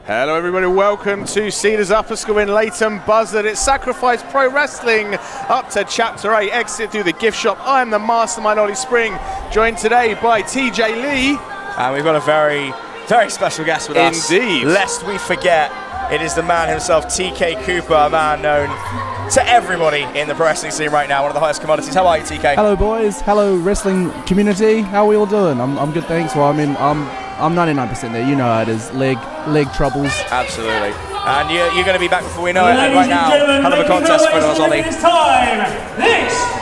Hello everybody, welcome to Cedars Upper School in Leighton Buzzard. It's Sacrifice Pro Wrestling up to Chapter 8, exit through the gift shop. I am the Mastermind Ollie Spring, joined today by TJ Lee. And we've got a very, very special guest with us. Indeed. Lest we forget, it is the man himself, TK Cooper, a man known to everybody in the pro wrestling scene right now, one of the highest commodities. How are you, TK? Hello boys, hello wrestling community, how are we all doing? I'm good, thanks. Well, I mean, I'm 99% there, you know how it is, leg troubles. Absolutely. And you're going to be back before we know it. And right now, hell of a contest for us, Ollie. This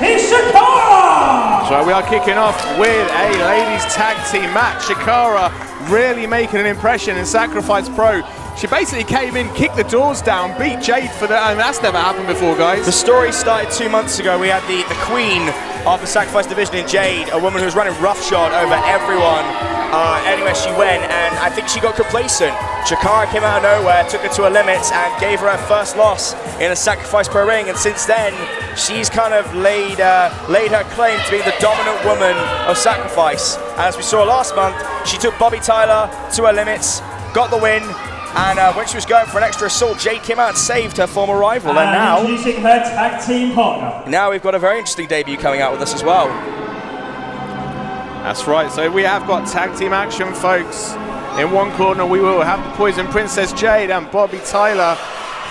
is Chakara! So we are kicking off with a ladies tag team match. Chakara really making an impression in Sacrifice Pro. She basically came in, kicked the doors down, beat Jayde for the, and that's never happened before, guys. The story started 2 months ago. We had the queen of the Sacrifice division in Jayde, a woman who was running roughshod over everyone anywhere she went, and I think she got complacent. Chakara came out of nowhere, took her to her limits, and gave her her first loss in a Sacrifice Pro ring, and since then, she's kind of laid her claim to being the dominant woman of Sacrifice. And as we saw last month, she took Bobbi Tyler to her limits, got the win, and when she was going for an extra assault, Jayde came out and saved her former rival. And now, introducing her tag team partner. Now we've got a very interesting debut coming out with us as well. That's right, so we have got tag team action, folks. In one corner, we will have the Poison Princess Jayde and Bobbi Tyler.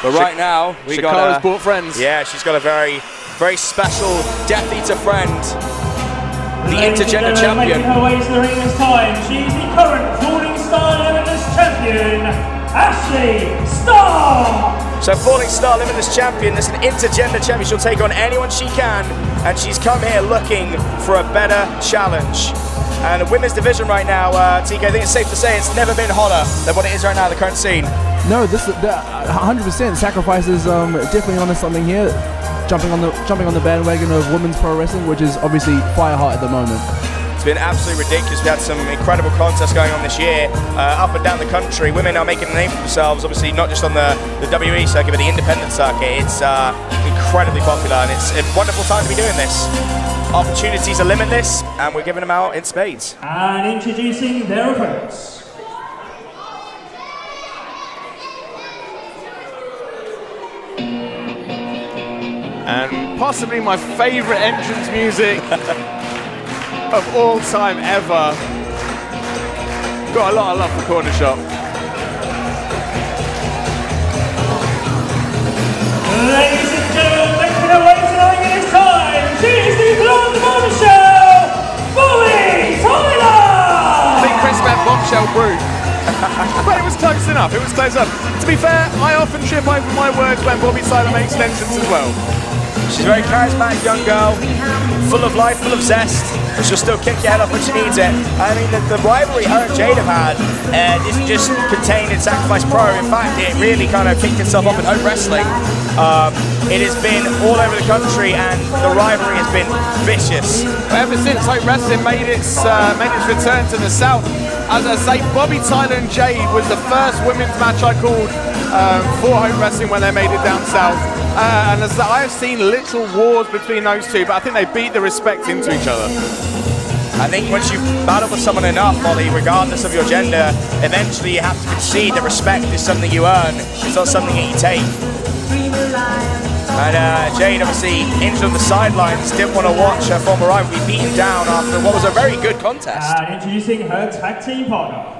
But right now, we Chakara's brought friends. Yeah, she's got a very, very special Death Eater friend. The intergender champion. Making her way to the ring this time, she's the current Falling Star Limitless champion, Ashleigh Star! So Falling Star Limitless champion, this is an intergender champion. She'll take on anyone she can, and she's come here looking for a better challenge. And the women's division right now, TK, I think it's safe to say it's never been hotter than what it is right now, the current scene. No, this 100% Sacrifice is definitely onto something here. Jumping on the bandwagon of women's pro wrestling, which is obviously fire hot at the moment. It's been absolutely ridiculous. We had some incredible contests going on this year, up and down the country. Women are making a name for themselves, obviously not just on the WE circuit, but the independent circuit. It's incredibly popular, and it's a wonderful time to be doing this. Opportunities are limitless, and we're giving them out in spades. And introducing their opponents. And possibly my favorite entrance music of all time ever. Got a lot of love for Corner Shop. Ladies and gentlemen, making her way to the ring this time, she is the blonde bombshell, Bobbi Tyler! I think Chris meant bombshell brute. But it was close enough, it was close enough. To be fair, I often trip over my words when Bobbi Tyler makes an entrance as well. She's a very charismatic young girl, full of life, full of zest, but she'll still kick your head off when she needs it. I mean, the rivalry her and Jayde have had isn't just contained in Sacrifice Pro. In fact, it really kind of kicked itself off in Home Wrestling. It has been all over the country, and the rivalry has been vicious. Ever since Home Wrestling made its return to the South, as I say, Bobbi Tyler and Jayde was the first women's match I called for Home Wrestling when they made it down south. And as I have seen little wars between those two, but I think they beat the respect into each other. I think once you've battled with someone enough, Ollie, regardless of your gender, eventually you have to concede that respect is something you earn. It's not something that you take. And Jayde, obviously injured on the sidelines, didn't want to watch her former rival be beaten down after what was a very good contest. And introducing her tag team partner.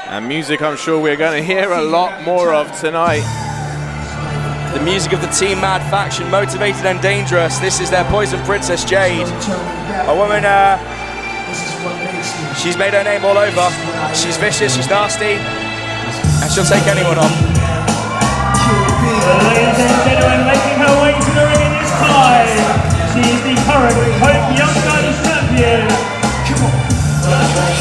And music I'm sure we're going to hear a lot more of tonight. The music of the Team Mad faction, motivated and dangerous. This is their Poison Princess Jayde. A woman, she's made her name all over. She's vicious, she's nasty, and she'll take anyone on. Ladies and gentlemen, making her way to the ring this time, she is the current Hope Young Guns champion,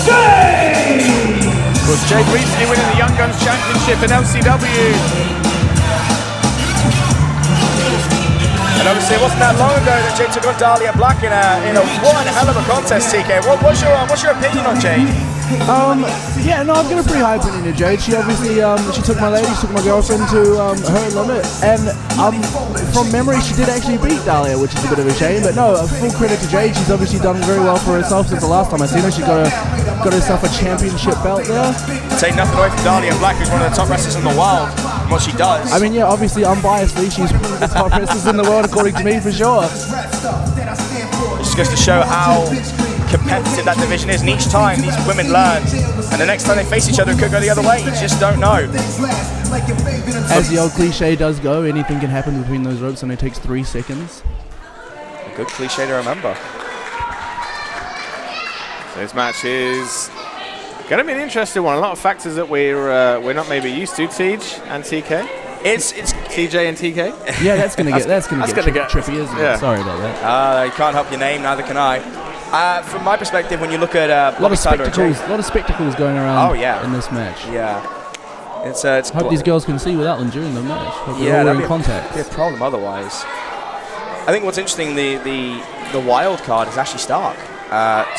Jayde! Of course, Jayde recently winning the Young Guns Championship in LCW. And obviously, it wasn't that long ago that Jayde took on Dahlia Black in a one hell of a contest, TK. What's your opinion on Jayde? Yeah, no, I've got a pretty high opinion of Jayde. She obviously, she took my lady, she took my girlfriend to her limit, and from memory, she did actually beat Dahlia, which is a bit of a shame. But no, full credit to Jayde. She's obviously done very well for herself since the last time I seen her. She got got herself a championship belt there. Take nothing away from Dahlia Black, who's one of the top wrestlers in the world, and what she does. I mean, yeah, obviously, unbiasedly, she's one of the top wrestlers in the world, according to me, for sure. It just goes to show how competitive that division is, and each time these women learn, and the next time they face each other, it could go the other way. You just don't know. As the old cliche does go, anything can happen between those ropes, and it takes 3 seconds. A good cliche to remember. So this match is going to be an interesting one. A lot of factors that we're not maybe used to. Tej and TK. It's TJ and TK. Yeah, that's gonna get trippy, isn't it? Yeah. Sorry about that. You can't help your name, neither can I. From my perspective, when you look at a lot of Tyler and spectacles, a lot of spectacles going around. Oh, yeah. In this match. Yeah. It's hope these girls can see without them during the match. Hope they're all wearing contacts. That'd be a problem otherwise. I think what's interesting, the wild card is Ashleigh Stark.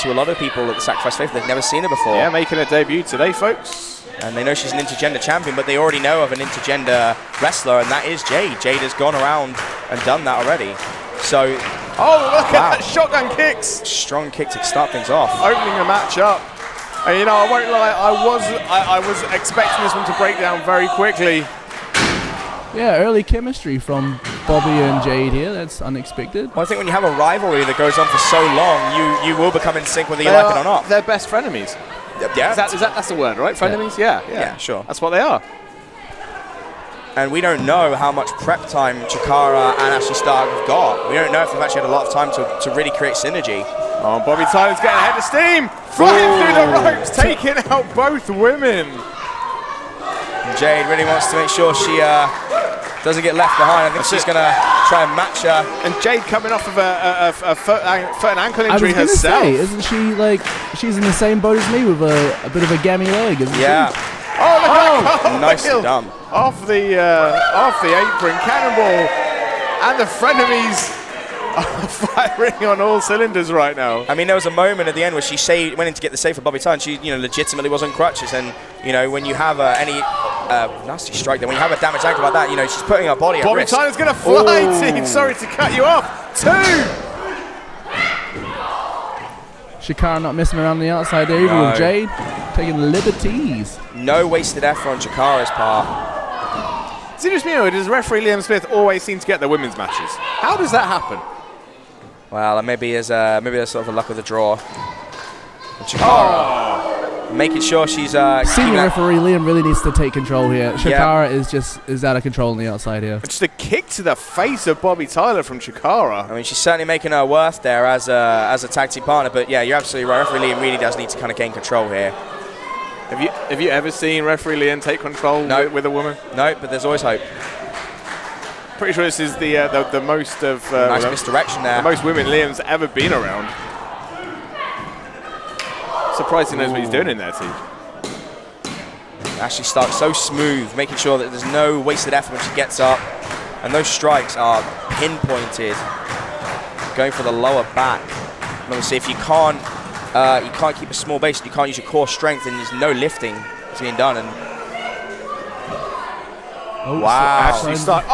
To a lot of people at the Sacrifice Faith, they've never seen her before. Yeah, making her debut today, folks. And they know she's an intergender champion, but they already know of an intergender wrestler, and that is Jayde. Jayde has gone around and done that already. So, look at that shotgun kicks. Strong kick to start things off. Opening the match up. And you know, I won't lie, I was expecting this one to break down very quickly. Yeah, early chemistry from Bobbi and Jayde here. That's unexpected. Well, I think when you have a rivalry that goes on for so long, you will become in sync whether you like it or not. They're best frenemies. Yeah. That's the word, right? Frenemies? Yeah, sure. That's what they are. And we don't know how much prep time Chakara and Ashleigh Stark have got. We don't know if they've actually had a lot of time to really create synergy. Oh, Bobbi Tyler's getting ahead of steam. Flying through the ropes, taking out both women. And Jayde really wants to make sure she doesn't get left behind. I think she's going to try and match her. And Jayde coming off of a foot and ankle injury herself. Say, isn't she like, she's in the same boat as me with a bit of a gammy leg, isn't she? Yeah. Oh, look at that. Nicely done. Off the apron, cannonball, and the frenemies are firing on all cylinders right now. I mean, there was a moment at the end where she went in to get the save for Bobbi Tyler, and she, legitimately was on crutches. And when you have any nasty strike, then when you have a damaged ankle like that, she's putting her body at risk. Bobbi Tyler's going to fly. Team, sorry to cut you off. 2. Chakara not messing around on the outside there either with Jayde, taking liberties. No wasted effort on Chakara's part. It's interesting, does referee Liam Smith always seem to get the women's matches? How does that happen? Well, maybe there's sort of a luck of the draw. And Chakara making sure she's senior referee Liam really needs to take control here. Chakara is out of control on the outside here. Just a kick to the face of Bobbi Tyler from Chakara. I mean, she's certainly making her worth there as a tag team partner. But yeah, you're absolutely right. Referee Liam really does need to kind of gain control here. Have you ever seen referee Liam take control with a woman? No, but there's always hope. Pretty sure this is the most of nice misdirection there. The most women Liam's ever been around. Surprised he knows what he's doing in there, team. Ashleigh Stark so smooth, making sure that there's no wasted effort when she gets up, and those strikes are pinpointed, going for the lower back. And obviously, if you can't keep a small base, you can't use your core strength, and there's no lifting that's being done. And wow, Ashleigh Stark.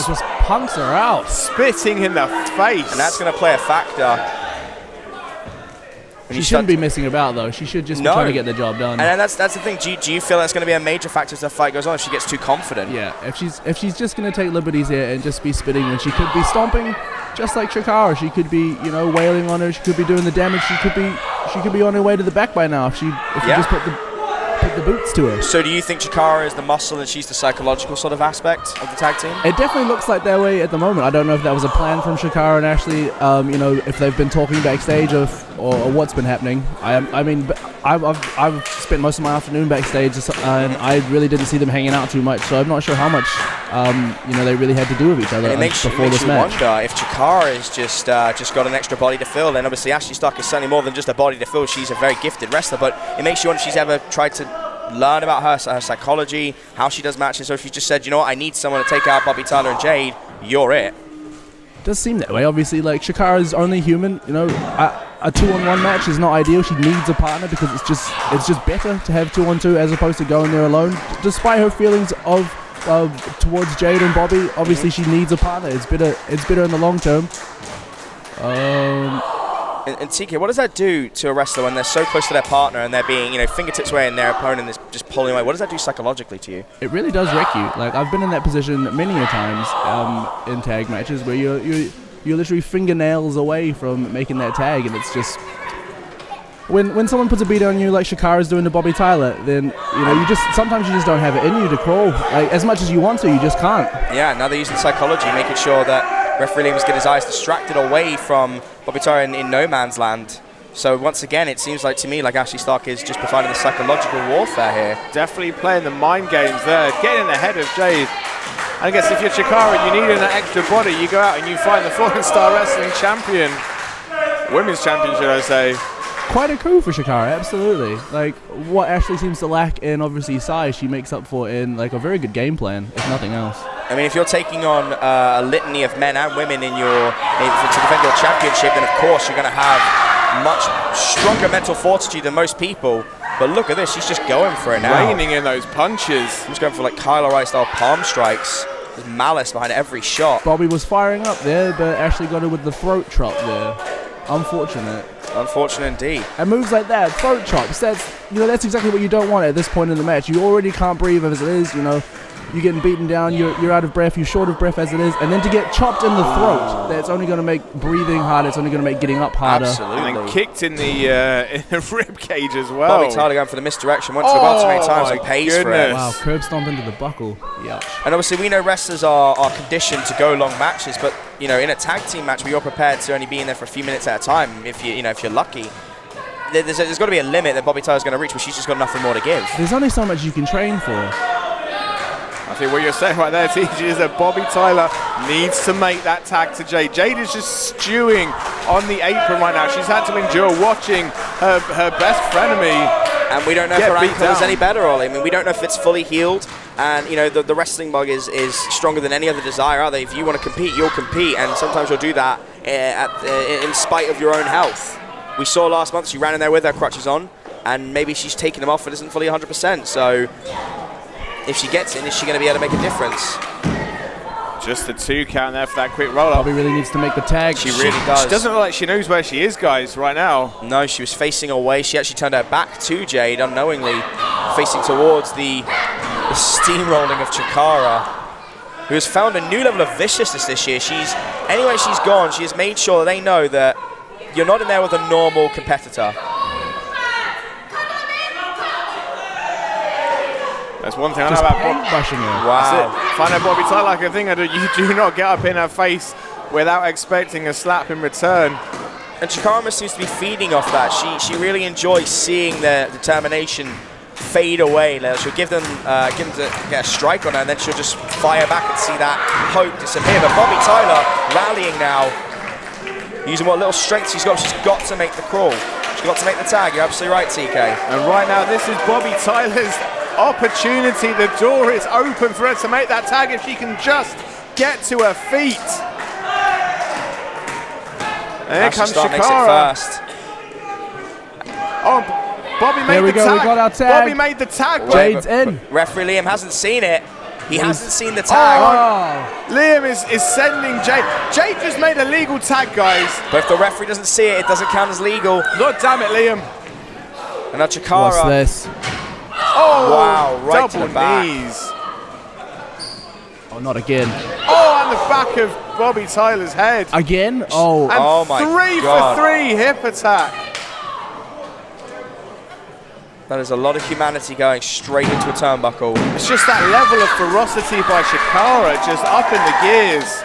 Just punks her out, spitting in the face, and that's going to play a factor. She shouldn't be messing about though. She should just be trying to get the job done. And that's the thing. Do you feel that's going to be a major factor as the fight goes on if she gets too confident? Yeah. If she's just going to take liberties here and just be spitting, when she could be stomping, just like Chakara. She could be wailing on her. She could be doing the damage. She could be on her way to the back by now if you just put the boots to her. So do you think Chakara is the muscle and she's the psychological sort of aspect of the tag team? It definitely looks like that way at the moment. I don't know if that was a plan from Chakara and Ashleigh, if they've been talking backstage or what's been happening. I mean, I've spent most of my afternoon backstage and I really didn't see them hanging out too much, so I'm not sure how much they really had to do with each other before this match. Wonder if Chakara is just got an extra body to fill. Then obviously Ashleigh Stark is certainly more than just a body to fill. She's a very gifted wrestler, but it makes you wonder if she's ever tried to learn about her psychology, how she does matches. So if she just said, I need someone to take out Bobbi Tyler and Jayde, you're it. Does seem that way. Obviously, like, Chakara is only human. A 2-on-1 match is not ideal. She needs a partner because it's just better to have 2-on-2 as opposed to going there alone. Despite her feelings of towards Jayde and Bobbi, obviously she needs a partner. It's better in the long term. And TK, what does that do to a wrestler when they're so close to their partner and they're being, fingertips away and their opponent is just pulling away? What does that do psychologically to you? It really does wreck you. Like, I've been in that position many a times in tag matches where you're literally fingernails away from making that tag, and it's just when someone puts a beat on you like Chakara's doing to Bobbi Tyler, then sometimes you just don't have it in you to crawl. Like, as much as you want to, you just can't. Yeah, now they're using psychology, making sure that referee Liam was getting his eyes distracted away from Bobbi Tyler in no man's land. So once again, it seems like to me like Ashleigh Stark is just providing the psychological warfare here. Definitely playing the mind games there, getting ahead of Jayde. I guess if you're Chakara and you need an extra body, you go out and you find the 4-star wrestling champion, women's champion, should I say. Quite a coup for Chakara, absolutely. Like, what Ashleigh seems to lack in, obviously, size, she makes up for in, like, a very good game plan, if nothing else. I mean, if you're taking on a litany of men and women to defend your championship, then of course you're going to have much stronger mental fortitude than most people. But look at this, she's just going for it now. Raining in those punches. She's going for like Kyle O'Reilly style palm strikes. There's malice behind every shot. Bobbi was firing up there, but Ashleigh got her with the throat chop there. Unfortunate. Unfortunate indeed. And moves like that, throat chops, that's exactly what you don't want at this point in the match. You already can't breathe as it is, you're getting beaten down, you're out of breath, you're short of breath as it is, and then to get chopped in the throat, that's only going to make breathing harder, it's only going to make getting up harder. Absolutely. And then kicked in the rib cage as well. Bobbi Tyler going for the misdirection once in a while too many times and pays for it. Wow, curb stomp into the buckle. Yuck. And obviously we know wrestlers are conditioned to go long matches, but in a tag team match where you're prepared to only be in there for a few minutes at a time, if you're lucky, there's got to be a limit that Bobbi Tyler's going to reach, but she's just got nothing more to give. There's only so much you can train for. I think what you're saying right there, TG, is that Bobbi Tyler needs to make that tag to Jayde. Jayde is just stewing on the apron right now. She's had to endure watching her best frenemy. And we don't know if her ankle is any better, Ollie. I mean, we don't know if it's fully healed. And, the wrestling bug is stronger than any other desire, are they? If you want to compete, you'll compete. And sometimes you'll do that in spite of your own health. We saw last month she ran in there with her crutches on. And maybe she's taking them off and isn't fully 100%. So if she gets in, is she going to be able to make a difference? Just the 2 count there for that quick roll-up. Bobbi really needs to make the tag. She really does. She doesn't look like she knows where she is, guys, right now. No, she was facing away. She actually turned her back to Jayde unknowingly, facing towards the steamrolling of Chakara, who has found a new level of viciousness this year. Anywhere she's gone, she has made sure that they know that you're not in there with a normal competitor. That's one thing I know about brushing her. Wow. If I know Bobbi Tyler like a thing, you do not get up in her face without expecting a slap in return. And Chakara seems to be feeding off that. She really enjoys seeing their determination fade away. She'll give them to get a strike on her, and then she'll just fire back and see that hope disappear. But Bobbi Tyler rallying now, using what little strength she's got. She's got to make the crawl. She's got to make the tag. You're absolutely right, TK. And right now, this is Bobbi Tyler's opportunity. The door is open for her to make that tag if she can just get to her feet. And here comes Chakara. Oh, Bobbi made the tag. We got our tag. Bobbi made the tag. Jayde's in. Referee Liam hasn't seen it. He hasn't seen the tag. Oh. Liam is sending Jayde. Jayde just made a legal tag, guys. But if the referee doesn't see it, it doesn't count as legal. Lord damn it, Liam. And now Chakara. What's this? Oh, wow, right double to the back. knees. Oh, not again. Oh, and the back of Bobbi Tyler's head. Again? Oh. And oh my 3 God. for 3 hip attack. That is a lot of humanity going straight into a turnbuckle. It's just that level of ferocity by Chakara, just up in the gears.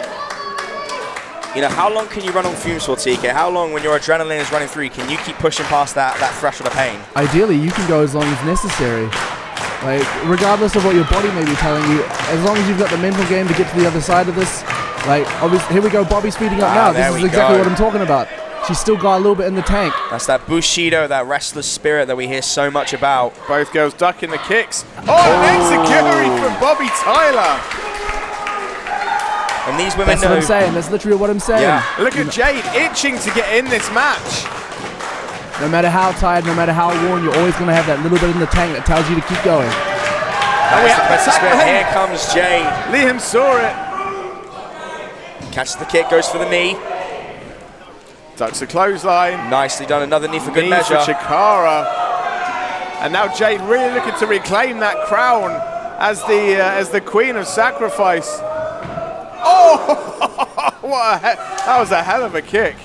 How long can you run on fumes for, TK? How long, when your adrenaline is running through, can you keep pushing past that threshold of pain? Ideally, you can go as long as necessary. Like, regardless of what your body may be telling you, as long as you've got the mental game to get to the other side of this. Like, obviously, here we go, Bobbi's speeding up now. This is exactly what I'm talking about. She's still got a little bit in the tank. That's that Bushido, that restless spirit that we hear so much about. Both girls ducking the kicks. Oh, an enziguri from Bobbi Tyler. And these women know. That's what I'm saying. That's literally what I'm saying. Yeah. Look at Jayde itching to get in this match. No matter how tired, no matter how worn, you're always going to have that little bit in the tank that tells you to keep going. That's the restless spirit. Here comes Jayde. Liam saw it. Catches the kick, goes for the knee. Ducks a clothesline. Nicely done, another knee for good Knee measure. for Chakara. And now Jayde really looking to reclaim that crown as the Queen of Sacrifice. Oh, that was a hell of a kick.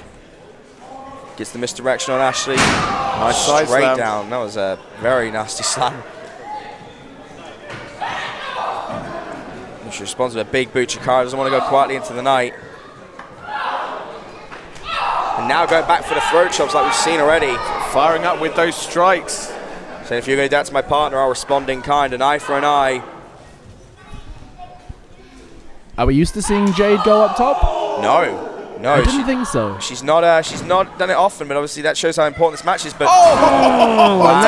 Gets the misdirection on Ashleigh. Nice Side straight slam. down. That was a very nasty slam. She responds with a big boot. Chakara doesn't want to go quietly into the night. And now going back for the throat chops like we've seen already. Firing up with those strikes. Saying if you're going to do that to my partner, I'll respond in kind. An eye for an eye. Are we used to seeing Jayde go up top? No. No, I didn't think so. she's not done it often, but obviously that shows how important this match is. But Wow.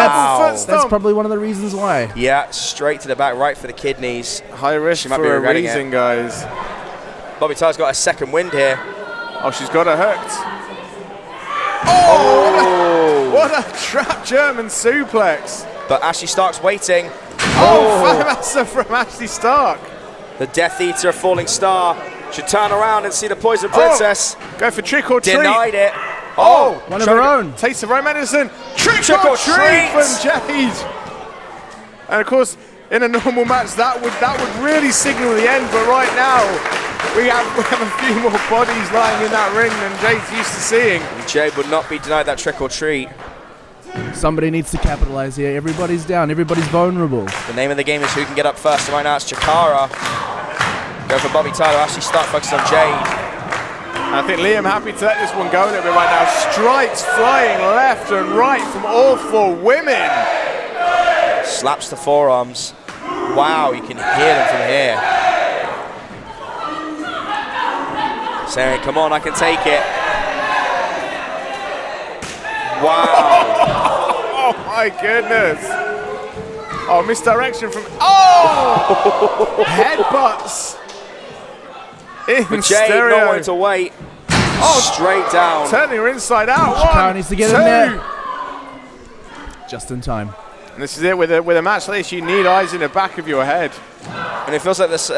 That's probably one of the reasons why. yeah, straight to the back, right for the kidneys. High risk She might be for a regretting reason, it. guys. Bobbi Tyler's got a second wind here. Oh, she's got her hooked. Oh, what a trap German suplex. But Ashleigh Stark's waiting. Oh, Fatmaster from Ashleigh Stark. The Death Eater, Falling Star, should turn around and see the Poison Princess. Go for trick or treat. Denied it. Oh, One of her own. taste of Rome medicine. Trick Trick or or treat treat. from Jayde. And of course, in a normal match, that would really signal the end. But right now, we have a few more bodies lying in that ring than Jayde's used to seeing. Jayde would not be denied that trick or treat. Somebody needs to capitalize here. Everybody's down. Everybody's vulnerable. The name of the game is who can get up first. And right now it's Chakara. Go for Bobbi Tyler. Ashleigh Stark focused on Jayde. I think Liam happy to let this one go a little bit right now. Strikes flying left and right from all four women. Slaps the forearms. Wow, you can hear them from here. Saying, come on, I can take it. Wow. Oh my goodness. Oh, misdirection from, oh! Headbutts. In But Jayde stereo. not wanting to wait. Oh, straight down. Turning her inside out. Chakara One, needs to get two. in there. Just in time. And this is it, with a match like this, you need eyes in the back of your head. And it feels like this,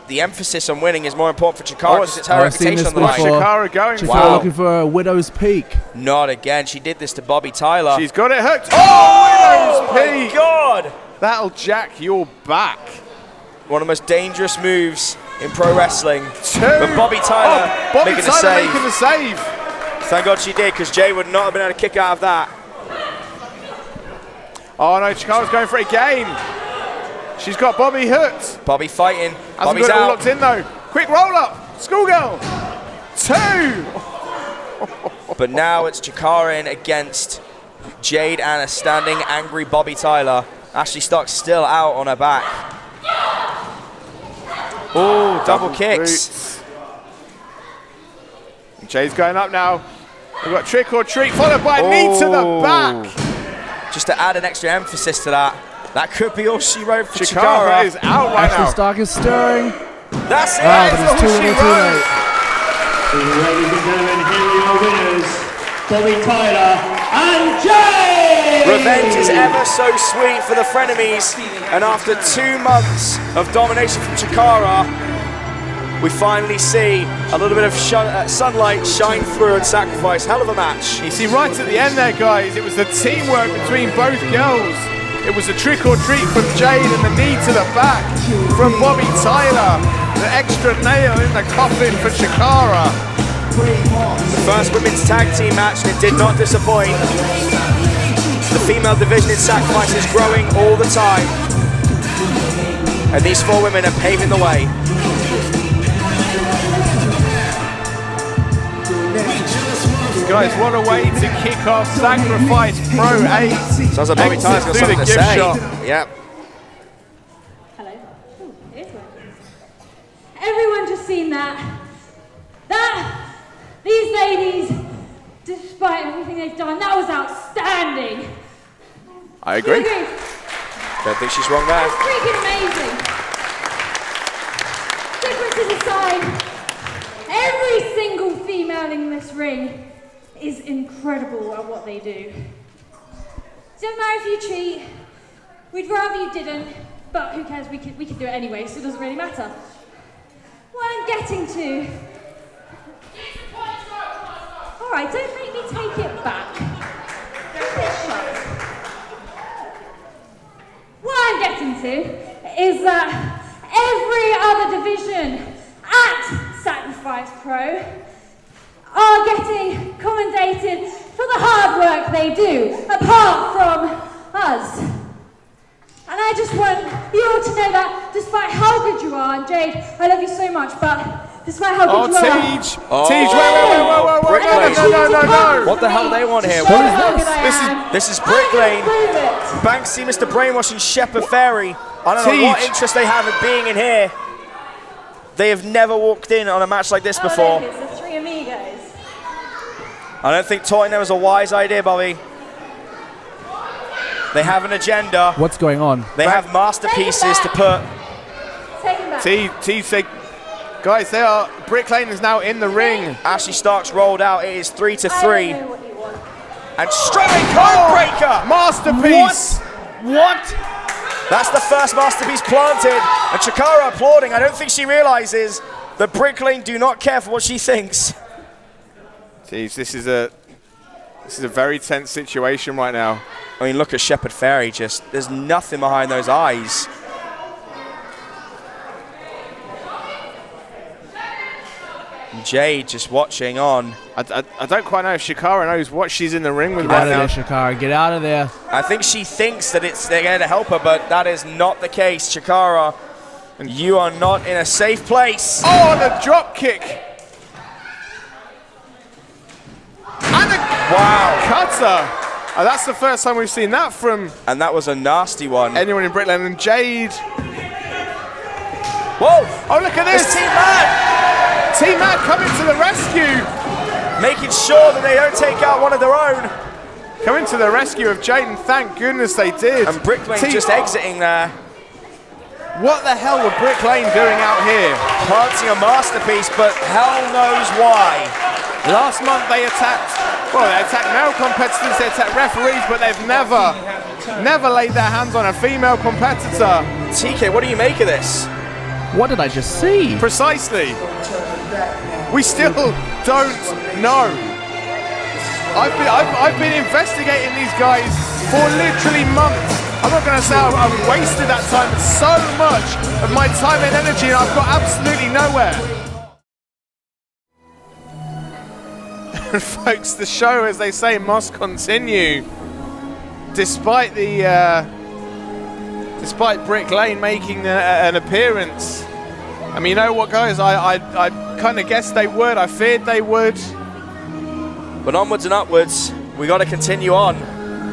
the emphasis on winning is more important for Chakara because it's her I've seen reputation this on the line. before. Chakara going Chakara Wow. looking for a widow's peak. Not again. She did this to Bobbi Tyler. She's got it hooked. Oh Oh, my Widow's Peak. God! That'll jack your back. One of the most dangerous moves in pro wrestling. Two. But Bobbi Tyler Bobbi making the Tyler save. making the save. Thank God she did, because Jay would not have been able to kick out of that. Oh no, Chikara's going for it again. She's got Bobbi hooked. Bobbi fighting. Hasn't Bobbi's got it all out. locked in though. Quick roll up. Schoolgirl. Two. But now it's Chakara in against Jayde and a standing angry Bobbi Tyler. Ashleigh Stark's still out on her back. Oh, double kicks. Boots. Jay's going up now. We've got trick or treat followed by a knee to the back. Just to add an extra emphasis to that. That could be all she wrote for Chakara Chakara. is out right Ashleigh now. Stark is stirring. That's it. Ah, but all it's too she little, too wrote. late. Ladies and gentlemen, here are your winners, Bobbi Tyler and Jayde! Revenge is ever so sweet for the frenemies, and after 2 months of domination from Chakara, we finally see a little bit of sunlight shine through and sacrifice. Hell of a match. You see right at the end there, guys, it was the teamwork between both girls. It was a trick or treat from Jayde and the knee to the back from Bobbi Tyler. The extra nail in the coffin for Chakara. The first women's tag team match, and it did not disappoint. The female division in Sacrifice is growing all the time, and these 4 women are paving the way. Guys, what a way to kick off Sacrifice Pro 8. Sounds like Bobbi Tyler's got Exit through something the to gift say. shop. Yep. Hello. Oh, it is working. Everyone just seen that? These ladies, despite everything they've done, that was outstanding. I Do you agree. agree? Don't think she's wrong there. It's freaking amazing. Differences aside, every single female in this ring is incredible at what they do. Doesn't matter if you cheat. We'd rather you didn't, but who cares? We could do it anyway, so it doesn't really matter. What I'm getting to. right, don't make me take it back. Keep it shut. What I'm getting to is that every other division at Sacrifice Pro are getting commendated for the hard work they do, apart from us. And I just want you all to know that despite how good you are, and Jayde, I love you so much, but despite how good you are... Tej, wait. No. What the hell do they want here? What is This is Brick Lane. Banksy, Mr. Brainwash, and Shepard Ferry. I don't know what interest they have in being in here. They have never walked in on a match like this before. Look, it's the three amigos. I don't think toying them was a wise idea, Bobby. They have an agenda. What's going on? They have masterpieces to put. Take him back. Tej say, guys, they are. Brick Lane is now in the ring. Ashley Starks rolled out. It is 3-3. I don't know what you want. And straight code breaker. Masterpiece. What? That's the first masterpiece planted. And Chakara applauding. I don't think she realizes that Brick Lane do not care for what she thinks. Jeez, this is a very tense situation right now. I mean, look at Shepard Ferry. Just there's nothing behind those eyes. And Jayde just watching on. I don't quite know if Chakara knows what she's in the ring with Get right out now. of there, Chakara. Get out of there. I think she thinks that they're going to help her, but that is not the case. Chakara, you are not in a safe place. Oh, the drop kick. And a cutter. That's the first time we've seen that from... And that was a nasty one. Anyone in Brick Lane. And Jayde. Whoa! Oh, look at this. It's Team Mad. Team Mad coming to the rescue. Making sure that they don't take out one of their own. Coming to the rescue of Jayde, and thank goodness they did. And Brick Lane just exiting there. What the hell were Brick Lane doing out here? Planting a masterpiece, but hell knows why. Last month they attacked male competitors, they attacked referees, but they've never laid their hands on a female competitor. TK, what do you make of this? What did I just see? Precisely. We still don't know. I've been investigating these guys for literally months. I'm not going to say I've wasted that time, but so much of my time and energy, and I've got absolutely nowhere. Folks, the show, as they say, must continue. Despite Brick Lane making an appearance. I mean, you know what, guys? I kind of guessed they would. I feared they would. But onwards and upwards, we got to continue on.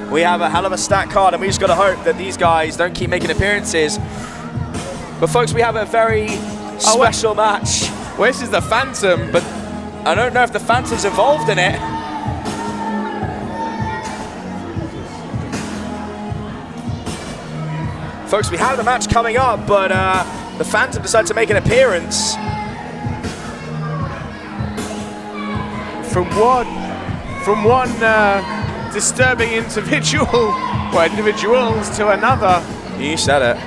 We have a hell of a stat card, and we just got to hope that these guys don't keep making appearances. But folks, we have a very special match. Well, this is the Phantom, but I don't know if the Phantom's involved in it. Folks, we have the match coming up, but the Phantom decided to make an appearance. From one disturbing individuals to another. You said it.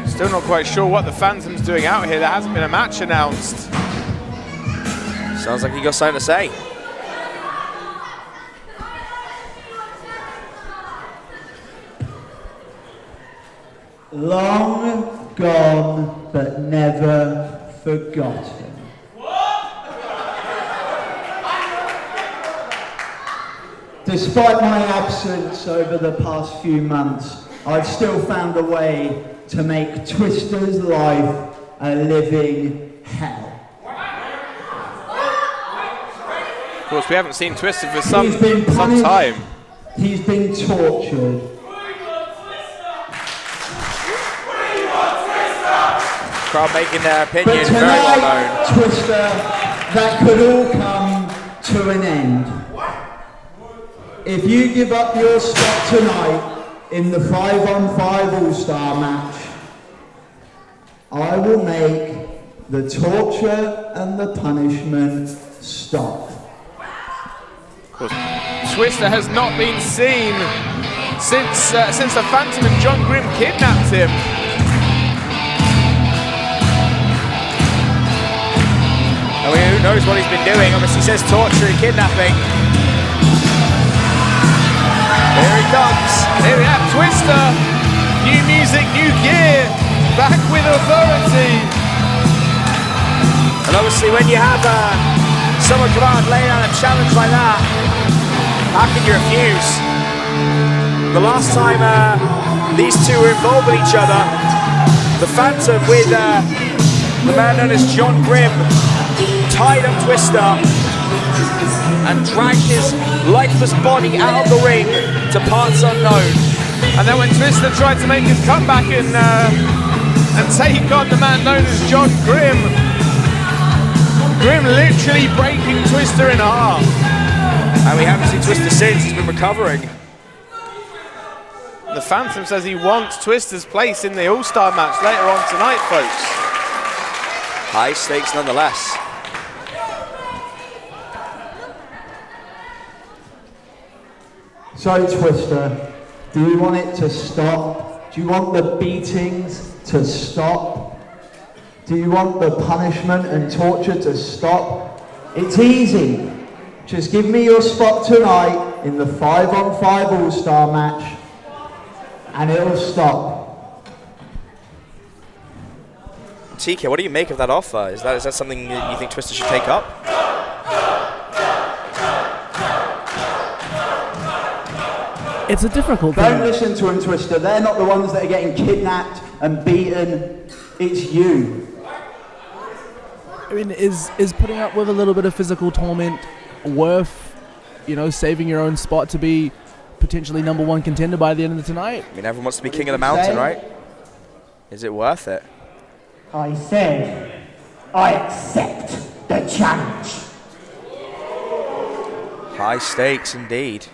Still not quite sure what the Phantom's doing out here. There hasn't been a match announced. Sounds like he got something to say. Long gone, but never forgotten. Despite my absence over the past few months, I've still found a way to make Twister's life a living hell. Of course, we haven't seen Twister for some time. He's been tortured. Crowd making their But opinion very tonight, well known. Twister, that could all come to an end. If you give up your spot tonight in the 5-on-5 All-Star match, I will make the torture and the punishment stop. Of course, Twister has not been seen since the Phantom and John Grimm kidnapped him. I mean, who knows what he's been doing? Obviously, he says torture and kidnapping. Here he comes. Here we have Twister. New music, new gear. Back with authority. And obviously, when you have someone come out and lay down a challenge like that, how can you refuse? The last time these two were involved with each other, the Phantom with the man known as John Grimm tied up Twister and dragged his lifeless body out of the ring to parts unknown. And then when Twister tried to make his comeback and take on the man known as John Grimm, Grimm literally breaking Twister in half. And we haven't seen Twister since, he's been recovering. The Phantom says he wants Twister's place in the All-Star match later on tonight, folks. High stakes nonetheless. So, Twister, do you want it to stop? Do you want the beatings to stop? Do you want the punishment and torture to stop? It's easy. Just give me your spot tonight in the 5-on-5 All-Star match, and it'll stop. TK, what do you make of that offer? Is that something that you think Twister should take up? It's a difficult thing. Don't listen to him, Twister. They're not the ones that are getting kidnapped and beaten. It's you. I mean, is putting up with a little bit of physical torment worth, saving your own spot to be potentially #1 contender by the end of the night? I mean, everyone wants to be king of the mountain, right? Is it worth it? I said, I accept the challenge. High stakes indeed.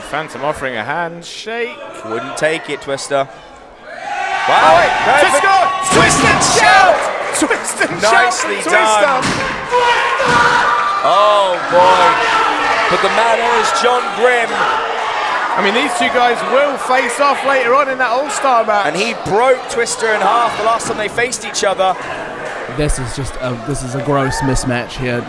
Phantom offering a handshake. Wouldn't take it, Twister. Wow, Twist and shout! Twist and Nicely shout! done. Oh boy. But the man is John Grimm. I mean, these two guys will face off later on in that All-Star match. And he broke Twister in half the last time they faced each other. This is just this is a gross mismatch here.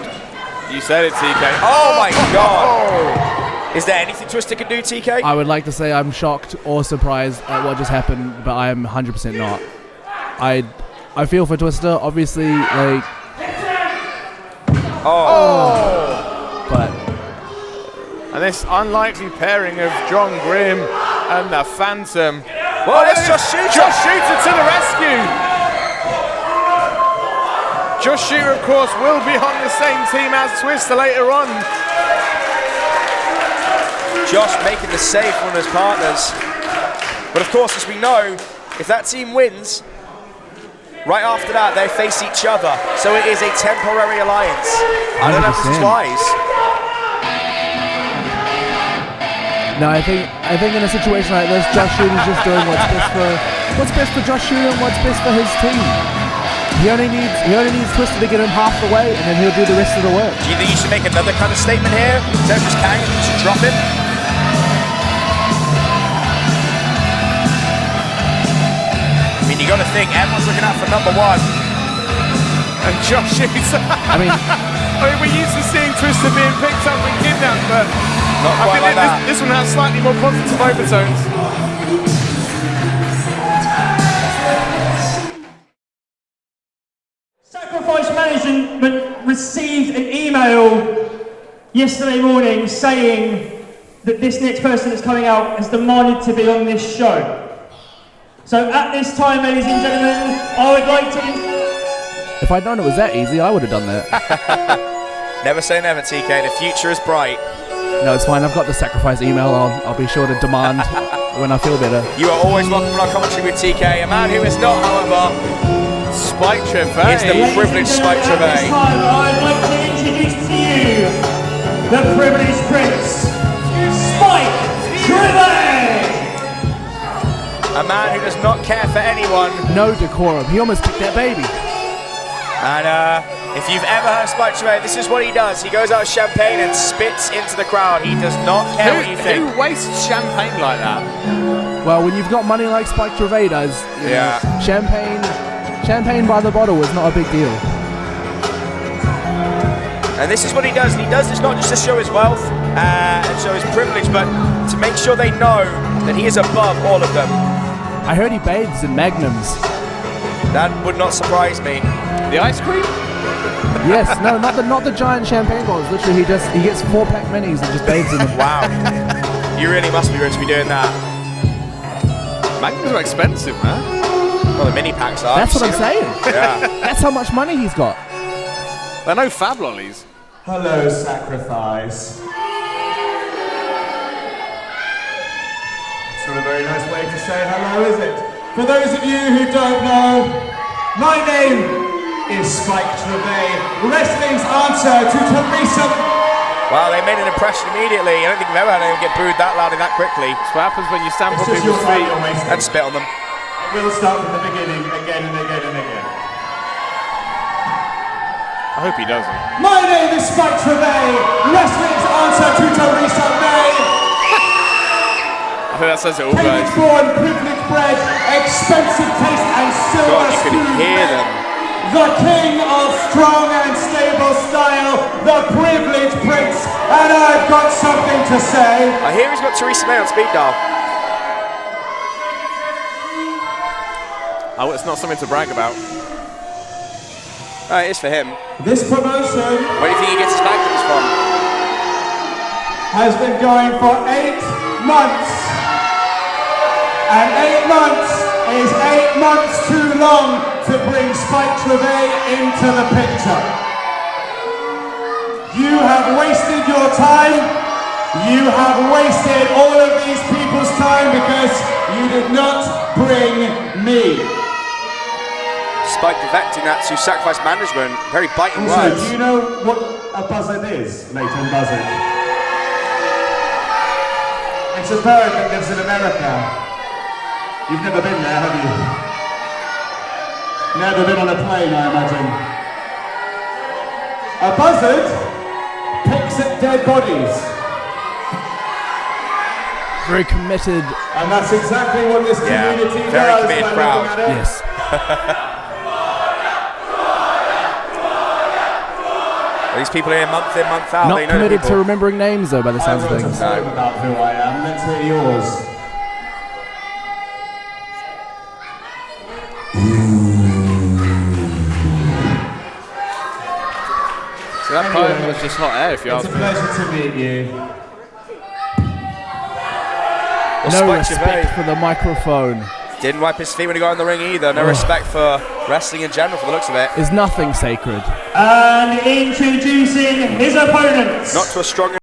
You said it, TK. Oh my God. Is there anything Twister can do, TK? I would like to say I'm shocked or surprised at what just happened, but I am 100% not. I feel for Twister, obviously, like... But... And this unlikely pairing of John Grimm and the Phantom. Well, that's Josh Shooter. Josh Shooter to the rescue. Josh Shooter, of course, will be on the same team as Twister later on. Josh making the save for one of his partners. But of course, as we know, if that team wins, right after that, they face each other. So it is a temporary alliance. I don't know if this is wise. No, I think in a situation like this, Josh Shooter's just doing what's best for Josh Shooter and what's best for his team. He only needs Twister to get him half the way, and then he'll do the rest of the work. Do you think you should make another kind of statement here? Instead of just carrying him, you should drop him? I mean, you got to think everyone's looking out for #1. And Josh Shooter. I mean, we're used to seeing Twister being picked up and kidnapped, but not quite like that. This one has slightly more positive overtones. Sacrifice Management received an email yesterday morning saying that this next person that's coming out has demanded to be on this show. So at this time, ladies and gentlemen, I would like to... if I'd known it was that easy, I would have done that. Never say never, TK. The future is bright. No, it's fine. I've got the sacrifice email. I'll be sure to demand when I feel better. You are always welcome on our commentary with TK. A man who is not, however, Spike Trivet. It's the privileged Spike Trivet. At this time, I'd like to introduce to you the privileged prince, Spike Trivet. A man who does not care for anyone. No decorum. He almost kicked that baby. And if you've ever heard Spike Trivet, this is what he does. He goes out with champagne and spits into the crowd. He does not care what you think. Who wastes champagne like that? Well, when you've got money like Spike Trivet does, you know, champagne by the bottle is not a big deal. And this is what he does. And he does this not just to show his wealth and show his privilege, but to make sure they know that he is above all of them. I heard he bathes in magnums. That would not surprise me. The ice cream? Yes, no, not the giant champagne bottles. Literally, he gets 4-pack minis and just bathes in them. Wow, you really must be rich to be doing that. Magnums are expensive, man. Well, the mini packs are. That's what I'm saying. Yeah. That's how much money he's got. They're no fab lollies. Hello, sacrifice. It's not a very nice way to say hello, is it? For those of you who don't know, my name is Spike Trivet, wrestling's answer to Teresa. Wow, they made an impression immediately. I don't think we've ever had anyone get booed that loud and that quickly. That's what happens when you stand on It's just people's your time feet. you're wasting. And spit on them. We'll start from the beginning again and again and again. I hope he doesn't. My name is Spike Trivet, wrestling's answer to Teresa May. I think that says it all, guys. Born, privilege bred, expensive taste and silver God, you could spoon. hear them. The king of strong and stable style, the privilege prince, and I've got something to say. I hear he's got Theresa May on speed dial. Oh, it's not something to brag about. It is for him. This promotion Where do you think he gets his magnums from? has been going for 8 months. And 8 months is 8 months too long to bring Spike Trivet into the picture. You have wasted your time. You have wasted all of these people's time because you did not bring me. Spike defecting that to sacrifice management. Very biting Also, words. do you know what a buzzard is, Leighton Buzzard? It's a bird that lives in America. You've never been there, have you? Never been on a plane, I imagine. A buzzard picks at dead bodies. Very committed. And that's exactly what this community does. very committed by crowd. looking at it. Yes. These people here month in, month out. Not they know committed the to remembering names, though, by the sounds of I will things. tell you about who I am. Let's hear yours. So that poem was just hot air, if you It's ask a me. pleasure to meet you. Well, No Spike respect Trivet for the microphone. didn't wipe his feet when he got in the ring either. No respect for wrestling in general, for the looks of it. Is nothing sacred. And introducing his opponents. Not to a strong.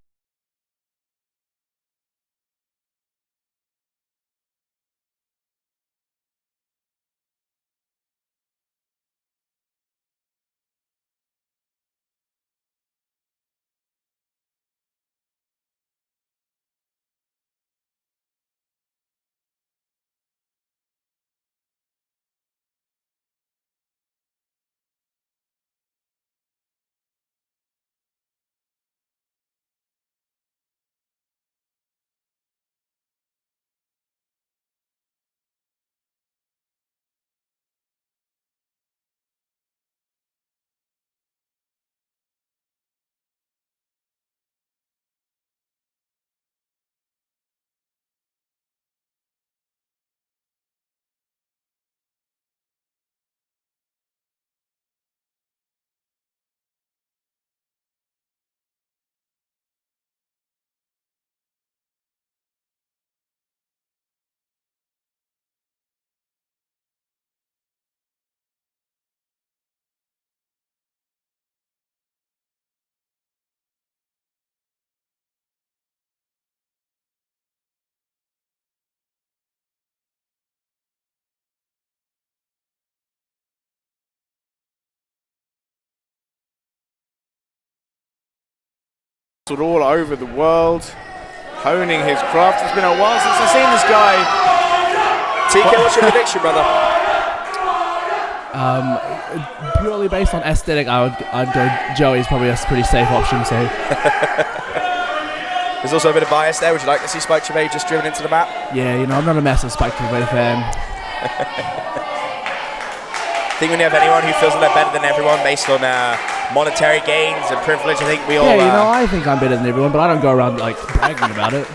All over the world, honing his craft. It's been a while since I've seen this guy TK, what's your prediction, brother? Purely based on aesthetic, I'd go Joey's probably a pretty safe option. So there's also a bit of bias there. Would you like to see Spike Trivet just driven into the map? yeah, you know, I'm not a massive Spike Trivet fan. I think when you have anyone who feels that they're better than everyone based on monetary gains and privilege, I think we all... Yeah, you know, I think I'm better than everyone, but I don't go around like bragging about it.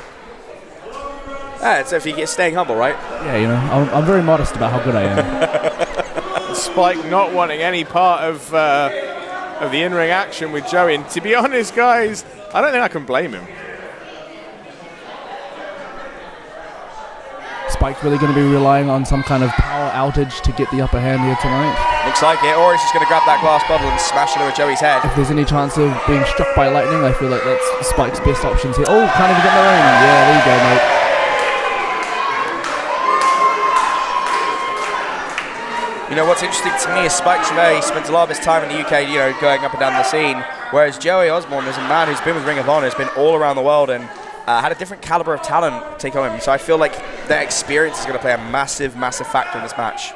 So if you get staying humble, right? Yeah, you know, I'm very modest about how good I am. Spike not wanting any part of the in-ring action with Joey. And to be honest, guys, I don't think I can blame him. Spike's really going to be relying on some kind of power outage to get the upper hand here tonight. Looks like it, or he's just going to grab that glass bottle and smash it over Joey's head. If there's any chance of being struck by lightning, I feel like that's Spike's best options here. Oh, can't even get in the ring. Yeah, there you go, mate. You know, what's interesting to me is Spike Trivet spends a lot of his time in the UK, you know, going up and down the scene, whereas Joey Ozbourne is a man who's been with Ring of Honor, has been all around the world, and had a different caliber of talent take on him. So I feel like their experience is going to play a massive, massive factor in this match.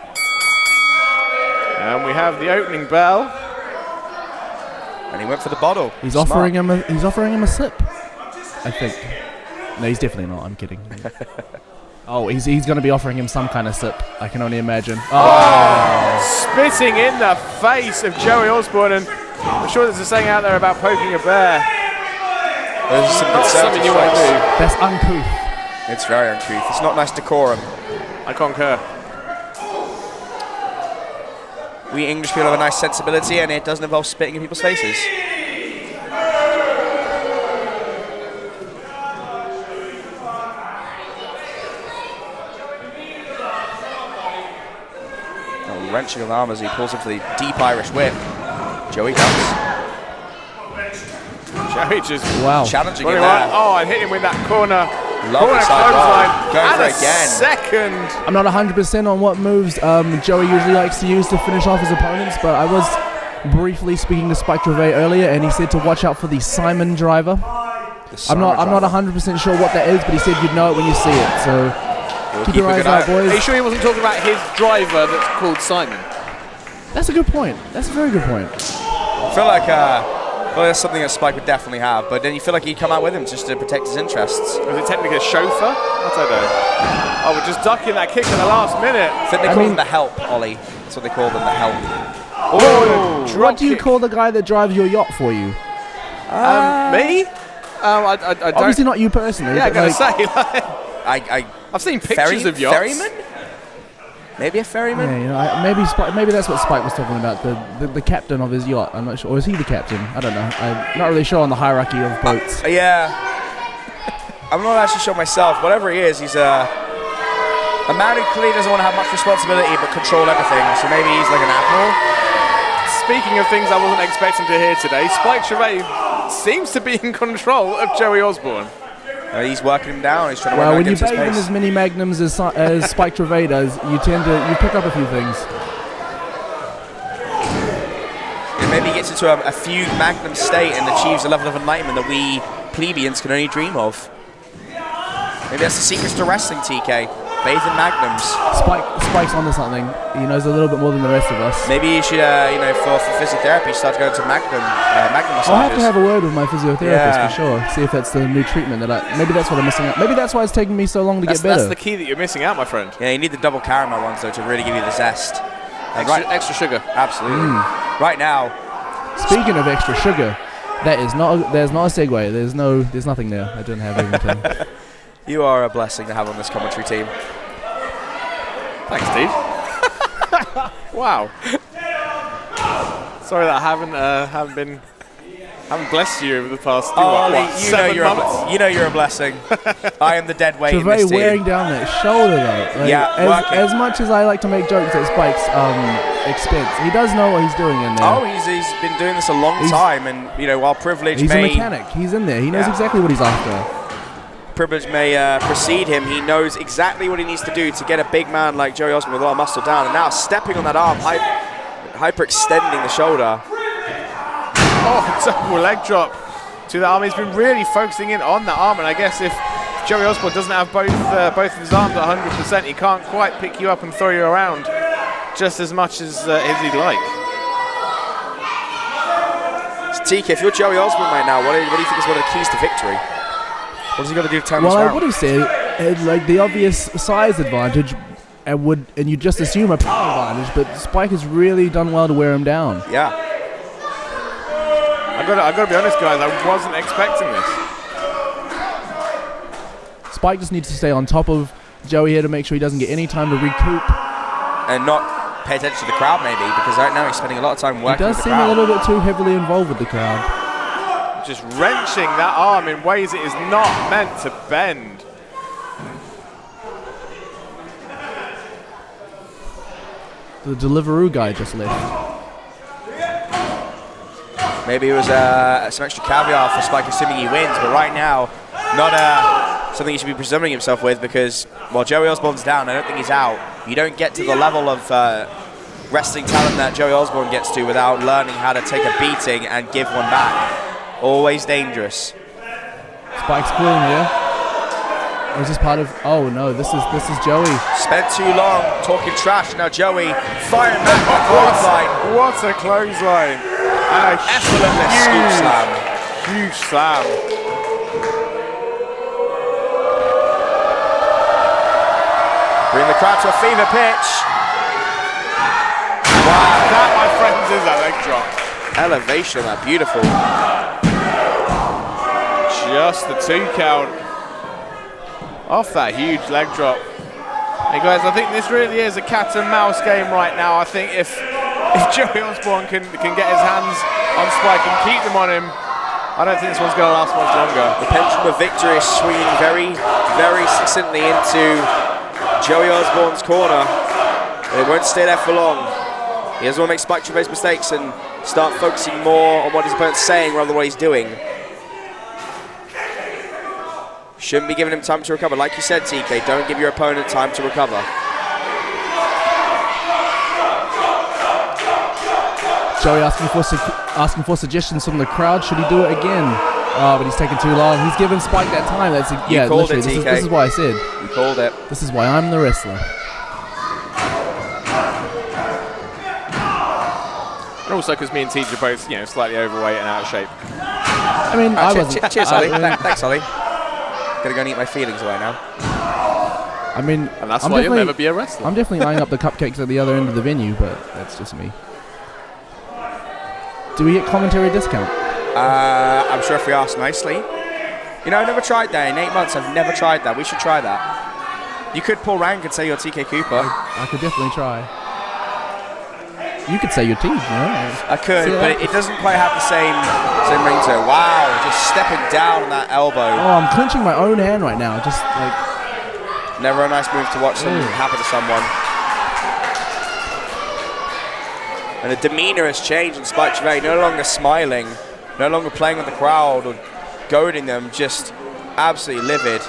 And we have the opening bell. And he went for the bottle. He's offering him a sip, I think. No, he's definitely not. I'm kidding. Oh, he's going to be offering him some kind of sip. I can only imagine. Oh! Spitting in the face of Joey Ozbourne, and I'm sure there's a saying out there about poking a bear. There's some Not something you want to do. That's uncouth. It's very uncouth. It's not nice decorum. I concur. We English people have a nice sensibility, and it doesn't involve spitting in people's faces. Oh, wrenching of the arm as he pulls him for the deep Irish whip. Joey dumps. Joey just challenging him there. there. Oh, I hit him with that corner. Lovely side clothesline. going And for a it again. second. I'm not 100% on what moves Joey usually likes to use to finish off his opponents, but I was briefly speaking to Spike Trivet earlier, and he said to watch out for the Simon driver. I'm not 100% sure what that is, but he said you'd know it when you see it. So keep your eyes out, boys. Are you sure he wasn't talking about his driver that's called Simon? That's a good point. That's a very good point. I feel like that's something that Spike would definitely have, but then you feel like he'd come out with him just to protect his interests. Was it technically a chauffeur? I don't know. Oh, we're just ducking that kick at the last minute. I think they call them the help, Ollie. That's what they call them, the help. Oh, what do you call the guy that drives your yacht for you? Me? I don't. Obviously not you personally. Yeah, I but gotta like, say. I've seen pictures of yachts. Ferryman? Maybe a ferryman? Yeah, you know, maybe that's what Spike was talking about, the captain of his yacht. I'm not sure. Or is he the captain? I don't know. I'm not really sure on the hierarchy of boats. Yeah. I'm not actually sure myself. Whatever he is, he's a man who clearly doesn't want to have much responsibility but control everything. So maybe he's like an admiral. Speaking of things I wasn't expecting to hear today, Spike Trivet seems to be in control of Joey Ozbourne. He's working him down. He's trying to well, work when you against his bag in pace. as many magnums as Spike Trivet does, you pick up a few things. And maybe he gets into a fugue magnum state and achieves a level of enlightenment that we plebeians can only dream of. Maybe that's the secrets to wrestling, TK. Bathe in magnums. Spike's onto something. He knows a little bit more than the rest of us. Maybe you should, for physiotherapy, start going to magnum massages. I'll have to have a word with my physiotherapist for sure. See if that's the new treatment maybe that's what I'm missing out. Maybe that's why it's taking me so long to get better. That's the key that you're missing out, my friend. Yeah, you need the double caramel ones though to really give you the zest. Extra sugar. Absolutely. Right now. Speaking of extra sugar, there's not a segue. There's nothing there. I don't have anything. You are a blessing to have on this commentary team. Thanks, Steve. Wow. Sorry that I haven't blessed you over the past you know you're a blessing. I am the dead weight in this Trivet team. wearing down that shoulder though. Like, yeah, as much as I like to make jokes at Spike's expense, he does know what he's doing in there. Oh, he's been doing this a long time, and while privilege he's a mechanic. He's in there. He knows exactly what he's after. Privilege may precede him, he knows exactly what he needs to do to get a big man like Joey Ozbourne with a lot of muscle down, and now stepping on that arm, hyperextending the shoulder. Oh, double leg drop to the arm. He's been really focusing in on the arm, and I guess if Joey Ozbourne doesn't have both of his arms at 100%, he can't quite pick you up and throw you around just as much as he'd like. So TK, if you're Joey Ozbourne right now, what do you think is one of the keys to victory? What has he got to do to turn this around? Well, I would have said like the obvious size advantage, and you just assume a power advantage, but Spike has really done well to wear him down. Yeah. I gotta be honest, guys, I wasn't expecting this. Spike just needs to stay on top of Joey here to make sure he doesn't get any time to recoup. And not pay attention to the crowd, maybe, because right now he's spending a lot of time working with the crowd. He does seem a little bit too heavily involved with the crowd. Just wrenching that arm in ways it is not meant to bend. The Deliveroo guy just left. Maybe it was some extra caviar for Spike, assuming he wins, but right now, not something he should be presuming himself with, because while Joey Ozbourne's down, I don't think he's out. You don't get to the level of wrestling talent that Joey Ozbourne gets to without learning how to take a beating and give one back. Always dangerous. Spike's cooling here. Or is this part of? Oh no, this is Joey. Spent too long talking trash. Now Joey firing back the clothesline. What a clothesline! And a effortless scoop slam. Huge slam. Bring the crowd to a fever pitch. Wow, that, my friends, is a leg drop. Elevation on that, beautiful. Just the 2 count off that huge leg drop. Hey guys, I think this really is a cat and mouse game right now. I think if Joey Ozbourne can get his hands on Spike and keep them on him, I don't think this one's going to last much longer. The pendulum of victory is swinging very, very succinctly into Joey Ozbourne's corner. It won't stay there for long. He doesn't want to make Spike Trivet's mistakes and start focusing more on what his opponent's saying rather than what he's doing. Shouldn't be giving him time to recover. Like you said, TK, don't give your opponent time to recover. Joey asking for suggestions from the crowd. Should he do it again? Oh, but he's taking too long. He's given Spike that time. That's you called it, TK. TK. This is why I said. You called it. This is why I'm the wrestler. And also because me and Tej are both, slightly overweight and out of shape. I mean, I wasn't. Cheers, Ollie. Thanks, Ollie. Gonna go and eat my feelings away now. I mean, and that's why you'll never be a wrestler. I'm definitely lining up the cupcakes at the other end of the venue, but that's just me. Do we get commentary discount? I'm sure if we ask nicely. I've never tried that. In 8 months, I've never tried that. We should try that. You could pull rank and say you're TK Cooper. I could definitely try. You could say your team, I could, but it doesn't quite have the same ring to it. Wow, just stepping down on that elbow. Oh, I'm clenching my own hand right now. Just like... Never a nice move to watch something happen to someone. And the demeanor has changed in Spike Trivet. No longer smiling, no longer playing with the crowd or goading them, just absolutely livid.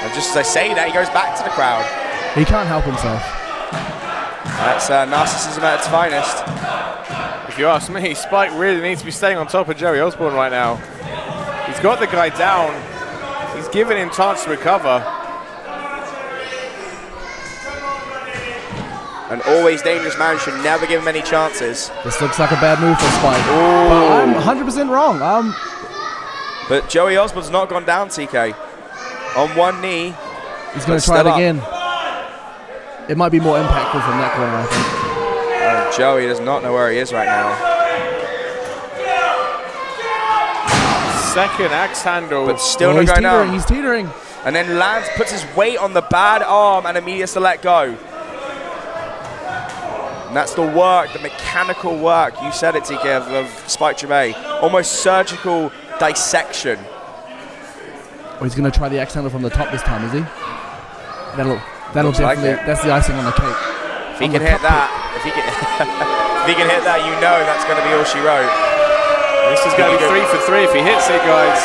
And just as I say that, he goes back to the crowd. He can't help himself. That's narcissism at its finest. If you ask me, Spike really needs to be staying on top of Joey Ozbourne right now. He's got the guy down. He's giving him chance to recover. An always dangerous man should never give him any chances. This looks like a bad move for Spike. But I'm 100% wrong. But Joey Ozbourne's not gone down, TK. On one knee. He's going to try it again. It might be more impactful from that corner, I think. Joey does not know where he is right now. Second axe handle. But still not going down. He's teetering. And then lands, puts his weight on the bad arm and immediately has to let go. And that's the work, the mechanical work, you said it, TK, of Spike Trivet. Almost surgical dissection. Oh, he's going to try the axe handle from the top this time, is he? That'll definitely, like that's the icing on the cake. If he can hit that, if he can hit that, that's going to be all she wrote. This is going to be 3 for 3 if he hits it, guys.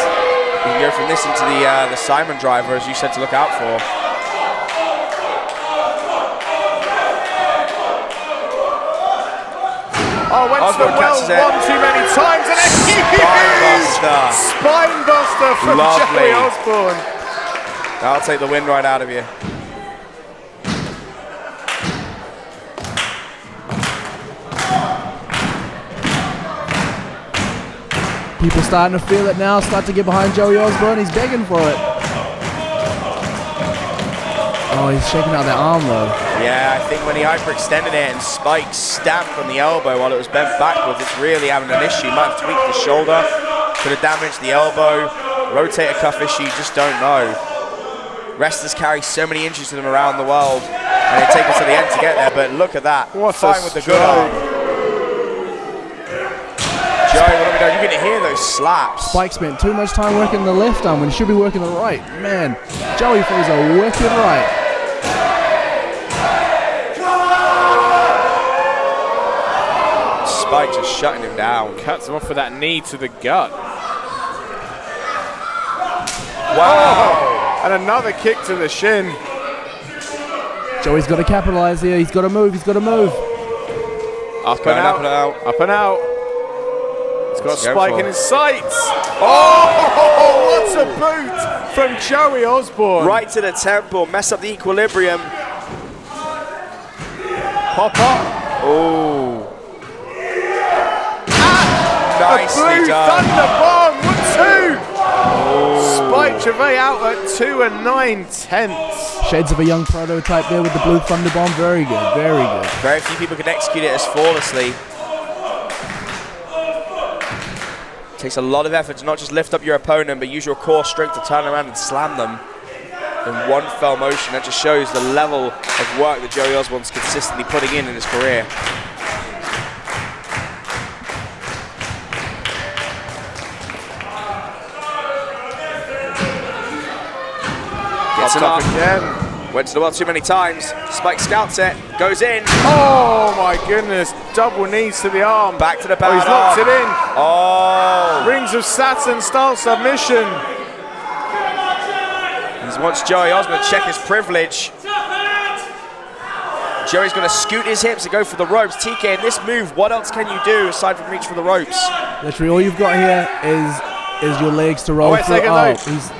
You can go from this into the Simon driver, as you said to look out for. Oh, Oh, went to the Ozbourne well catches it. one too many times, and a Spinebuster. Spinebuster from Lovely. Joey Ozbourne. That'll take the wind right out of you. People starting to feel it now, start to get behind Joey Ozbourne. He's begging for it. Oh, he's shaking out that arm though. Yeah, I think when he hyperextended it and Spike stamped on the elbow while it was bent backwards, it's really having an issue. Might have tweaked the shoulder, could have damaged the elbow, rotator cuff issue, you just don't know. Wrestlers carry so many injuries to them around the world, and they take us to the end to get there, but look at that. What Fine with the good arm. Joey, what have we done? You're going to hear those slaps. Spike spent too much time working the left arm when he should be working the right. Man, Joey Fraser working right. Spike just shutting him down. Cuts him off with that knee to the gut. Wow. And another kick to the shin. Joey's got to capitalize here. He's got to move. He's got to move. Up and Going out. up and out. Up and out. He's got What's he Spike going in for? his sights. Oh, what a boot from Joey Ozbourne. Right to the temple, mess up the equilibrium. Pop up. Oh. Nicely Blue done. Thunder Bomb. 1-2. Spike Trivet out at 2 9/10. Shades of a young prototype there with the blue thunder bomb. Very good. Very good. Very few people can execute it as flawlessly. Takes a lot of effort to not just lift up your opponent, but use your core strength to turn around and slam them in one fell motion. That just shows the level of work that Joey Ozbourne's consistently putting in his career. Gets him up again. Went to the well too many times. Spike scouts it, goes in. Oh my goodness, double knees to the arm. Back to the Oh, bad he's locked it in. Oh. Rings of Saturn style submission. He wants Joey Ozbourne to check his privilege. Joey's going to scoot his hips and go for the ropes. TK, in this move, what else can you do aside from reach for the ropes? Literally, all you've got here is your legs to roll wait a through. second, Oh, though. he's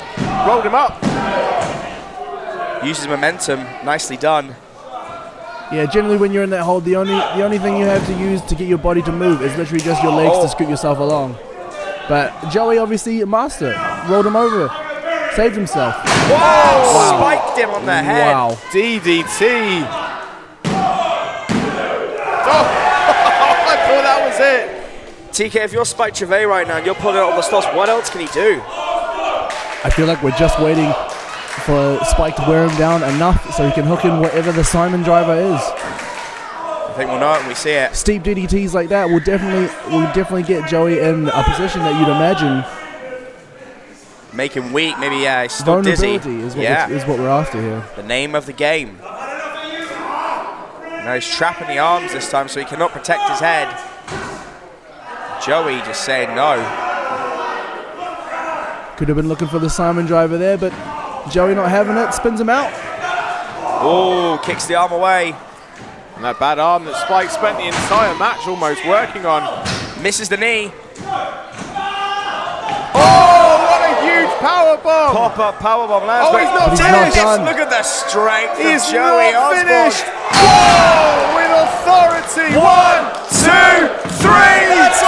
Rolled him up. Uses momentum. Nicely done. yeah. Generally, when you're in that hold, the only thing you have to use to get your body to move is literally just your legs to scoot yourself along. But Joey obviously mastered it. Rolled him over, saved himself. Whoa! Wow. Spiked him on the head. Wow. DDT. Oh, I thought that was it. TK, if you're Spike Trivet right now and you're pulling out all the stops, what else can he do? I feel like we're just waiting for Spike to wear him down enough so he can hook in whatever the Simon driver is. I think we'll know it when we see it. Steep DDTs like that will definitely get Joey in a position that you'd imagine. Make him weak, maybe, yeah, he's still dizzy. Vulnerability is what we're after here. The name of the game. Now he's trapping the arms this time so he cannot protect his head. Joey just saying no. Could have been looking for the Simon driver there, but Joey not having it, spins him out. Oh, kicks the arm away. And that bad arm that Spike spent the entire match almost working on. Misses the knee. Oh, what a huge power bomb. Pop-up powerbomb lands. Oh, he's not He's finished. not done. Look at the strength He is of Joey not Ozbourne. finished. Oh, with authority. 1, 2, 3. It's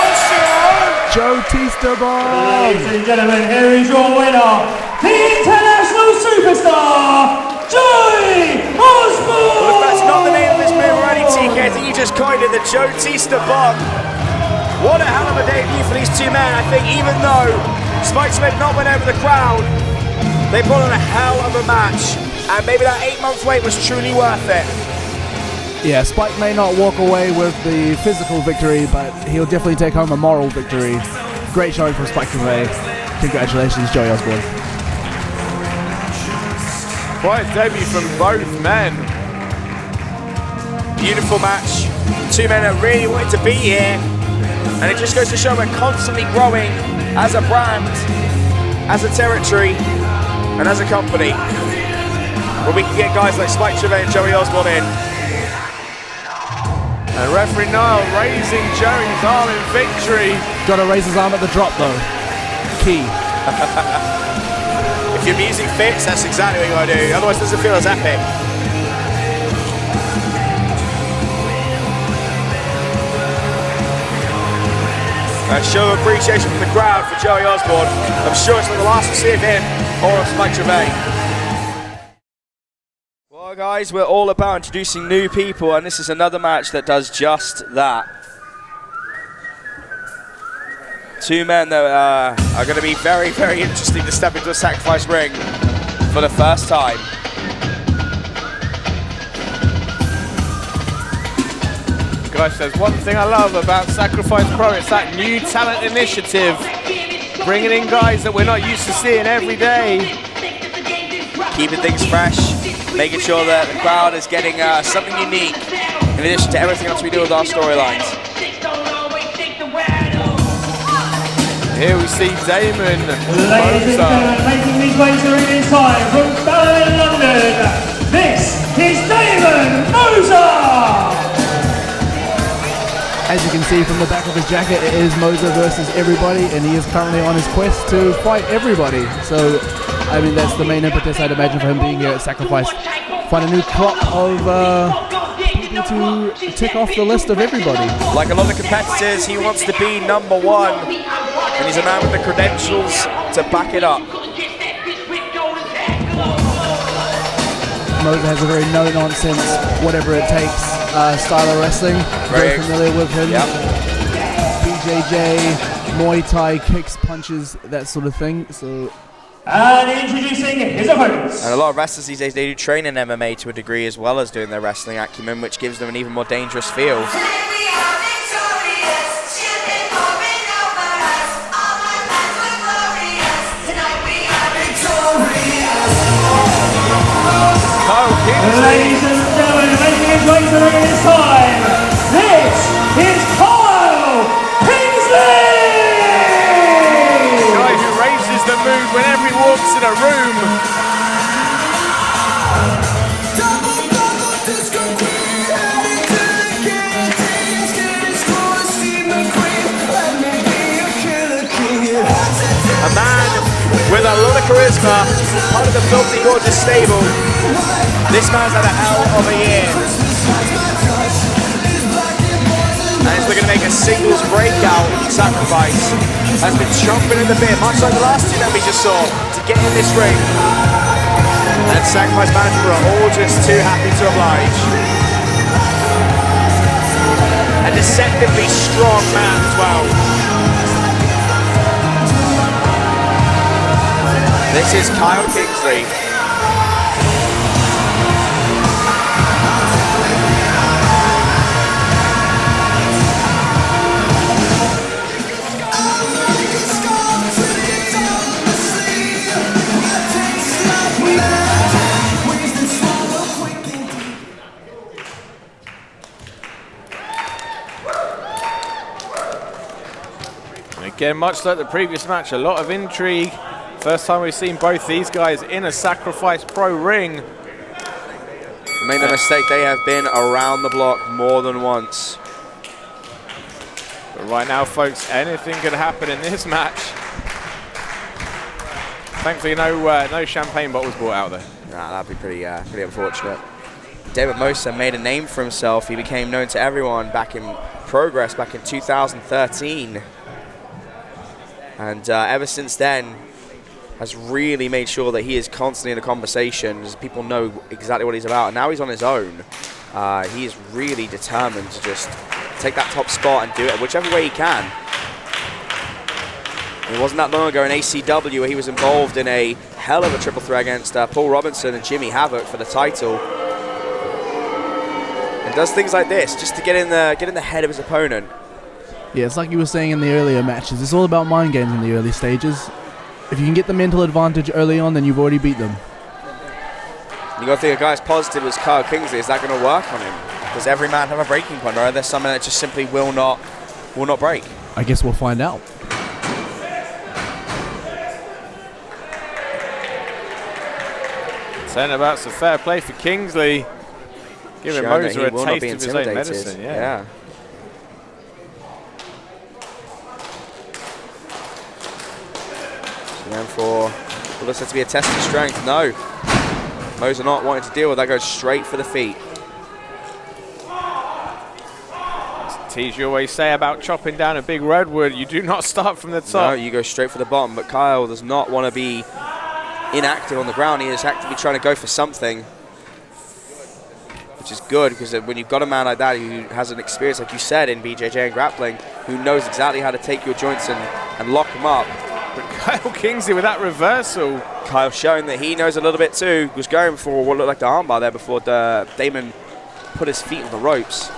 Joe Tista bomb. Ladies and gentlemen, here is your winner, the international superstar, Joey Ozbourne! Well, if that's not the name of this move already, TK, I think you just coined it the Joe Tista bomb. What a hell of a debut for these two men. I think even though Spike Smith not went over the crowd, they put on a hell of a match. And maybe that 8-month wait was truly worth it. Yeah, Spike may not walk away with the physical victory, but he'll definitely take home a moral victory. Great showing from Spike Trivet. Congratulations, Joey Ozbourne. quite a debut from both men. Beautiful match. Two men that really wanted to be here. And it just goes to show we're constantly growing as a brand, as a territory, and as a company. Where we can get guys like Spike Trivet and Joey Ozbourne in. And referee Niall raising Joey's arm in victory. Got to raise his arm at the drop though. Key. If your music fits, that's exactly what you got to do. Otherwise, it doesn't feel as epic. A show of appreciation from the crowd for Joey Ozbourne. I'm sure it's not the last we'll see of him or of Spike Trivet. Well, guys, we're all about introducing new people, and this is another match that does just that. Two men that are going to be very, very interesting to step into a sacrifice ring for the first time. Gosh, there's one thing I love about Sacrifice Pro, it's that new talent initiative. Bringing in guys that we're not used to seeing every day. Keeping things fresh, making sure that the crowd is getting something unique in addition to everything else we do with our storylines. Here we see Damon Ladies and gentlemen, making his way to the ring in time from Berlin, London, this is Damon Moser! As you can see from the back of his jacket, it is Moser versus everybody, and he is currently on his quest to fight everybody. So, I mean, that's the main impetus, I'd imagine, for him being here at Sacrifice. Find a new crop of people to tick off the list of everybody. Like a lot of competitors, he wants to be number one, and he's a man with the credentials to back it up. Moser has a very no-nonsense, whatever it takes style of wrestling. Very familiar with him. Yep. BJJ, Muay Thai, kicks, punches, that sort of thing. So. And introducing his opponents. And a lot of wrestlers these days, they do train in MMA to a degree as well as doing their wrestling acumen, which gives them an even more dangerous feel. Ladies and gentlemen, making his way to the ring this time, this is Kingsley! Guy who raises the mood whenever he walks in a room. A man with a lot of charisma, part of the Filthy Gorgeous stable. This man's had a hell of a year. And he's looking to make a singles breakout in Sacrifice. Has been chomping at the bit, much like the last two that we just saw, to get in this ring. And Sacrifice management are all just too happy to oblige. A deceptively strong man as well. This is Kyle Kingsley. Again, much like the previous match, a lot of intrigue. First time we've seen both these guys in a Sacrifice Pro ring. Make no mistake, they have been around the block more than once. But right now, folks, anything could happen in this match. Thankfully, no champagne bottles brought out there. Nah, that'd be pretty unfortunate. David Moser made a name for himself. He became known to everyone back in Progress back in 2013. And ever since then, has really made sure that he is constantly in the conversation, as people know exactly what he's about. And now he's on his own. He is really determined to just take that top spot and do it whichever way he can. It wasn't that long ago in ACW where he was involved in a hell of a triple threat against Paul Robinson and Jimmy Havoc for the title. And does things like this just to get in the head of his opponent. Yeah, it's like you were saying in the earlier matches. It's all about mind games in the early stages. If you can get the mental advantage early on, then you've already beat them. You got to think a guy as positive as Kyle Kingsley, is that going to work on him? Does every man have a breaking point, or are there some that just simply will not break? I guess we'll find out. Turnabout's a fair play for Kingsley. Giving Showing that Moser he a will not taste be of his own intimidated. medicine. Yeah. So then for what looks like to be a test of strength. No. Moser not wanting to deal with that, goes straight for the feet. Tease, you always say about chopping down a big redwood, you do not start from the top. No, you go straight for the bottom, but Kyle does not want to be inactive on the ground. He is actively trying to go for something, which is good, because when you've got a man like that who has an experience, like you said, in BJJ and grappling, who knows exactly how to take your joints and lock them up. But Kyle Kingsley with that reversal. Kyle showing that he knows a little bit too. Was going for what looked like the armbar there before Damon put his feet on the ropes.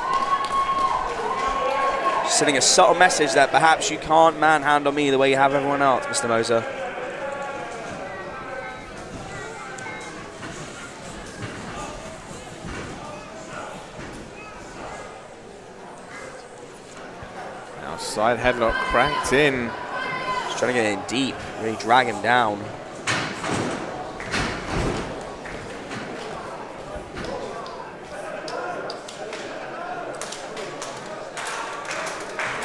Sending a subtle message that perhaps you can't manhandle me the way you have everyone else, Mr. Moser. Now side headlock cranked in. Just trying to get in deep, really drag him down.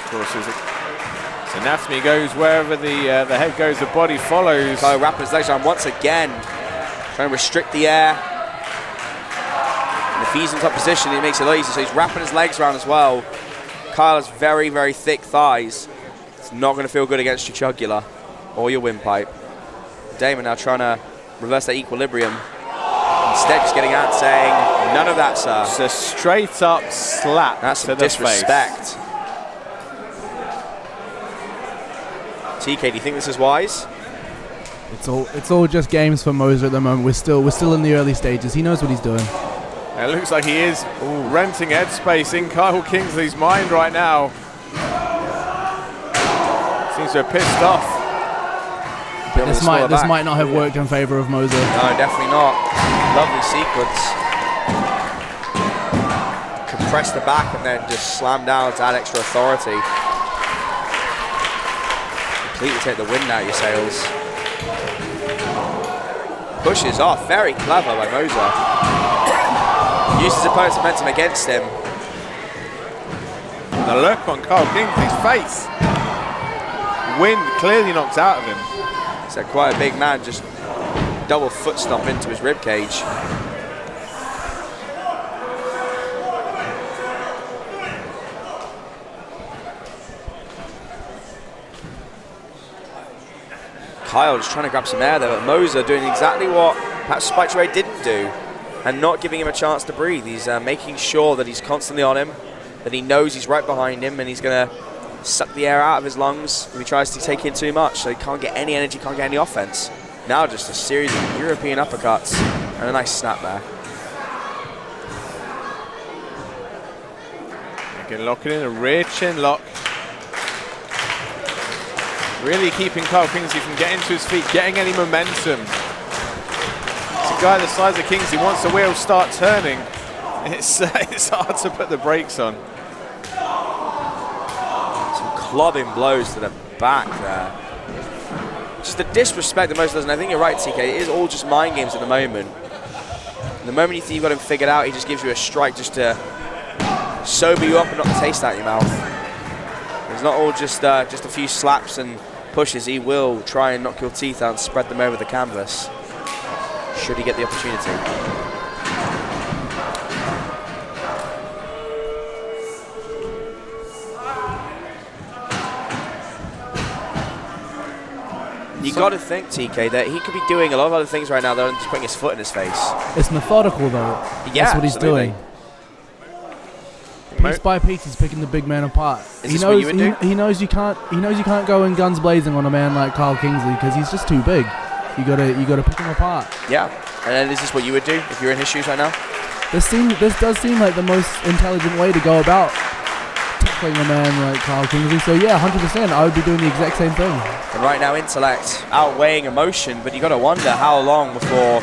Of course, as anatomy goes wherever the head goes, the body follows. Kyle wrapping his legs around once again, trying to restrict the air. And if he's in top position, it makes it a lot easier. So he's wrapping his legs around as well. Kyle has very, very thick thighs. It's not going to feel good against your jugular or your windpipe. Damon now trying to reverse that equilibrium. Instead, just getting out and saying, none of that, sir. It's a straight up slap. That's to some the disrespect. face. TK, do you think this is wise? It's all just games for Moser at the moment. We're still in the early stages. He knows what he's doing. It looks like he is renting headspace in Kyle Kingsley's mind right now. Seems to have pissed off. This might not have worked in favor of Moser. No, definitely not. Lovely sequence. Compress the back and then just slam down to add extra authority. Completely take the wind out of your sails. Pushes off, very clever by Moser. Uses his opponent's momentum against him. The look on Kyle Kingsley's face. Wind clearly knocked out of him. So quite a big man, just double foot stomp into his rib cage. Kyle just trying to grab some air there, but Moser doing exactly what perhaps Trivet didn't do, and not giving him a chance to breathe. He's making sure that he's constantly on him, that he knows he's right behind him, and he's going to suck the air out of his lungs if he tries to take in too much, so he can't get any energy, can't get any offense. Now just a series of European uppercuts, and a nice snap there. Again, locking in a rear chin lock. Really keeping Kyle Kingsley from getting to his feet, getting any momentum. It's a guy the size of Kingsley, once the wheels start turning, it's hard to put the brakes on. Some clubbing blows to the back there. Just the disrespect that Moser does, and I think you're right, TK, it is all just mind games at the moment. The moment you think you've got him figured out, he just gives you a strike just to sober you up and not the taste out of your mouth. It's not all just a few slaps and pushes. He will try and knock your teeth out and spread them over the canvas, should he get the opportunity. You got to think, TK, that he could be doing a lot of other things right now that are just putting his foot in his face. It's methodical though. Yeah, that's what he's absolutely. doing. Piece by piece, he's picking the big man apart. Is this what you would do? He knows you can't. He knows you can't go in guns blazing on a man like Kyle Kingsley because he's just too big. You gotta pick him apart. Yeah, and then is this what you would do if you're in his shoes right now? This does seem like the most intelligent way to go about tackling a man like Kyle Kingsley. So yeah, 100%, I would be doing the exact same thing. And right now, intellect outweighing emotion, but you got to wonder how long before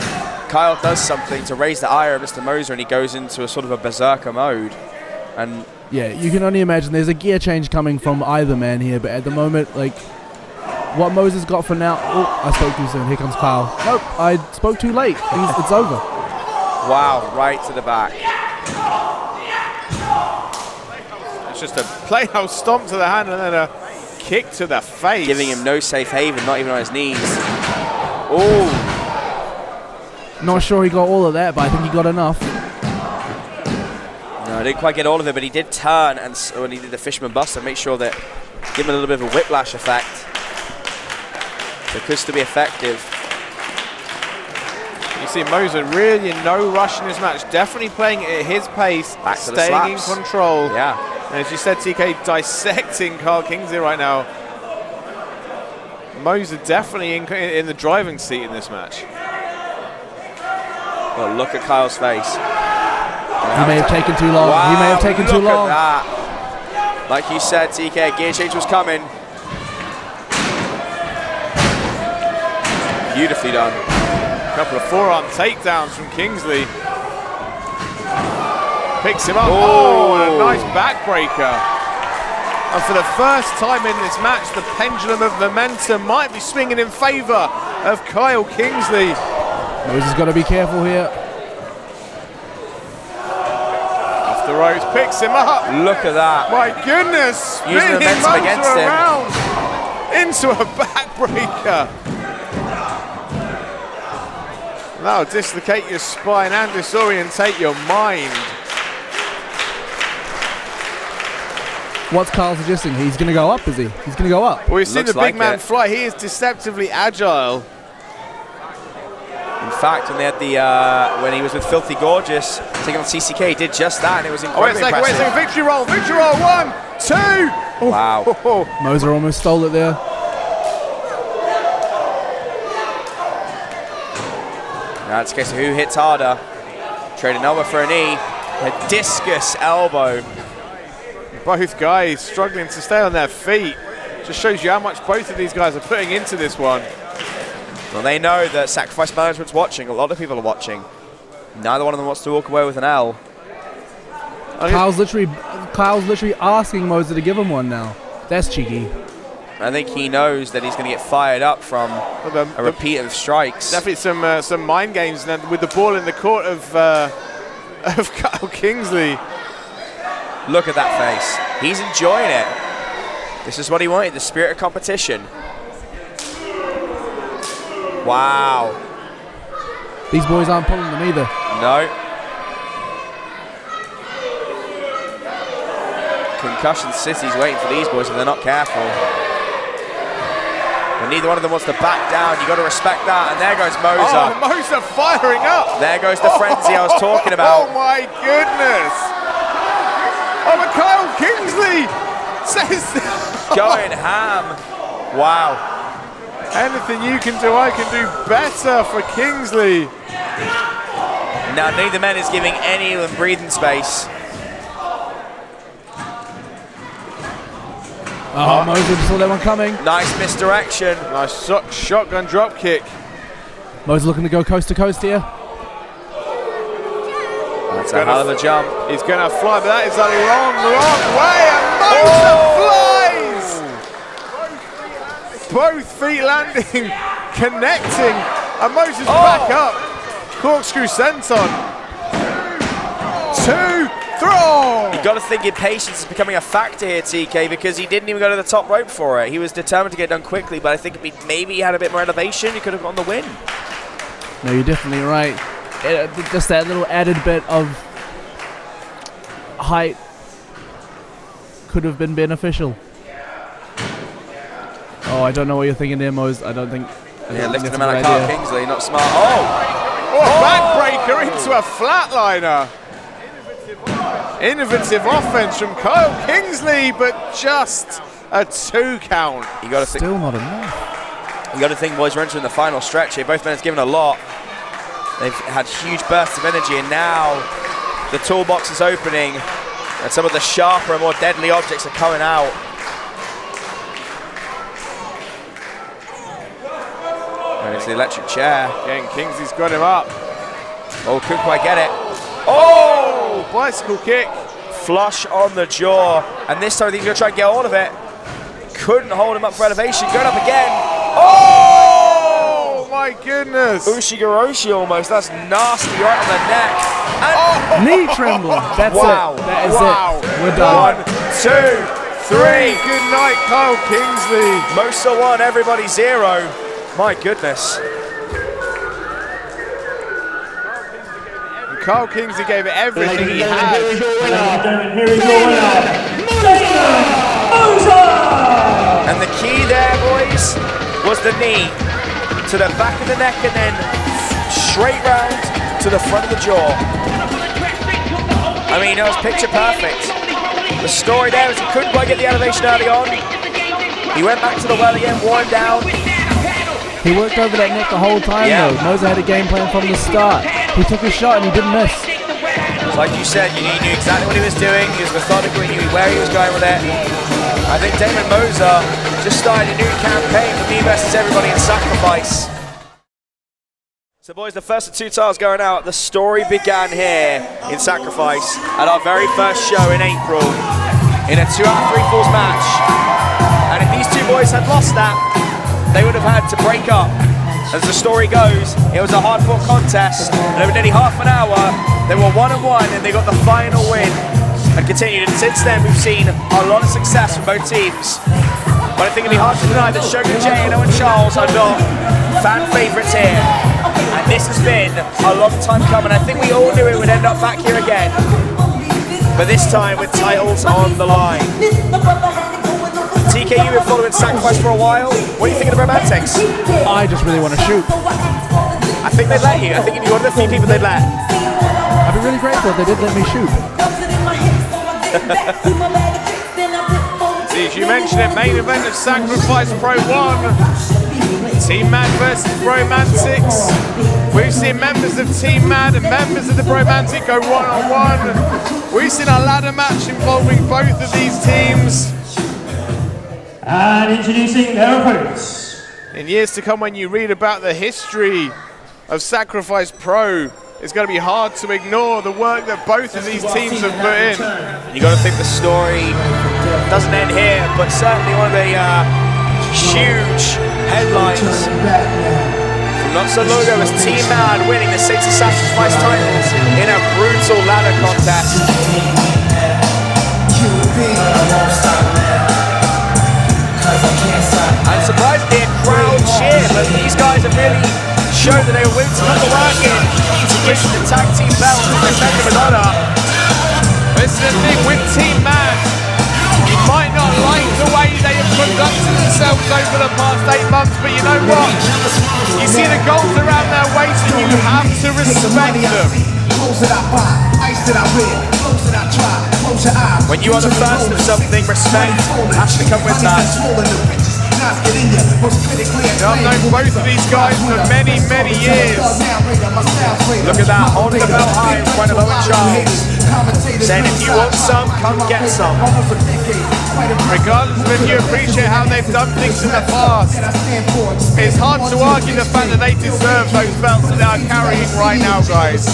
Kyle does something to raise the ire of Mr. Moser and he goes into a sort of a berserker mode. And yeah, you can only imagine there's a gear change coming from either man here, but at the moment, like, what Moser's got for now... Oh, I spoke too soon. Here comes Kyle. Nope, I spoke too late. It's over. Wow, right to the back. That's just a plain old stomp to the hand and then a kick to the face. Giving him no safe haven, not even on his knees. Oh. Not sure he got all of that, but I think he got enough. No, I didn't quite get all of it, but he did turn, and when he did the Fisherman Buster, make sure that give him a little bit of a whiplash effect. So it could still be effective. You see Moser really in no rush in this match, definitely playing it at his pace, staying in control. Yeah. And as you said, TK, dissecting Kyle Kingsley right now. Moser definitely in the driving seat in this match. Well, look at Kyle's face. He may have taken too long. Wow, He may have taken too long. At that. Like you said, TK, gear change was coming. Beautifully done. A couple of forearm takedowns from Kingsley. Picks him up. Oh, and a nice backbreaker. And for the first time in this match, the pendulum of momentum might be swinging in favor of Kyle Kingsley. Moser's got to be careful here. Off the ropes, picks him up. Look at that. My goodness, Using the momentum against him. Around into a backbreaker. That'll dislocate your spine and disorientate your mind. What's Kyle suggesting? He's going to go up, is he? He's going to go up. Well, we've seen the big man it. fly. He is deceptively agile. In fact, when they had the when he was with Filthy Gorgeous taking on CCK, he did just that, and it was incredibly impressive. Wait a second, victory roll, 1, 2. Wow. Moser almost stole it there. That's a case of who hits harder. Trading elbow for a knee, a discus elbow. Both guys struggling to stay on their feet. Just shows you how much both of these guys are putting into this one. Well, they know that Sacrifice Management's watching. A lot of people are watching. Neither one of them wants to walk away with an L. Kyle's literally asking Moser to give him one now. That's cheeky. I think he knows that he's going to get fired up from a repeat of strikes. Definitely some mind games with the ball in the court of Kyle Kingsley. Look at that face. He's enjoying it. This is what he wanted, the spirit of competition. Wow. These boys aren't pulling them either. No. Concussion City's waiting for these boys if they're not careful. But neither one of them wants to back down. You've got to respect that. And there goes Moser. Oh, Moser firing up. There goes the frenzy I was talking about. Oh, my goodness. Oh, but Kyle Kingsley says... Going ham. Wow. Anything you can do, I can do better for Kingsley. Now, neither man is giving any of them breathing space. Oh, Moser saw that one coming. Nice misdirection. Nice shotgun drop kick. Moser looking to go coast to coast here. That's a hell of a jump. He's going to fly, but that is a long, long way. And Moser flies. Both feet landing, connecting. And Moser's back up. Corkscrew senton. 2, throw. You've got to think impatience is becoming a factor here, TK, because he didn't even go to the top rope for it. He was determined to get it done quickly, but I think if maybe he had a bit more elevation, he could have gotten the win. No, you're definitely right. Just that little added bit of height could have been beneficial. Oh, I don't know what you're thinking there, Mose. I don't think... Lifting him out of Kyle Kingsley, not smart. Oh, backbreaker into a flatliner. Innovative offense from Kyle Kingsley, but just a 2 count. You got to think. Still not enough. You got to think, boys, we're entering the final stretch here. Both men have given a lot. They've had huge bursts of energy, and now the toolbox is opening, and some of the sharper and more deadly objects are coming out. And it's the electric chair. Again, Kingsley's got him up. Oh, couldn't quite get it. Oh, bicycle kick. Flush on the jaw. And this time he's going to try and get hold of it. Couldn't hold him up for elevation. Going up again. Oh, my goodness. Ushigoroshi almost. That's nasty right on the neck. And knee trembling. That's wow. it. That is it. We're done. 1, 2, 3. Good night, Kyle Kingsley. Moser 1, everybody 0. My goodness. Kyle Kingsley gave it everything he had. Here is your winner, Damon. Here is your winner, Damon Moser! And the key there, boys, was the knee to the back of the neck and then straight round to the front of the jaw. I mean, it was picture perfect. The story there was he couldn't quite get the elevation early on. He went back to the well again, worn down. He worked over that neck the whole time though. Moser had a game plan from the start. He took a shot and he didn't miss. Like you said, he knew exactly what he was doing. He was methodical, he knew where he was going with it. I think Damon Moser just started a new campaign for me versus everybody in Sacrifice. So boys, the first of 2 titles going out. The story began here in Sacrifice at our very first show in April in a 2 out of 3 falls match. And if these 2 boys had lost that, they would have had to break up. As the story goes, it was a hard-fought contest, and over nearly half an hour, they were 1-1, and they got the final win, and continued. And since then, we've seen a lot of success from both teams. But I think it'd be hard to deny that Sugar Jay and Owen Charles are not fan favourites here. And this has been a long time coming. I think we all knew it would end up back here again, but this time with titles on the line. TK, you've been following Sacrifice for a while. What do you think of the Bromantics? I just really want to shoot. I think they'd let you. I think you'd be one of the few people they'd let. I'd be really grateful if they did let me shoot. See, as you mentioned it, main event of Sacrifice Pro 1. Team Mad versus Bromantics. We've seen members of Team Mad and members of the Bromantic go one-on-one. We've seen a ladder match involving both of these teams. And introducing their opponents. In years to come, when you read about the history of Sacrifice Pro, it's going to be hard to ignore the work that both of these teams have put in. You got to think the story doesn't end here, but certainly one of the huge headlines from not so long ago was Team Mad winning the Sixx Sacrifice titles in a brutal ladder contest. And surprisingly, a crowd cheer, but these guys have really shown that they were willing to put the work in to get the tag team belt and defend them with honor. This is the thing with Team Mad. You might not like the way they have conducted themselves over the past 8 months, but you know what? You see the goals around their waist and you have to respect them. When you are the first of something, respect has to come with that. I've known both of these guys for many, many years. Look at that, holding the belt high in front of Owen Charles, saying if you want some, come get some. Regardless of if you appreciate how they've done things in the past, it's hard to argue the fact that they deserve those belts that they are carrying right now, guys.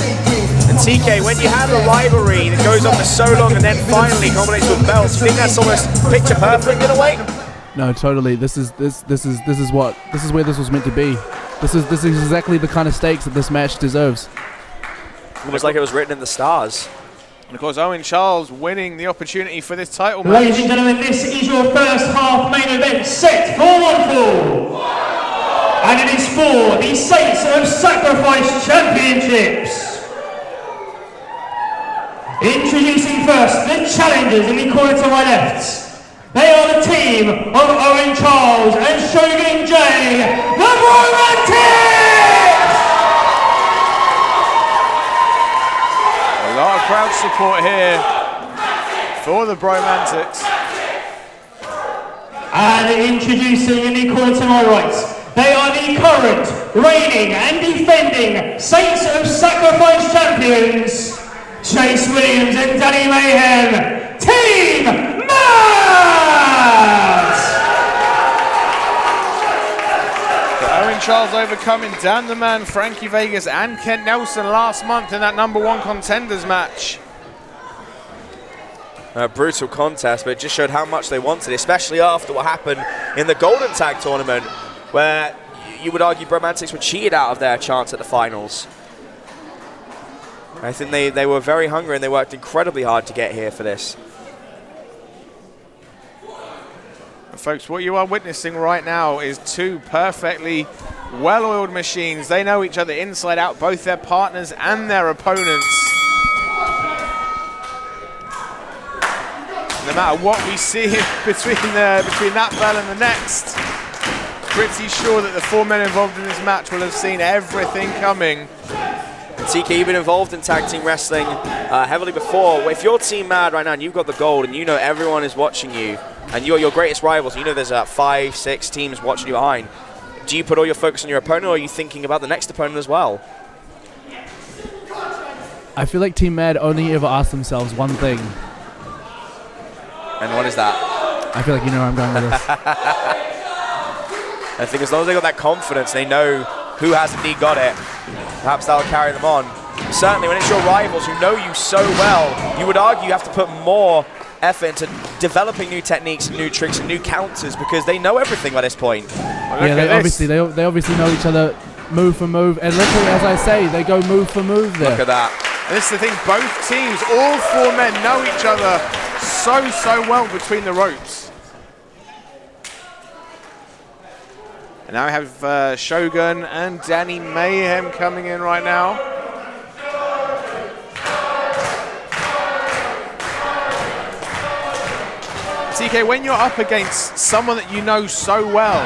And TK, when you have a rivalry that goes on for so long and then finally culminates with belts, you think that's almost picture perfect in a way? No, totally. This is where this was meant to be. This is exactly the kind of stakes that this match deserves. Almost like it was written in the stars. And of course, Owen Charles winning the opportunity for this title match. Ladies and gentlemen, this is your first half main event set for one fall. And it is for the Saints of Sacrifice Championships. Introducing first the challengers in the corner to my left. They are the team of Owen Charles and Sugar Jay, the Bromantics! A lot of crowd support here for the Bromantics. And introducing in the corner to my right, they are the current, reigning and defending Saints of Sacrifice champions, Chase Williams and Danny Mayhem, Team Mad! Owen Charles overcoming Dan the Man, Frankie Vegas and Kent Nelson last month in that #1 contenders match. A brutal contest, but it just showed how much they wanted, especially after what happened in the Golden Tag Tournament, where you would argue Bromantics were cheated out of their chance at the finals. I think they were very hungry and they worked incredibly hard to get here for this. folks, what you are witnessing right now is two perfectly well-oiled machines. They know each other inside out, both their partners and their opponents. No matter what we see between that bell and the next, pretty sure that the 4 men involved in this match will have seen everything coming. TK, you've been involved in tag team wrestling heavily before. If you're Team Mad right now and you've got the gold and you know everyone is watching you and you're your greatest rivals, you know there's 5, 6 teams watching you behind, do you put all your focus on your opponent, or are you thinking about the next opponent as well? I feel like Team Mad only ever ask themselves one thing. And what is that? I feel like you know where I'm going with this. I think as long as they got that confidence, they know who has indeed got it, perhaps that'll carry them on. Certainly when it's your rivals who know you so well, you would argue you have to put more effort into developing new techniques and new tricks and new counters because they know everything by this point. Well, yeah, they obviously know each other move for move, and literally, as I say, they go move for move there. Look at that. And this is the thing, both teams, all 4 men know each other so well between the ropes. And now we have Shogun and Danny Mayhem coming in right now. TK, when you're up against someone that you know so well,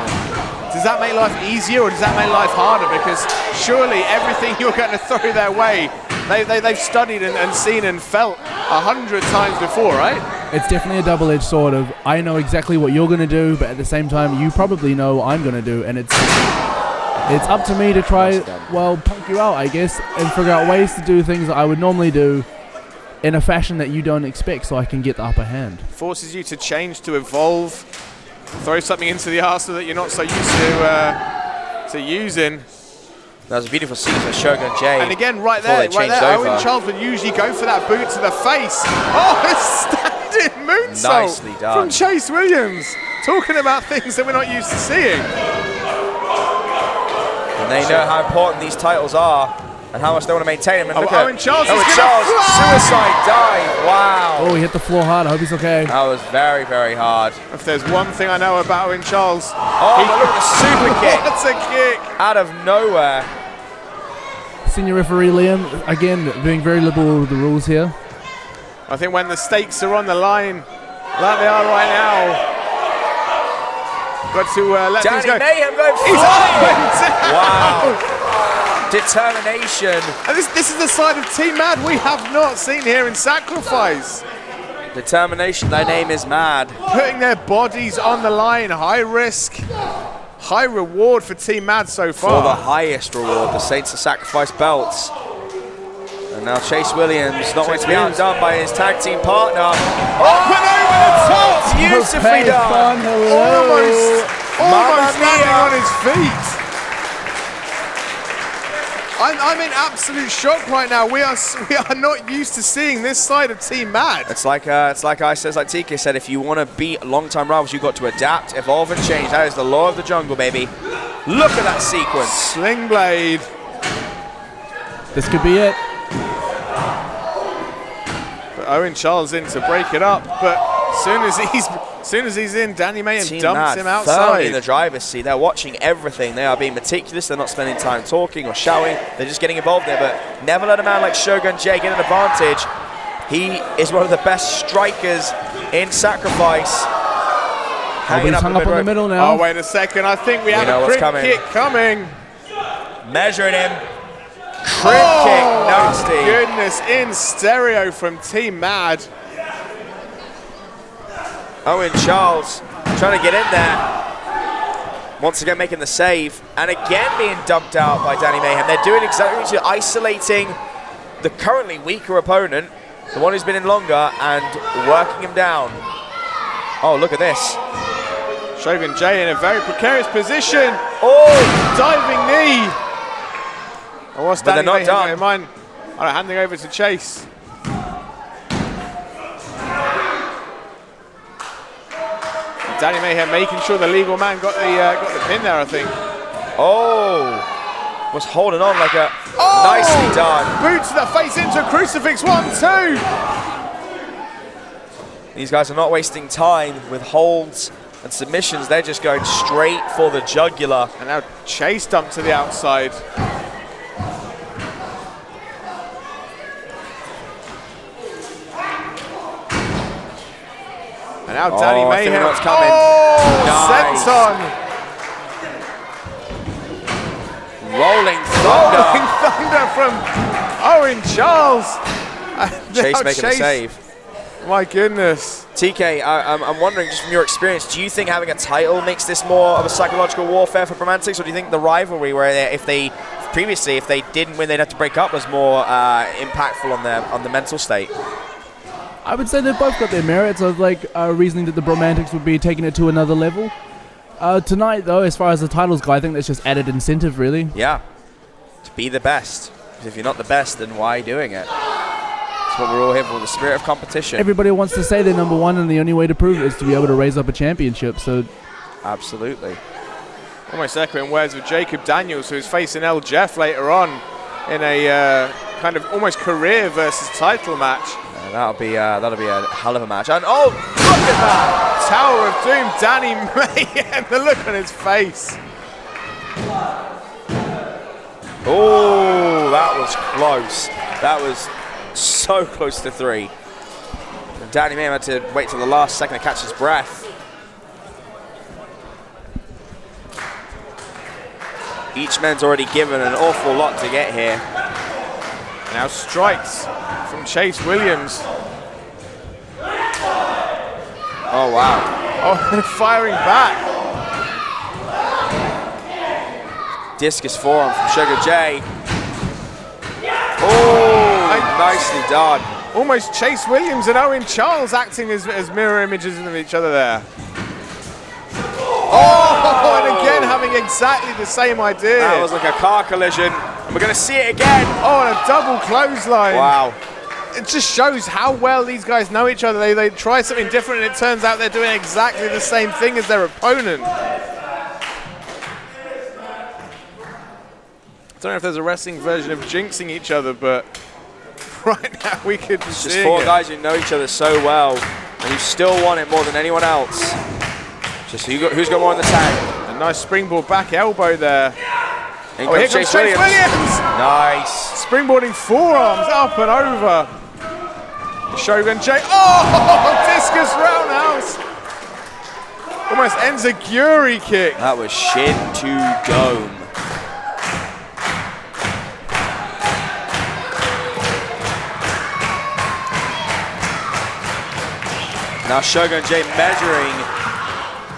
does that make life easier or does that make life harder? Because surely everything you're going to throw their way, they've studied and seen and felt 100 times before, right? It's definitely a double-edged sword of, I know exactly what you're going to do, but at the same time, you probably know what I'm going to do, and it's up to me to try, well, punk you out, I guess, and figure out ways to do things that I would normally do in a fashion that you don't expect so I can get the upper hand. Forces you to change, to evolve, throw something into the arsenal that you're not so used to using. That was a beautiful scene for Shogun Jayde. And again, right there, Owen Charles would usually go for that boot to the face. Oh, a standing moonsault Nicely done. from Chase Williams. Talking about things that we're not used to seeing. And they know how important these titles are and how much they want to maintain them. And look at Owen Charles, suicide dive. Wow. Oh, he hit the floor hard. I hope he's okay. That was very, very hard. If there's one thing I know about Owen Charles, oh, look at the super kick. What's a kick? Out of nowhere. Senior referee Liam, again, being very liberal with the rules here. I think when the stakes are on the line, like they are right now, got to let things go. Danny Mayhem going He's up and down. Wow. Determination. And this is the side of Team Mad we have not seen here in Sacrifice. Determination, their name is Mad. Putting their bodies on the line, high risk, high reward for Team Mad so far. For the highest reward, the Saints of Sacrifice belts. And now Chase Williams not going to be outdone by his tag team partner. Up and over the top! Beautifully done. Almost landing on his feet. I'm in absolute shock right now. We are not used to seeing this side of Team Mad. It's like TK said, if you want to beat long-time rivals, you've got to adapt, evolve, and change. That is the law of the jungle, baby. Look at that sequence. Sling blade. This could be it. But Owen Charles in to break it up, but soon as he's in, Danny Mayhem Team dumps Mad him outside. in the driver's seat. They're watching everything. They are being meticulous. They're not spending time talking or shouting. They're just getting involved there. But never let a man like Shogun Jayde get an advantage. He is one of the best strikers in Sacrifice. He's hung up on the middle now. Oh, wait a second. I think we have a crimp kick coming. Measuring him. Crimp kick. Nasty. Goodness, in stereo from Team Mad. Owen Charles trying to get in there. Once again making the save. And again being dumped out by Danny Mayhem. They're doing exactly isolating the currently weaker opponent, the one who's been in longer, and working him down. Oh, look at this. Shogun Jayde in a very precarious position. Oh! Diving knee. Oh, what's Danny Mayhem got in mind? All right, handing over to Chase. Danny Mayhem making sure the legal man got the pin there, I think. Oh! Was holding on like a... Nicely done. Boot to the face into a crucifix. 1-2. These guys are not wasting time with holds And submissions, they're just going straight for the jugular. And now Chase dumped to the outside. And now Danny Mayhem. What's coming. Nice. Senton. Rolling thunder. Rolling thunder from Owen Charles. Chase making a save. My goodness. TK, I'm wondering, just from your experience, do you think having a title makes this more of a psychological warfare for Bromantics, or do you think the rivalry, where if they didn't win, they'd have to break up, was more impactful on the mental state? I would say they've both got their merits of reasoning that the Bromantics would be taking it to another level. Tonight, though, as far as the titles go, I think that's just added incentive, really. Yeah, to be the best. Because if you're not the best, then why doing it? That's what we're all here for, the spirit of competition. Everybody wants to say they're number one, and the only way to prove it is to be able to raise up a championship. So, absolutely. Almost echoing words of Jacob Daniels, who's facing Jefe later on in a kind of almost career versus title match. That'll be a hell of a match. And oh, look at that! Tower of Doom, Danny Mayhem, the look on his face. Oh, that was close. That was so close to 3. And Danny Mayhem had to wait till the last second to catch his breath. Each man's already given an awful lot to get here. Now strikes from Chase Williams. Oh, wow. Oh, firing back. Discus forearm from Sugar J. Oh, nicely done. Almost Chase Williams and Owen Charles acting as mirror images of each other there. Oh, and again having exactly the same idea. That was like a car collision. And we're going to see it again. Oh, and a double clothesline. Wow. It just shows how well these guys know each other. They try something different, and it turns out they're doing exactly the same thing as their opponent. I don't know if there's a wrestling version of jinxing each other, but right now we could be just 4 guys who know each other so well and who still want it more than anyone else. Just who's got more in the tank. A nice springboard back elbow there. Here comes Chase Williams. Nice. Springboarding forearms up and over. Shogun J. Oh, discus roundhouse. Almost ends a Gyuri kick. That was shin to dome. Now Shogun J measuring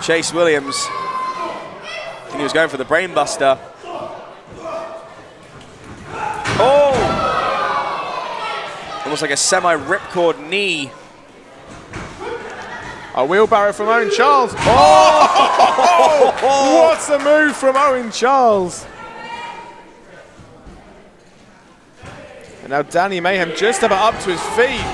Chase Williams. I think he was going for the brain buster. Oh! Almost like a semi-ripcord knee. A wheelbarrow from Owen Charles. Oh! What's a move from Owen Charles? And now Danny Mayhem just about up to his feet.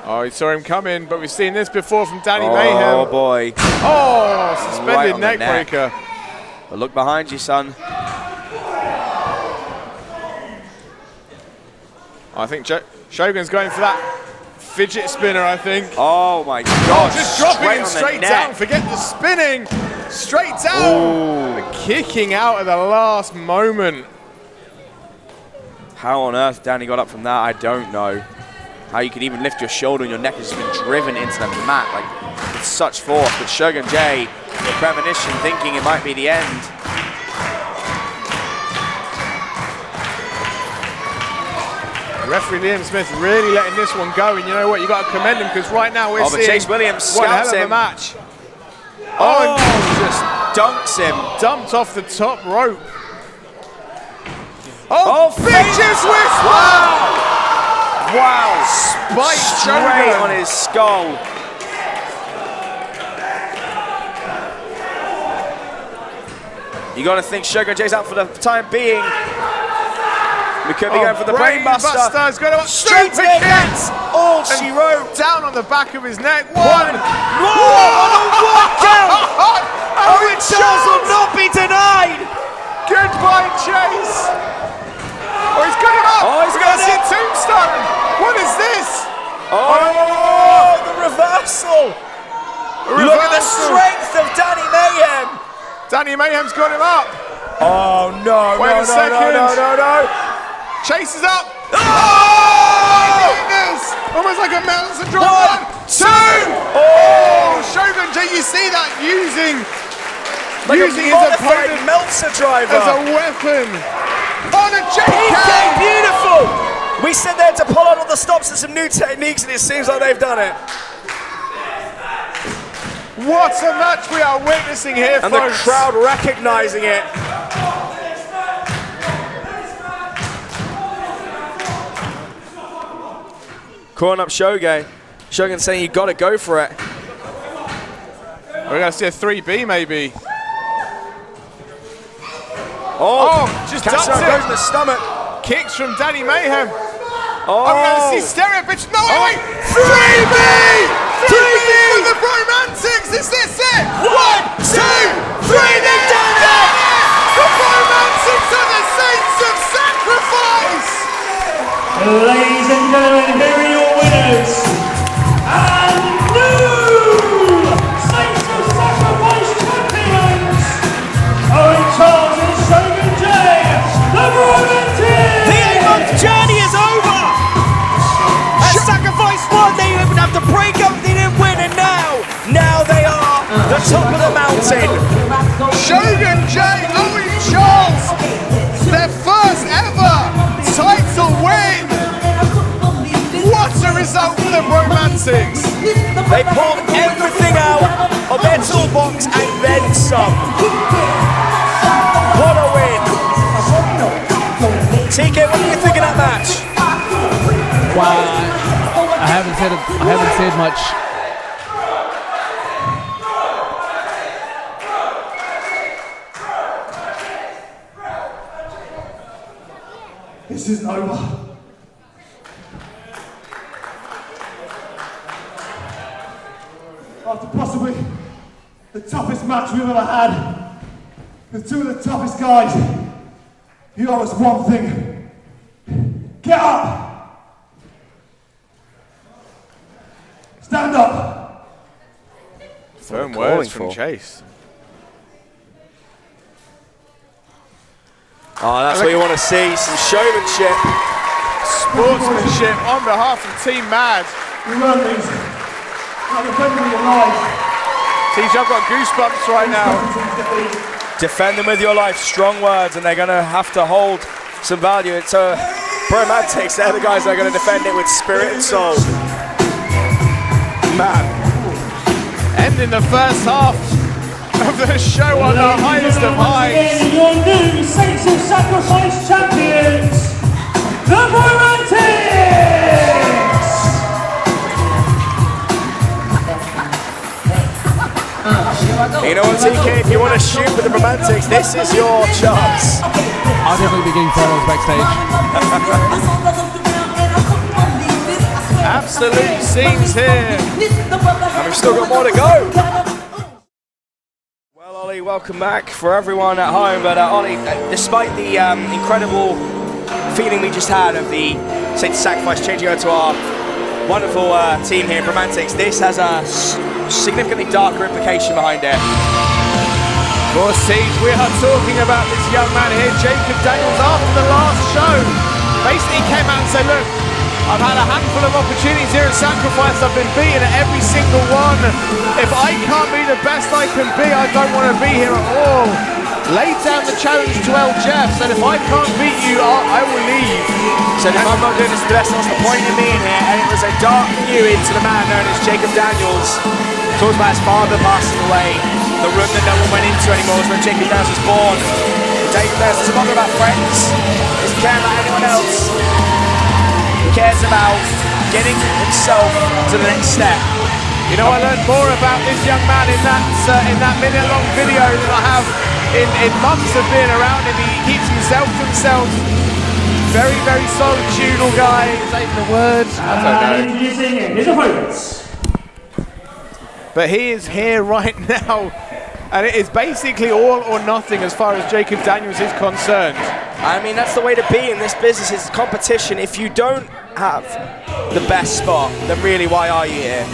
Oh, he saw him coming, but we've seen this before from Danny Mayhem. Oh, boy. Oh, suspended Right neck breaker. But look behind you, son. I think Shogun's going for that fidget spinner, I think. Oh, my God. Oh, just dropping him straight down. Forget the spinning. Straight down. The kicking out at the last moment. How on earth Danny got up from that, I don't know. How you could even lift your shoulder and your neck has just been driven into the mat like with such force. But Shogun J, the premonition, thinking it might be the end. Referee Liam Smith really letting this one go, and you know what? You got to commend him, because right now we're seeing Chase Williams one hell scouts of a him. match. Oh, just dunks him. Dumped off the top rope. Oh, bitches with wow! Wow! Spike straight on his skull. You got to think Shogun J's out for the time being. We could be going for the brainbuster. Straight to hits. All she wrote. Down on the back of his neck. One. One count. Owen Charles will not be denied. Goodbye, Chase. Oh, he's got him up. Oh, he's got got a tombstone. What is this? Oh, the reversal! Look at the strength of Danny Mayhem! Danny Mayhem's got him up. Oh no, Wait a second. no. Chases up. Oh my goodness! Almost like a Meltzer drive. 1, 2! Oh, Shogun J, you see that using his opponent Meltzer driver as a weapon. On a JK! PK, beautiful! We said they had to pull out all the stops and some new techniques, and it seems like they've done it. What a match we are witnessing here, and folks. The crowd recognizing it. Calling up Shogun. Shogun saying you got to go for it. We're going to see a 3B maybe. Oh, just goes in the stomach. Kicks from Danny Mayhem. Oh, we're going to see stereo bitch. No, wait. 3B! 3B for the Bromantics. Is this it? 1, 2, 3. They've done it! The Bromantics are the Saints of Sacrifice! Ladies and gentlemen, here are your winners. And new Saints of Sacrifice champions. Owen Charles and Shogun J. The Bromantics! The 8-month journey is over! At Sacrifice 1, they even have to break up, they didn't win, and now they are the top of the mountain. Shogun J, Owen Charles, their first ever title win. What a result for the Bromantics. They pulled everything out of their toolbox and then some. What a win. TK, what do you think of that match? Wow, I haven't said much. This isn't over. After possibly the toughest match we've ever had, with two of the toughest guys, you owe us one thing. Get up! Stand up! Firm words from Chase. Oh, that's what you want to see, some showmanship. Sportsmanship on behalf of Team Mad. You learn these. Like defending your life. TJ, I've got goosebumps right now. Defend them with your life, strong words, and they're going to have to hold some value. It's Bromantics, they're the guys that are going to defend it with spirit and soul. Man. Ending the first half of the show on the highest of highs. Your new Saints of Sacrifice champions, the Bromantics! You know what, TK, if you want to shoot with the Bromantics, this is your chance. I'll definitely be getting photos backstage. Absolute scenes here. And we've still got more to go. Well, Ollie, welcome back for everyone at home. But Ollie, despite the incredible feeling we just had of the Saints of Sacrifice changing over to our wonderful team here, Bromantics, this has a significantly darker implication behind it. Of course, Siege, we are talking about this young man here, Jacob Daniels, after the last show. Basically came out and said, look, I've had a handful of opportunities here at Sacrifice. I've been beaten at every single one. If I can't be the best I can be, I don't want to be here at all. Laid down the challenge to Jefe, said if I can't beat you, I will leave. Said if I'm not doing this the best, what's the point of being here? And it was a dark view into the man known as Jacob Daniels. Talks about his father passing away. The room that no one went into anymore was where Jacob Daniels was born. Jacob Daniels doesn't bother about friends. Doesn't care about anyone else. He cares about getting himself to the next step. You know, I learned more about this young man in that minute-long video than I have in months of being around him. He keeps himself to himself. Very, very solitudinal guy. Saying the words. I don't know. Introducing his opponents. But he is here right now, and it is basically all or nothing as far as Jacob Daniels is concerned. I mean, that's the way to be in this business, is competition. If you don't have the best spot, then really why are you here?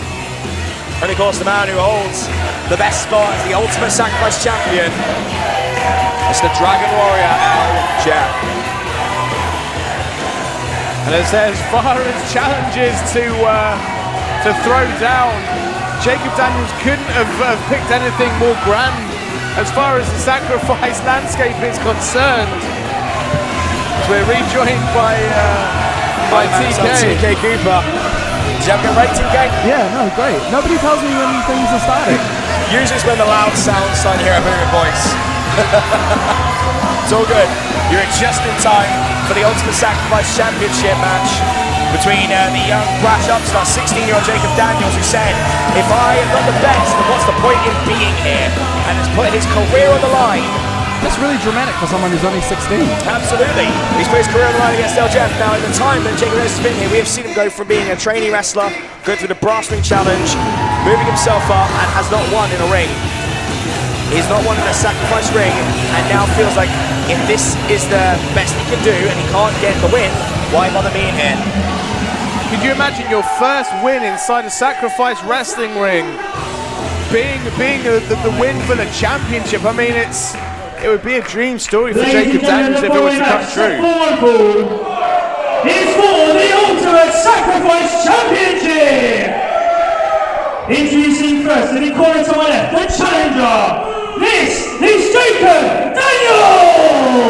And of course the man who holds the best spot as the Ultimate Sacrifice Champion, it's the Dragon Warrior, Jefe. And as far as challenges to throw down, Jacob Daniels couldn't have picked anything more grand as far as the sacrifice landscape is concerned. We're rejoined by TK. TK Cooper. Did you have a good rating, TK? Yeah, no, great. Nobody tells me when things are starting. Usually it's when the loud sounds start to hear a booming voice. It's all good. You're just in time for the Ultimate Sacrifice Championship match between the young brash upstart 16-year-old Jacob Daniels, who said, if I am not the best, then what's the point in being here? And has put his career on the line. That's really dramatic for someone who's only 16. Absolutely. He's put his career on the line against Jefe. Now, in the time that Jacob Daniels has been here, we have seen him go from being a trainee wrestler, go through the brass ring challenge, moving himself up, and has not won in a ring. He's not won in a sacrifice ring, and now feels like if this is the best he can do and he can't get the win, why bother being here? Could you imagine your first win inside a sacrifice wrestling ring being the win for the championship? I mean, it would be a dream story for Jacob Daniels if it was to come true. Is for the Ultimate Sacrifice Championship! Introducing first, in the corner to my left, the challenger! This is Jacob Daniels!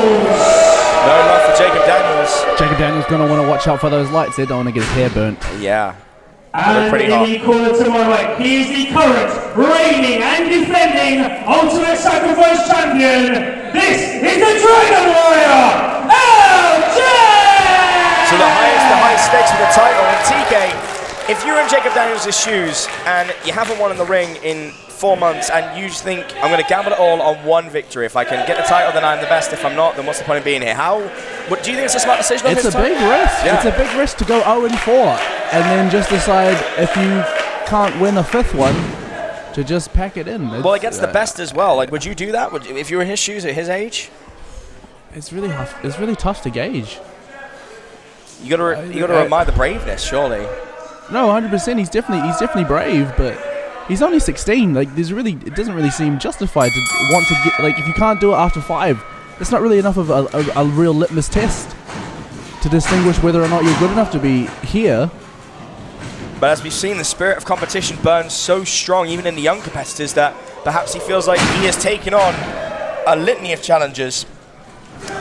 No love for Jacob Daniels. Jacob Daniels going to want to watch out for those lights. They don't want to get his hair burnt. Yeah. And in the corner to my right, he is the current, reigning and defending Ultimate Sacrifice Champion. This is the Dragon Warrior, LJ! So the highest stakes for the title. And TK, if you're in Jacob Daniels' shoes and you haven't won in the ring in 4 months and you just think, I'm going to gamble it all on one victory. If I can get the title, then I'm the best. If I'm not, then what's the point of being here? What do you think it's a smart decision on It's his a big risk. Yeah. It's a big risk to go 0-4 and then just decide if you can't win a fifth one to just pack it in. Well, against the best as well. Like, would you do that? If you were in his shoes at his age? It's really tough. It's really tough to gauge. You got to admire the braveness, surely. No, 100%. He's definitely brave, but he's only 16. Like, it doesn't really seem justified to want to get. Like, if you can't do it after 5, it's not really enough of a real litmus test to distinguish whether or not you're good enough to be here. But as we've seen, the spirit of competition burns so strong, even in the young competitors, that perhaps he feels like he has taken on a litany of challenges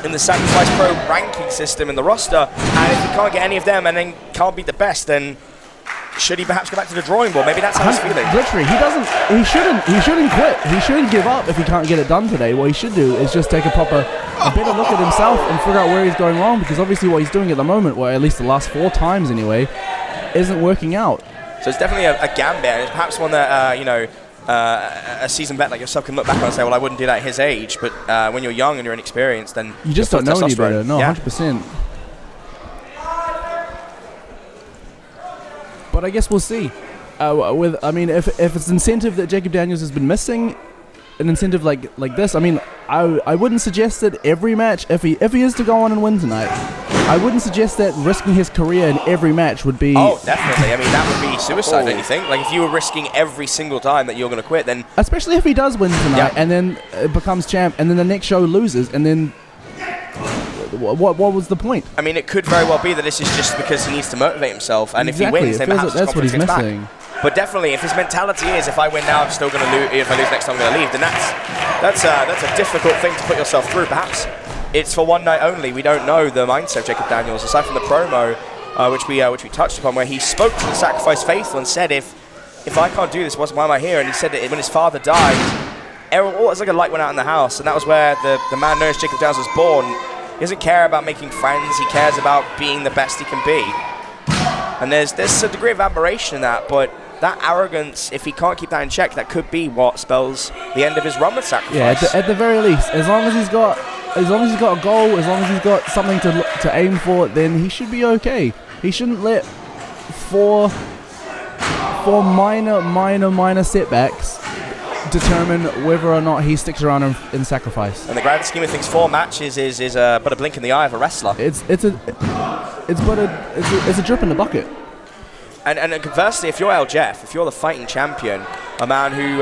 in the Sacrifice Pro ranking system in the roster, and if he can't get any of them and then can't beat the best, then should he perhaps go back to the drawing board? Maybe that's how he's feeling. Literally, he shouldn't quit. He shouldn't give up if he can't get it done today. What he should do is just take a better look at himself and figure out where he's going wrong, because obviously what he's doing at the moment, or at least the last 4 times anyway, isn't working out. So it's definitely a gambit. It's perhaps one that a seasoned vet like yourself can look back on and say, well, I wouldn't do that at his age. But when you're young and you're inexperienced, then you just don't know any better. No, yeah. 100%. But I guess we'll see. If it's incentive that Jacob Daniels has been missing, an incentive like this, I mean, I wouldn't suggest that every match, if he is to go on and win tonight, I wouldn't suggest that risking his career in every match would be... Oh, definitely. I mean, that would be suicide, don't you think? Like, if you were risking every single time that you're going to quit, then... Especially if he does win tonight, and then becomes champ, and then the next show loses, and then... What was the point? I mean, it could very well be that this is just because he needs to motivate himself, and exactly. If he wins, then perhaps that's what he's missing. Back. But definitely, if his mentality is, if I win now, I'm still going to lose. If I lose next time, I'm going to leave. Then that's a difficult thing to put yourself through. Perhaps it's for one night only. We don't know the mindset of Jacob Daniels, aside from the promo, which we touched upon, where he spoke to the Sacrifice faithful and said, if I can't do this, why am I here? And he said that when his father died, it's like a light went out in the house, and that was where the man known as Jacob Daniels was born. He doesn't care about making friends. He cares about being the best he can be. And there's a degree of admiration in that, but that arrogance, if he can't keep that in check, that could be what spells the end of his run with Sacrifice. Yeah, at the very least, as long as he's got a goal, as long as he's got something to aim for, then he should be okay. He shouldn't let four minor setbacks determine whether or not he sticks around in sacrifice. In the grand scheme of things, 4 matches is but a blink in the eye of a wrestler. It's a drip in the bucket. And conversely, if you're Jefe, if you're the fighting champion, a man who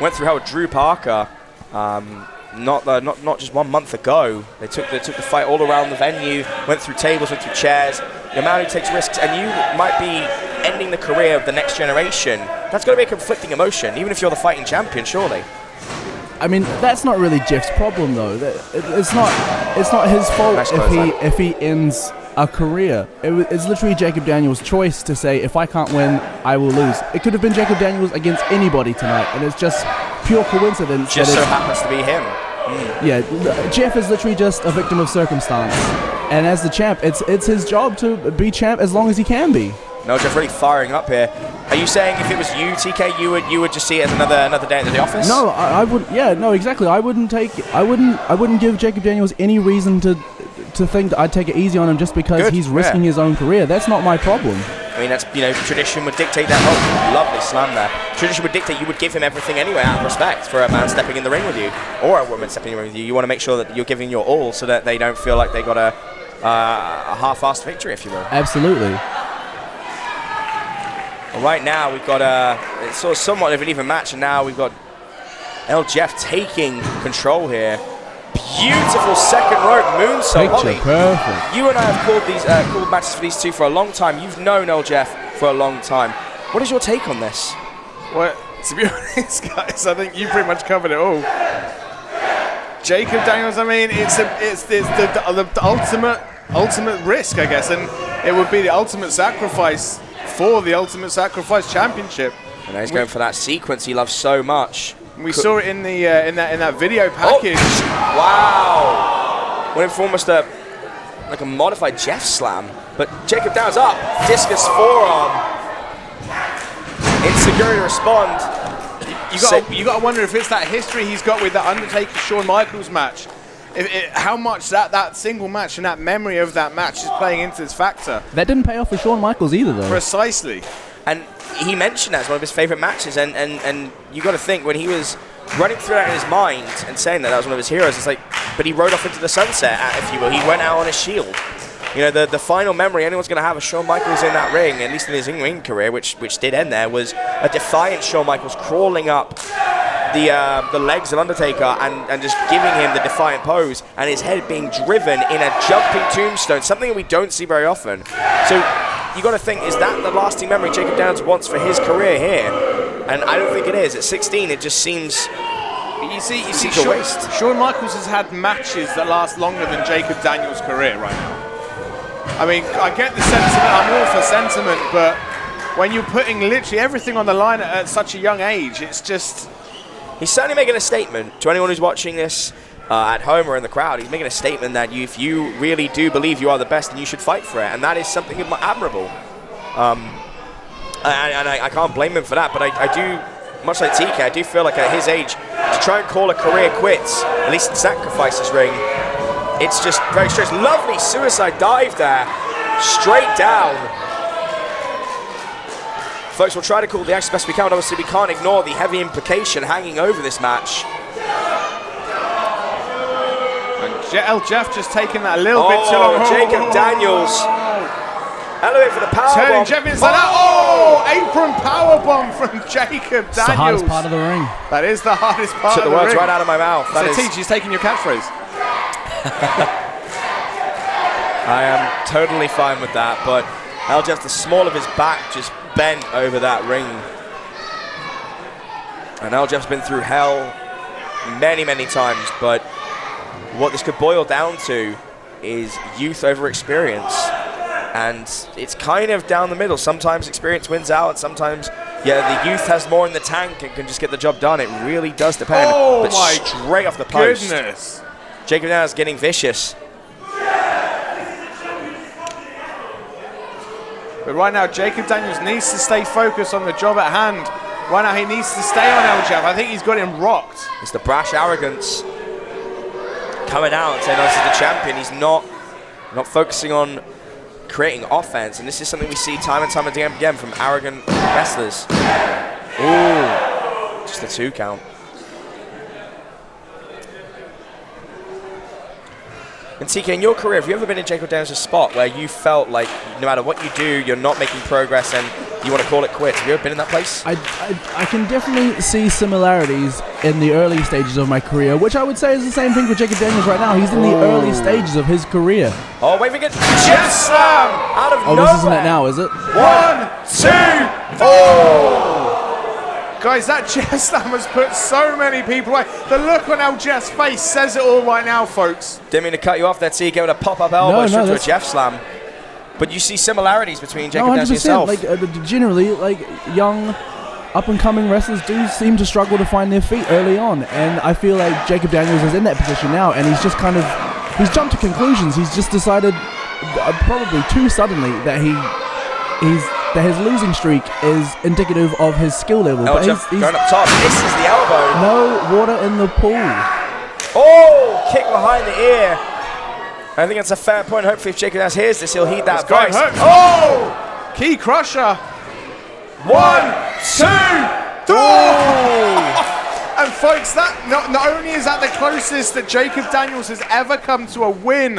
went through hell with Drew Parker, not just 1 month ago, they took the fight all around the venue, went through tables, went through chairs. A man who takes risks, and you might be ending the career of the next generation. That's got to be a conflicting emotion, even if you're the fighting champion, surely. I mean, that's not really Jeff's problem, though. It's not his fault if he ends a career. It's literally Jacob Daniels' choice to say, if I can't win, I will lose. It could have been Jacob Daniels against anybody tonight, and it's just pure coincidence. Just so happens to be him. Yeah, Jeff is literally just a victim of circumstance. And as the champ, it's his job to be champ as long as he can be. No, Jeff really firing up here. Are you saying if it was you, TK, you would just see it as another day at the office? No, I wouldn't. Yeah, no, exactly. I wouldn't give Jacob Daniels any reason to think that I'd take it easy on him just because he's risking his own career. That's not my problem. I mean, that's, tradition would dictate that. Oh, lovely slam there. Tradition would dictate you would give him everything anyway out of respect for a man stepping in the ring with you, or a woman stepping in the ring with you. You want to make sure that you're giving your all so that they don't feel like they got a half-assed victory, if you will. Absolutely. Well, right now we've got it's sort of somewhat of an even match, and now we've got Jefe taking control here. Beautiful second rope moonsault. Holly, perfect. You and I have called matches for these two for a long time. You've known Jefe for a long time. What is your take on this? Well, to be honest, guys, I think you pretty much covered it all. Jacob Daniels, I mean, it's the ultimate risk, I guess, and it would be the ultimate sacrifice for the Ultimate Sacrifice Championship. And he's going for that sequence he loves so much. We saw it in the in that video package. Oh, wow! Went in for almost like a modified Jeff slam, but Jacob Daniels up, discus forearm. Insecure to respond. You got to wonder if it's that history he's got with the Undertaker Shawn Michaels match. How much that single match and that memory of that match is playing into this factor. That didn't pay off for Shawn Michaels either, though. Precisely. And he mentioned that as one of his favorite matches, and you got to think when he was running through that in his mind and saying that was one of his heroes, it's like, but he rode off into the sunset, if you will. He went out on a shield. The final memory anyone's going to have of Shawn Michaels in that ring, at least in his in-ring career, which did end there, was a defiant Shawn Michaels crawling up the legs of Undertaker and just giving him the defiant pose, and his head being driven in a jumping tombstone, something that we don't see very often. So you got to think, is that the lasting memory Jacob Daniels wants for his career here? And I don't think it is. At 16, it just seems you see waste. Shawn Michaels has had matches that last longer than Jacob Daniels' career right now. I mean, I get the sentiment. I'm all for sentiment, but when you're putting literally everything on the line at such a young age, it's just. He's certainly making a statement to anyone who's watching this at home or in the crowd. He's making a statement that if you really do believe you are the best, then you should fight for it, and that is something admirable. I can't blame him for that, but I do, much like TK, I do feel like at his age, to try and call a career quits, at least in Sacrifice's ring, it's just very strange. Lovely suicide dive there, straight down. Folks, we'll try to call the action best we can, but obviously we can't ignore the heavy implication hanging over this match. And Jeff just taking that a little bit too long. Jacob Daniels. Elevate for the powerbomb. Turning Jeff inside out. Oh, apron powerbomb from Jacob Daniels. It's the hardest part of the ring. That is the hardest part of the ring. Took the words right out of my mouth. So Teach, he's taking your catchphrase. I am totally fine with that, but Jeff, the small of his back just bent over that ring. And Jeff's been through hell many, many times, but what this could boil down to is youth over experience. And it's kind of down the middle. Sometimes experience wins out, and sometimes, the youth has more in the tank and can just get the job done. It really does depend. Oh, but my straight off the post. Goodness. Jacob Daniels getting vicious. But right now, Jacob Daniels needs to stay focused on the job at hand. Right now, he needs to stay on Jeff. I think he's got him rocked. It's the brash arrogance coming out and saying, "Oh, this is the champion." He's not focusing on creating offense, and this is something we see time and time again from arrogant wrestlers. Ooh, just a 2 count. And TK, in your career, have you ever been in Jacob Daniels' spot where you felt like no matter what you do, you're not making progress and you want to call it quits? Have you ever been in that place? I can definitely see similarities in the early stages of my career, which I would say is the same thing for Jacob Daniels right now. He's in the early stages of his career. Oh, wait, we get Jeff Slam out of nowhere. Oh, this isn't it now, is it? 1, 2, 4! Guys, that Jeff Slam has put so many people away. The look on El Jeff's face says it all right now, folks. Didn't mean to cut you off there, TK, with a pop-up elbow straight to a Jeff Slam. But you see similarities between Jacob Daniels and yourself. Like, generally, like, young, up-and-coming wrestlers do seem to struggle to find their feet early on. And I feel like Jacob Daniels is in that position now, and he's just kind of... He's jumped to conclusions. He's just decided, probably too suddenly, that his losing streak is indicative of his skill level. But he's going up top. This is the elbow. No water in the pool. Oh, kick behind the ear. I think that's a fair point. Hopefully, if Jacob Daniels hears this, he'll heed that advice. Oh! Key crusher. 1, 2, 3. And folks, that not only is that the closest that Jacob Daniels has ever come to a win,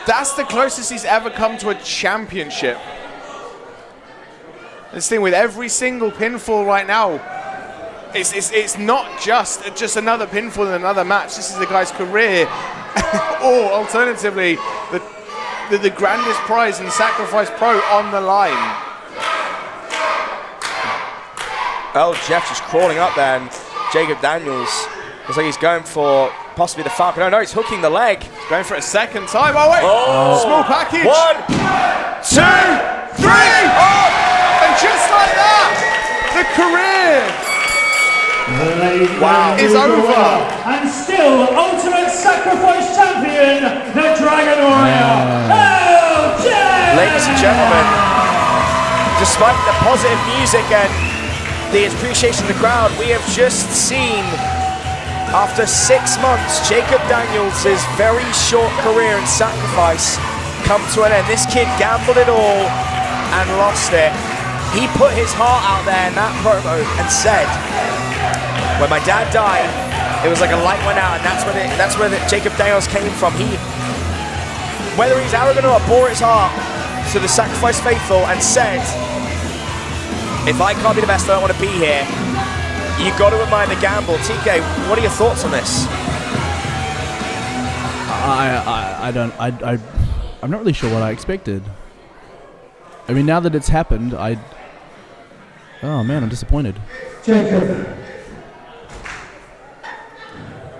that's the closest he's ever come to a championship. This thing with every single pinfall right now, it's not just another pinfall in another match. This is the guy's career, or alternatively, the grandest prize in Sacrifice Pro on the line. Oh, Jeff just crawling up there, and Jacob Daniels looks like he's going for possibly the Falcon. Oh no, he's hooking the leg. He's going for it a second time. Oh wait, small package. 1, 2, 3. Oh! And just like that, the career is over. And still, Ultimate Sacrifice Champion, the Dragon Warrior, LJ! Ladies and gentlemen, despite the positive music and the appreciation of the crowd, we have just seen, after 6 months, Jacob Daniels' very short career in Sacrifice come to an end. This kid gambled it all and lost it. He put his heart out there in that promo and said, when my dad died, it was like a light went out, and that's where Jacob Daniels came from. Whether he's arrogant or bore his heart to the Sacrifice faithful and said, if I can't be the best, I don't want to be here. You got to admire the gamble. TK, what are your thoughts on this? I'm not really sure what I expected. I mean, now that it's happened, oh man, I'm disappointed. Jacob,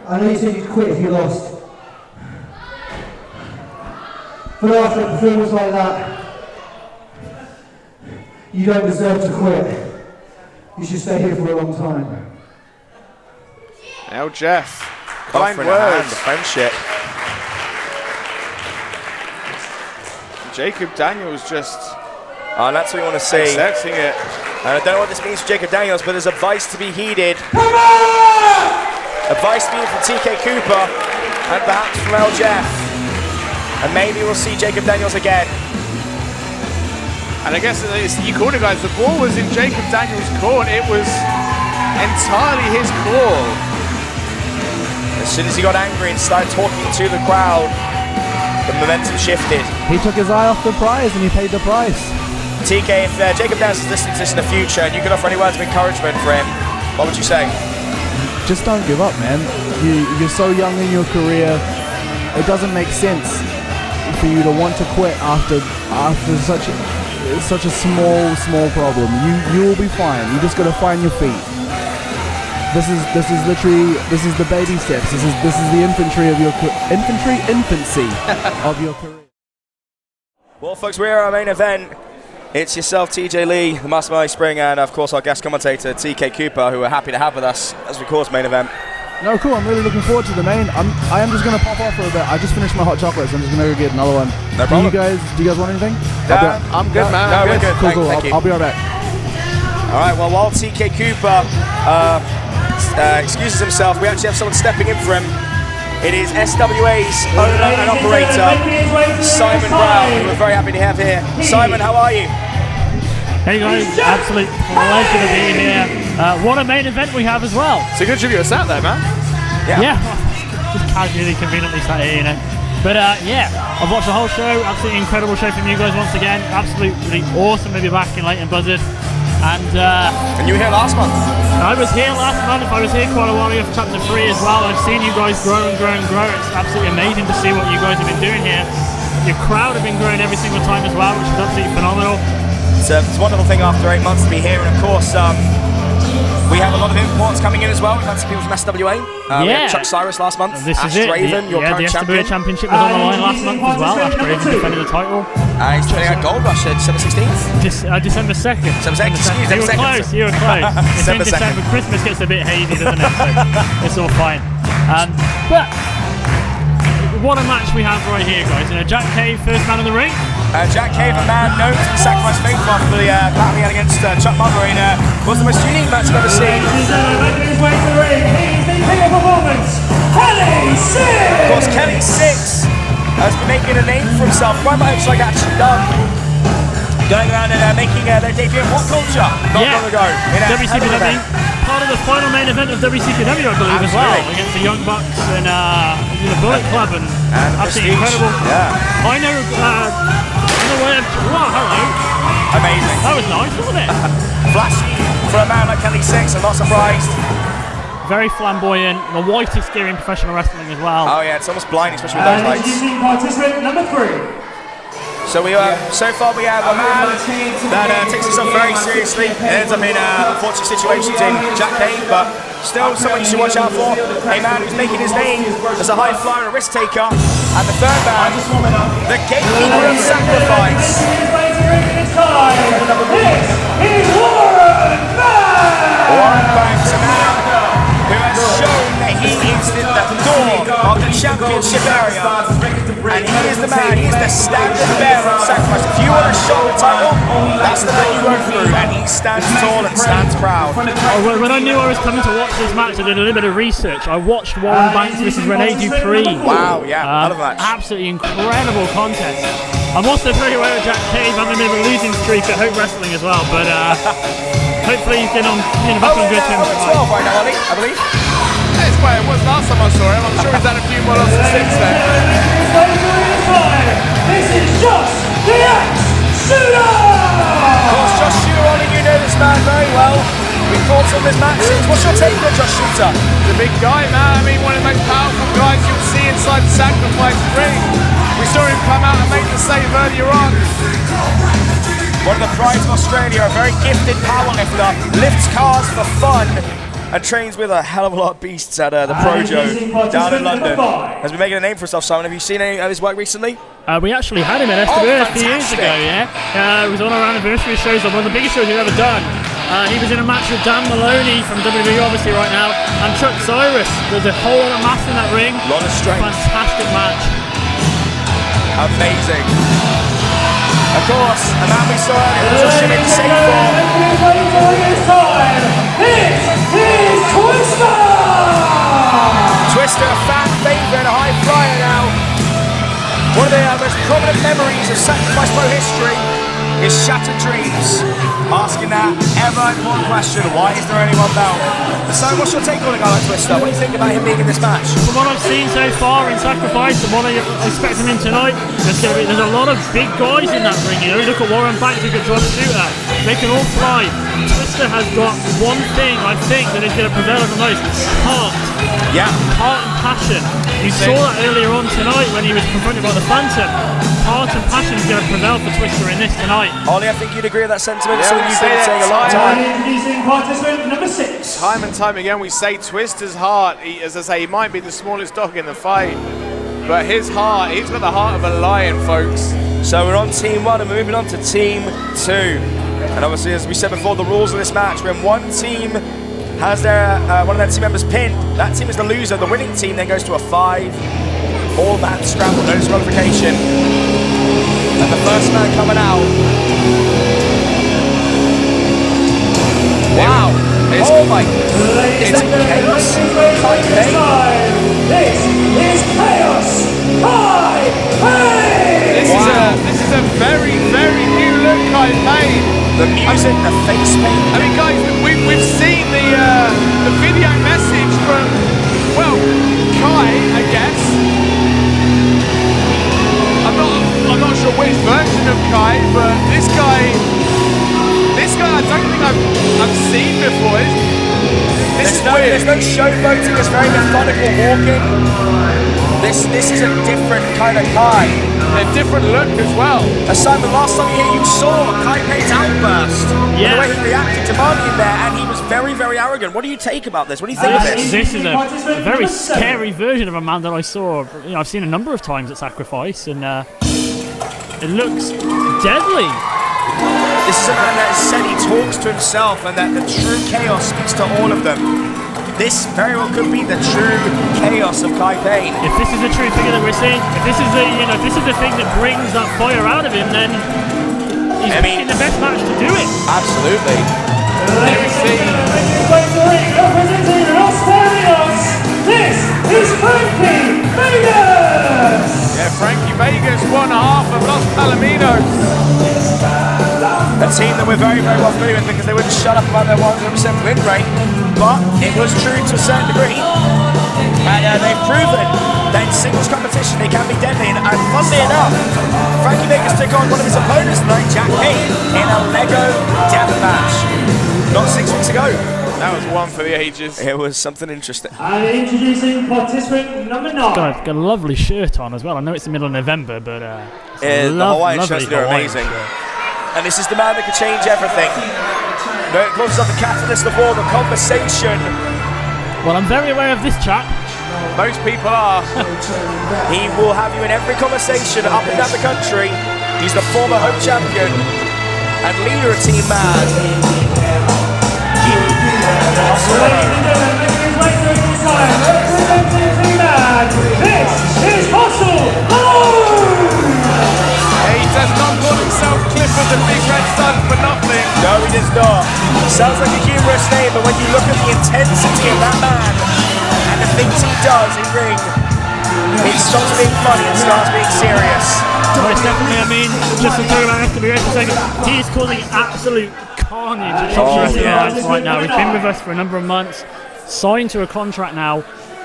I know you said you'd quit if you lost. But after a performance like that, you don't deserve to quit. You should stay here for a long time. Now Jeff, kind words. words. The friendship. Jacob Daniels just... And that's what we want to see. Accepting it. And I don't know what this means for Jacob Daniels, but there's advice to be heeded. Advice to be from TK Cooper and perhaps from El Jeff. And maybe we'll see Jacob Daniels again. And I guess you called it, guys. The ball was in Jacob Daniels' court. It was entirely his call. As soon as he got angry and started talking to the crowd, the momentum shifted. He took his eye off the prize and he paid the price. TK, if Jacob Daniels is listening to this in the future and you could offer any words of encouragement for him, what would you say? Just don't give up, man. You're so young in your career. It doesn't make sense for you to want to quit after such a small problem. You will be fine. You just got to find your feet. This is literally the baby steps. This is the infancy of your career. Well, folks, we're at our main event. It's yourself, TJ Lee, the Mastermind Spring, and of course our guest commentator, TK Cooper, who we're happy to have with us as we call this main event. No, cool. I'm really looking forward to the main. I am just going to pop off for a bit. I just finished my hot chocolate, so I'm just going to go get another one. No problem. Do you guys want anything? I'm good, man. No, we're good. Cool. Thank you. I'll be right back. All right, well, while TK Cooper excuses himself, we actually have someone stepping in for him. It is SWA's owner and operator, Simon Brown, who we're very happy to have here. Simon, how are you? Hey guys, absolute pleasure to be here. What a main event we have as well. It's a good job you were sat there, man. Yeah. Just casually, conveniently sat here, you know. But yeah, I've watched the whole show. Absolutely incredible show from you guys once again. Absolutely awesome to be back in Leighton Buzzard. And you were here last month? I was here last month. I was here quite a while ago for Chapter 3 as well. I've seen you guys grow and grow and grow. It's absolutely amazing to see what you guys have been doing here. Your crowd have been growing every single time as well, which is absolutely phenomenal. It's a wonderful thing after 8 months to be here, and of course, we have a lot of imports coming in as well. We've had some people from SWA. We had Chuck Cyrus last month. This is it. Your current the champion. SWA Championship was on the line last month as well. Ashleigh defended the title. He's training at Gold Rush December 16th. December 2nd. You were close. You were close. It's in December. Christmas gets a bit hazy, doesn't it? So it's all fine. But what a match we have right here, guys. Jack Cave, first man in the ring. Jack Cave, a man known to sacrifice faith after the battling against Chuck Moser in was the most unique match I've ever seen. Making his way to the ring, he's the king of performance, Kelly Sixx! Of course, Kelly Sixx has been making a name for himself, quite much like actually done. Going around and making their debut in What Culture not long ago. In WCPW, part of the final main event of WCPW, I believe, as well, against the Young Bucks and the Bullet Club, and absolutely incredible. Yeah. I know. Wow, hello. Amazing. That was nice, wasn't it? Flashy for a man like Kelly Sixx. I'm not surprised. Very flamboyant, the whitest gear in professional wrestling as well. Oh yeah, it's almost blind, especially with those lights. Introducing participant number 3. So so far we have a man that takes himself very seriously and ends up in unfortunate situations in Jack Cave, but still someone you should watch out for. A man who's making his name as a high flyer and a risk taker. And the third man, the gatekeeper of sacrifice. Warren Banks, a man who has shown that he is in the door of the championship area. And he is the man, he is the standard bearer of sacrifice. If you want to show the title, that's the man you go through, and he stands tall and stands proud. When I knew I was coming to watch this match, I did a little bit of research. I watched Warren Banks versus Rene Dupree. Wow, yeah, hell of a match. Absolutely incredible contest. I'm also very aware of Jack Cave having a bit of a losing streak at Hope Wrestling as well, but hopefully he's getting on, back on good terms. 12 right now, I believe. It's where it was last time I saw him. I'm sure he's had a few more losses since then. This is Josh the Axe Shooter! Of course, Josh Shooter, you know this man very well. We've thoughts on this match. What's your take on Josh Shooter? The big guy, man. I mean, one of the most powerful guys you'll see inside the sacrifice ring. We saw him come out and make the save earlier on. One of the prides of Australia, a very gifted powerlifter, lifts cars for fun and trains with a hell of a lot of beasts at the Projo down in London. Has been making a name for himself, Simon. Have you seen any of his work recently? We actually had him at SWA a few years ago, yeah. It was on our anniversary shows, one of the biggest shows we've ever done. He was in a match with Dan Malone from WWE, obviously, right now, and Chuck Cyrus. There's a whole lot of mass in that ring. A lot of strength. Fantastic match. Amazing. Of course, a man we saw earlier was a shimming safe for. Twister, a fan favourite, a high flyer now. One of the most prominent memories of Sacrifice Pro history is Shattered Dreams. Asking that ever important question, why is there only one belt? So what's your take on a guy like Twister? What do you think about him being in this match? From what I've seen so far in Sacrifice and what I expect from him tonight, there's a lot of big guys in that ring. Look at Warren Banks, look at Josh Shooter. They can all fly. Twister has got one thing, I think, that is going to prevail over most: heart. Yeah. Heart and passion. You saw that earlier on tonight when he was confronted by the Phantom. Heart and passion is going to prevail for Twister in this tonight. Ollie, I think you'd agree with that sentiment. Yeah, Something you've been saying a long time. Introducing participant number 6. Time and time again, we say Twister's heart. As I say, he might be the smallest dog in the fight, but his heart, he's got the heart of a lion, folks. So we're on Team 1 and we're moving on to Team 2. And obviously, as we said before, the rules of this match, when one team has their one of their team members pinned, that team is the loser. The winning team then goes to a 5 all-man scramble, no disqualification. And the first man coming out. Wow! Oh my! Is that Chaos? This is Chaos High Payne! This is a very, very new look, Kai Payne. The music, the face paint. I mean, guys, we've seen the video message from, well, Kai, I guess. There's no showboating, there's very methodical walking. This is a different kind of Kai. A different look as well. Simon, last time you here, you saw Kai Payne's outburst. Yeah. The way he reacted to Bobbi in there, and he was very, very arrogant. What do you take about this? What do you think of this? This is a very scary version of a man that I saw. You know, I've seen a number of times at Sacrifice, and it looks deadly. This is a man that has said he talks to himself, and that the true chaos speaks to all of them. This very well could be the true chaos of Kai Payne. If this is the true figure that we're seeing, if this is the thing that brings that fire out of him, then he's picking the best match to do it. Absolutely. Representing Los Angeles, this is Frankie Vegas! Yeah, Frankie Vegas, one half of Los Palomino. A team that we're very, very well familiar with because they wouldn't shut up about their 100% win rate, but it was true to a certain degree. And they've proven that in singles competition they can be deadly. And funnily enough, Frankie Vegas took on one of his opponents tonight, Jefe, in a Lego death match. Not 6 weeks ago. That was one for the ages. It was something interesting. And introducing participant number 9. Got a lovely shirt on as well. I know it's the middle of November, but The Hawaiian shirts are amazing. And this is the man that could change everything. No, it closes up the catalyst of all the conversation. Well, I'm very aware of this chap. Most people are. He will have you in every conversation up and down the country. He's the former home champion and leader of Team Mad. This is Hustle Malone! He does not call himself Clifford the Big Red Sun for nothing. No, he does not. Sounds like a humorous name, but when you look at the intensity of that man and the things he does in ring, it stops being funny and starts being serious. Most definitely, I mean, just to talk about FWS for a second, he's causing absolute carnage at Chakara right now. He's been with us for a number of months, signed to a contract now,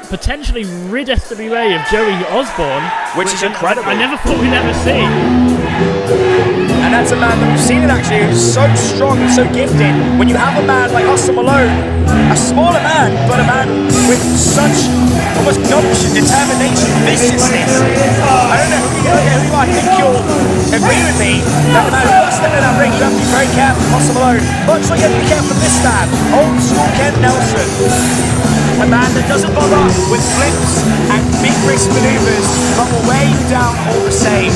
potentially rid SWA of Joey Ozbourne, which is incredible. I never thought we'd ever see. And that's a man that we've seen it actually who's so strong and so gifted. When you have a man like Hustle Malone, a smaller man, but a man with such almost gumption, determination, viciousness. I don't know who you are. I think you'll agree with me that no matter what step in that ring, you have to be very careful of Hustle Malone. Much like you have to be careful of this man, old school Ken Nelson. A man that doesn't bother with flips and big risk maneuvers, but will wear you down all the same.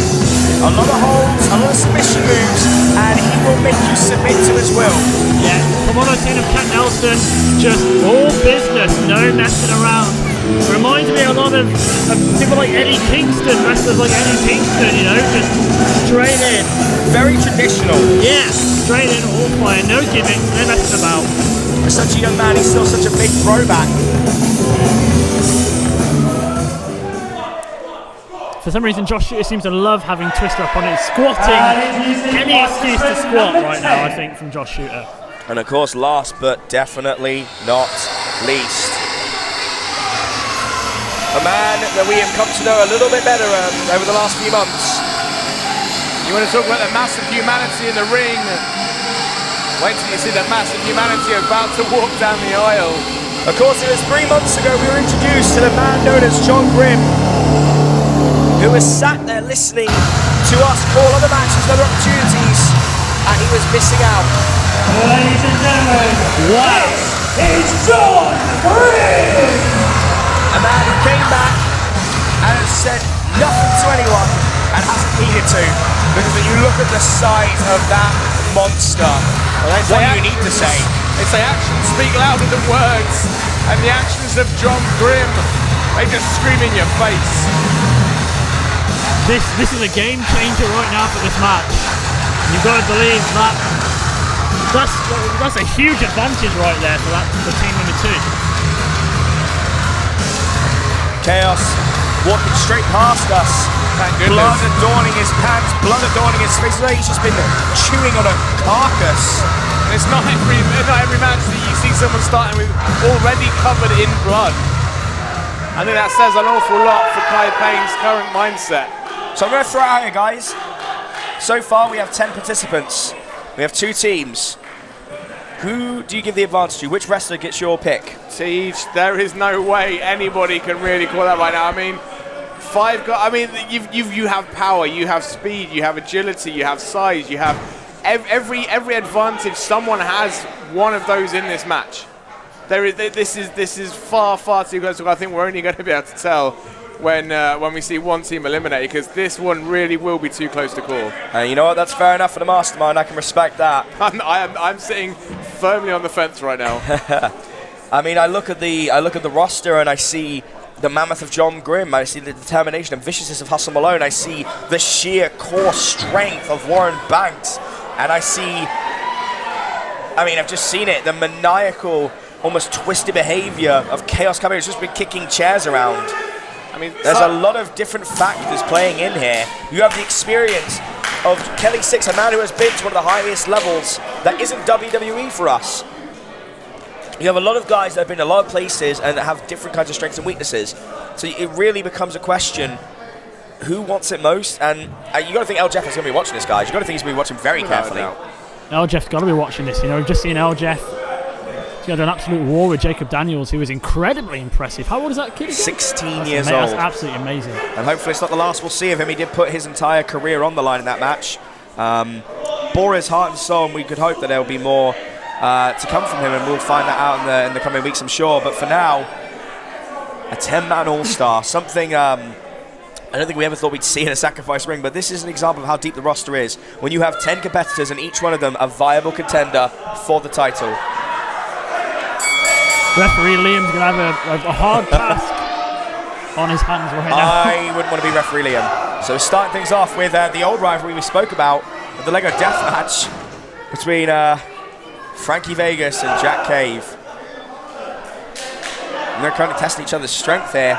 A lot of holds, a lot of submission moves, and he will make you submit to his will. Yeah, from what I've seen of Ken Nelson, just all business, no messing around. Reminds me a lot of people like Eddie Kingston, wrestlers like Eddie Kingston, you know, just straight in. Very traditional. Yeah, straight in, all fire, no gimmicks, no messing about. For such a young man, he's still such a big throwback. For some reason, Josh Shooter seems to love having Twister up on it, squatting. Any excuse to squat right now, I think, from Josh Shooter. And of course, last but definitely not least, a man that we have come to know a little bit better over the last few months. You want to talk about the massive humanity in the ring? Wait till you see the massive humanity about to walk down the aisle. Of course, it was 3 months ago we were introduced to the man known as John Grimm, who was sat there listening to us call other matches, other opportunities, and he was missing out. Ladies and gentlemen, this is John Grimm! A man who came back and has said nothing to anyone and hasn't needed to, because when you look at the size of that monster, what do you need to say? They say actions speak louder than words, and the actions of John Grimm, they just scream in your face. This is a game changer right now for this match. You've got to believe that's a huge advantage right there for team number 2. Chaos walking straight past us. Thank goodness. Blood adorning his pants, blood adorning his face. Like he's just been chewing on a carcass. And it's not every match that you see someone starting with already covered in blood. I think that says an awful lot for Kai Payne's current mindset. So I'm going to throw it out here, guys. So far we have 10 participants. We have 2 teams. Who do you give the advantage to? Which wrestler gets your pick? Siege, there is no way anybody can really call that right now. I mean, 5 guys. I mean, you have power, you have speed, you have agility, you have size, you have every advantage. Someone has one of those in this match. This is far too close. I think we're only going to be able to tell when we see one team eliminated, because this one really will be too close to call. You know what? That's fair enough for the mastermind. I can respect that. I'm sitting firmly on the fence right now. I mean, I look at the roster and I see the mammoth of John Grimm. I see the determination and viciousness of Hustle Malone. I see the sheer core strength of Warren Banks, and I see. I mean, I've just seen it. The maniacal, almost twisted behavior of Chaos Coming. It's just been kicking chairs around. I mean, there's a lot of different factors playing in here. You have the experience of Kelly Sixx, a man who has been to one of the highest levels that isn't WWE for us. You have a lot of guys that have been in a lot of places and that have different kinds of strengths and weaknesses. So it really becomes a question, who wants it most? And you got to think Jefe is going to be watching this, guys. You got to think he's going to be watching very carefully. Jeff's got to be watching this. You know, we've just seen Jefe. He had an absolute war with Jacob Daniels, who was incredibly impressive. How old is that kid again? 16 years old. That's absolutely amazing. And hopefully it's not the last we'll see of him. He did put his entire career on the line in that match. Bore his heart and soul, and we could hope that there will be more to come from him, and we'll find that out in the coming weeks, I'm sure. But for now, a 10-man all-star, something I don't think we ever thought we'd see in a sacrifice ring, but this is an example of how deep the roster is. When you have 10 competitors and each one of them a viable contender for the title. Referee Liam's going to have a hard task on his hands right now. I wouldn't want to be referee Liam. So starting things off with the old rivalry we spoke about, the Lego Death match between Frankie Vegas and Jack Cave. And they're kind of testing each other's strength here.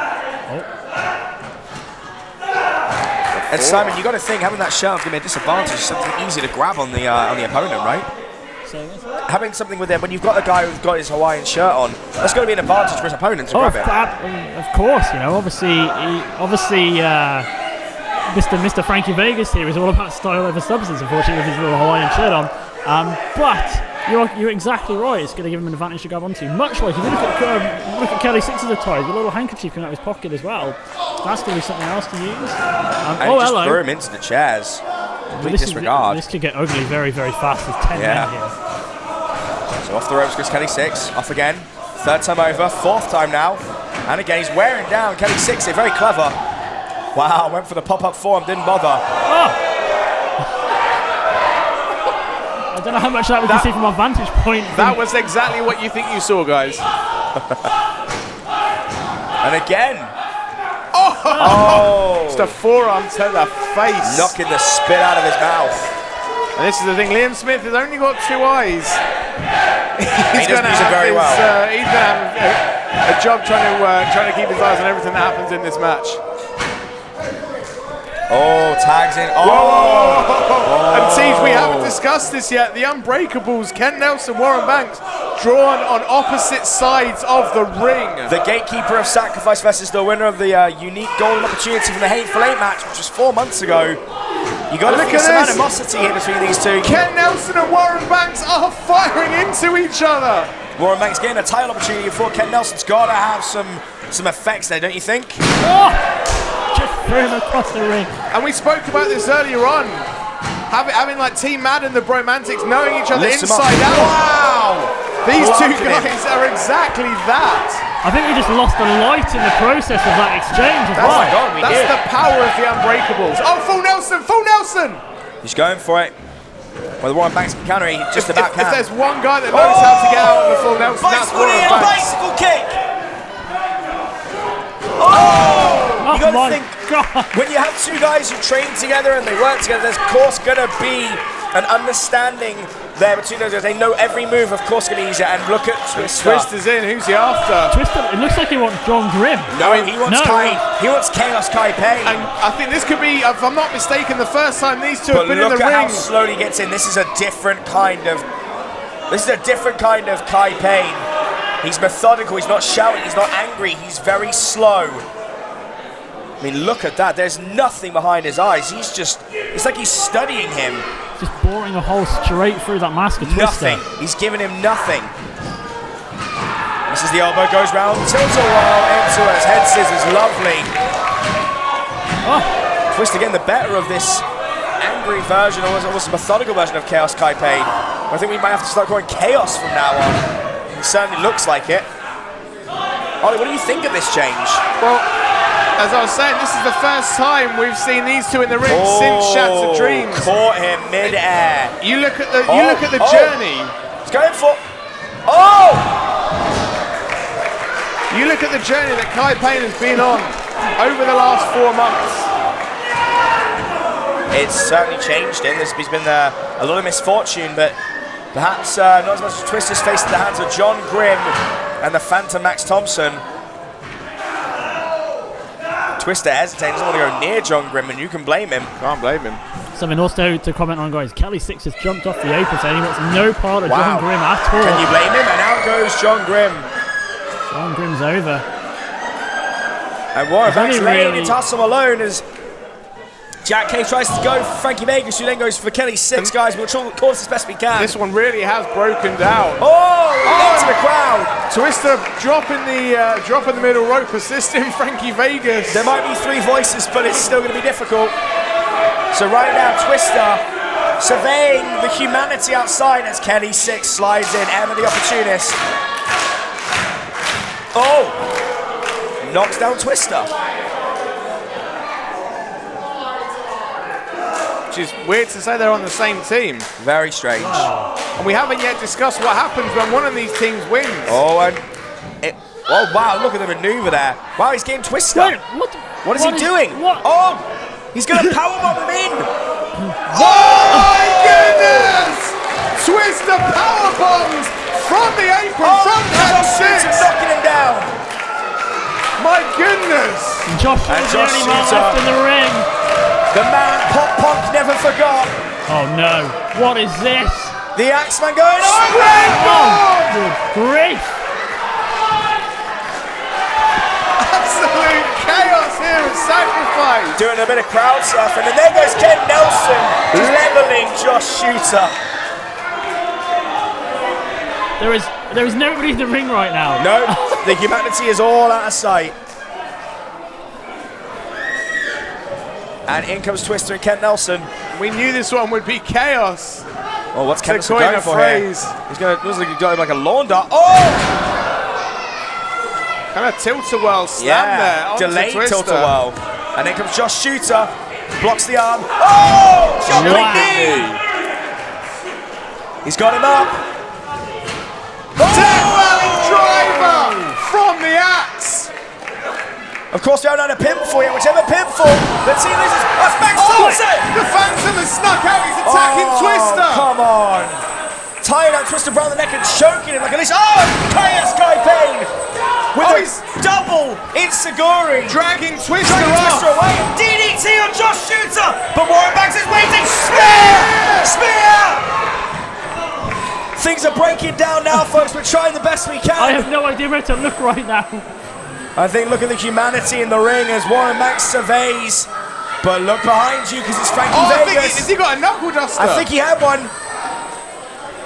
And Simon, you got to think having that shirt give me a disadvantage is something easy to grab on the opponent, right? Having something with it, when you've got a guy who's got his Hawaiian shirt on, that's going to be an advantage for his opponent to grab it. Of course, you know, obviously, Mr. Frankie Vegas here is all about style over substance, unfortunately, with his little Hawaiian shirt on. But you're exactly right. It's going to give him an advantage to grab onto. Much like if you look at Kelly Sixx's attire, the little handkerchief coming out of his pocket as well. That's going to be something else to use. Just threw him into the chairs. Complete disregard. This could get ugly very, very fast with 10 men here. So off the ropes goes Kelly Sixx. Off again. Third time over. Fourth time now. And again, he's wearing down Kelly Sixx here. Very clever. Wow, went for the pop-up form. Didn't bother. Oh. I don't know how much that we can see from our vantage point. That was exactly what you think you saw, guys. And again. Oh! Just a forearm to the face. Knocking the spit out of his mouth. And this is the thing, Liam Smith has only got 2 eyes. He's going to have he's going to have a job trying to keep his eyes on everything that happens in this match. Oh, tags in. And Siege, we haven't discussed this yet. The Unbreakables, Ken Nelson, Warren Banks, drawn on opposite sides of the ring. The gatekeeper of Sacrifice versus the winner of the unique golden opportunity from the Hateful Eight match, which was 4 months ago. You got to look at some animosity here between these two. Ken Nelson and Warren Banks are firing into each other. Warren Banks getting a title opportunity before Ken Nelson's got to have some effects there, don't you think? Just threw him across the ring. And we spoke about this earlier on. Having like Team Madden, the Bromantics, knowing each other inside out. Wow! These two guys are exactly that. I think we just lost the light in the process of that exchange as well. Oh my God, we did. That's the power of the Unbreakables. Oh, full Nelson, full Nelson! He's going for it. Well, the Warren Banks can counter, he just about can. If there's one guy that knows how to get out of the full Nelson, that's Warren Banks. Bicycle kick! Oh! You got to think, when you have 2 guys who train together and they work together, there's of course going to be an understanding there between those guys. They know every move, of course, going to use it. And look at Twister. Twister's in. Who's he after? Twister. It looks like he wants John Grimm. No, he wants He wants Chaos Kai Payne. And I think this could be, if I'm not mistaken, the first time these two have been in the ring. Look at how slowly he gets in. This is a different kind of. Kai Payne. He's methodical. He's not shouting. He's not angry. He's very slow. I mean, look at that. There's nothing behind his eyes. It's like he's studying him just boring a hole straight through that mask of Twister. Nothing. He's giving him nothing. This is the elbow, goes round, tilts a while into his head scissors, lovely. Oh. Twister getting the better of this angry version, or almost a methodical version of Chaos Kai Payne. I think we might have to start calling Chaos from now on. It certainly looks like it. Ollie, what do you think of this change? Well, as I was saying, this is the first time we've seen these two in the ring since Shattered Dreams. Caught him mid-air. You look at the journey. He's going for. Oh! You look at the journey that Kai Payne has been on over the last 4 months. It's certainly changed him. He's been a lot of misfortune, but perhaps not as much as Twister's faced at the hands of John Grimm and the Phantom Max Thompson. Twister hesitating, doesn't want to go near John Grimm, and you can blame him. Can't blame him. Something also to comment on, guys. Kelly Sixx has jumped off the apron, saying he wants no part of John Grimm at all. Can you blame him? And out goes John Grimm. John Grimm's over. And Warren Banks laying into Hustle Malone as Jack Cave tries to go for Frankie Vegas, who then goes for Kelly Sixx, guys. We'll try to course as best we can. This one really has broken down. Into the crowd. Twister dropping the middle rope, assisting Frankie Vegas. There might be 3 voices, but it's still going to be difficult. So right now, Twister surveying the humanity outside as Kelly Sixx slides in. Emma the opportunist. Oh! Knocks down Twister. Which is weird to say they're on the same team. Very strange. And we haven't yet discussed what happens when one of these teams wins. Oh, wow, look at the maneuver there. Wow, he's getting Twister. Wait, what is he doing? What? Oh, he's going to powerbomb him in. Oh my goodness! Twister powerbombs from the apron from Kelly Sixx. Knocking him down. My goodness! Josh is the only man left in the ring. The man Pop Punk never forgot. Oh no, what is this? The Axeman going on. Good grief. Absolute chaos here at Sacrifice. Doing a bit of crowd surfing, and there goes Ken Nelson leveling Josh Shooter. There is nobody in the ring right now. No, the humanity is all out of sight. And in comes Twister and Ken Nelson. We knew this one would be chaos. Oh, what's Ken Nelson coin going a for phrase. here? He's going to looks like he's got him like a lawn dart. Oh! Kind of tilt-a-whirl slam there onto delayed Twister. tilt-a-whirl. And in comes Josh Shooter. Blocks the arm. Oh! Jumping knee! He's got him up. Death Driver from the axe. Of course, we haven't had a pinfall yet. Whichever pinfall the team loses. That's Max Thompson! The Phantom has snuck out. He's attacking Twister. Come on. Tying out Twister around the neck and choking him like a leash. Oh! Chaos Kai Payne! With his double Inseguri. Dragging Twister away. DDT on Josh Shooter! But Warren Banks is waiting. Spear! Spear! Things are breaking down now, folks. We're trying the best we can. I have no idea where to look right now. I think look at the humanity in the ring as Warren Banks surveys. But look behind you because it's Frankie Vegas. Has he got a knuckle duster? I think he had one.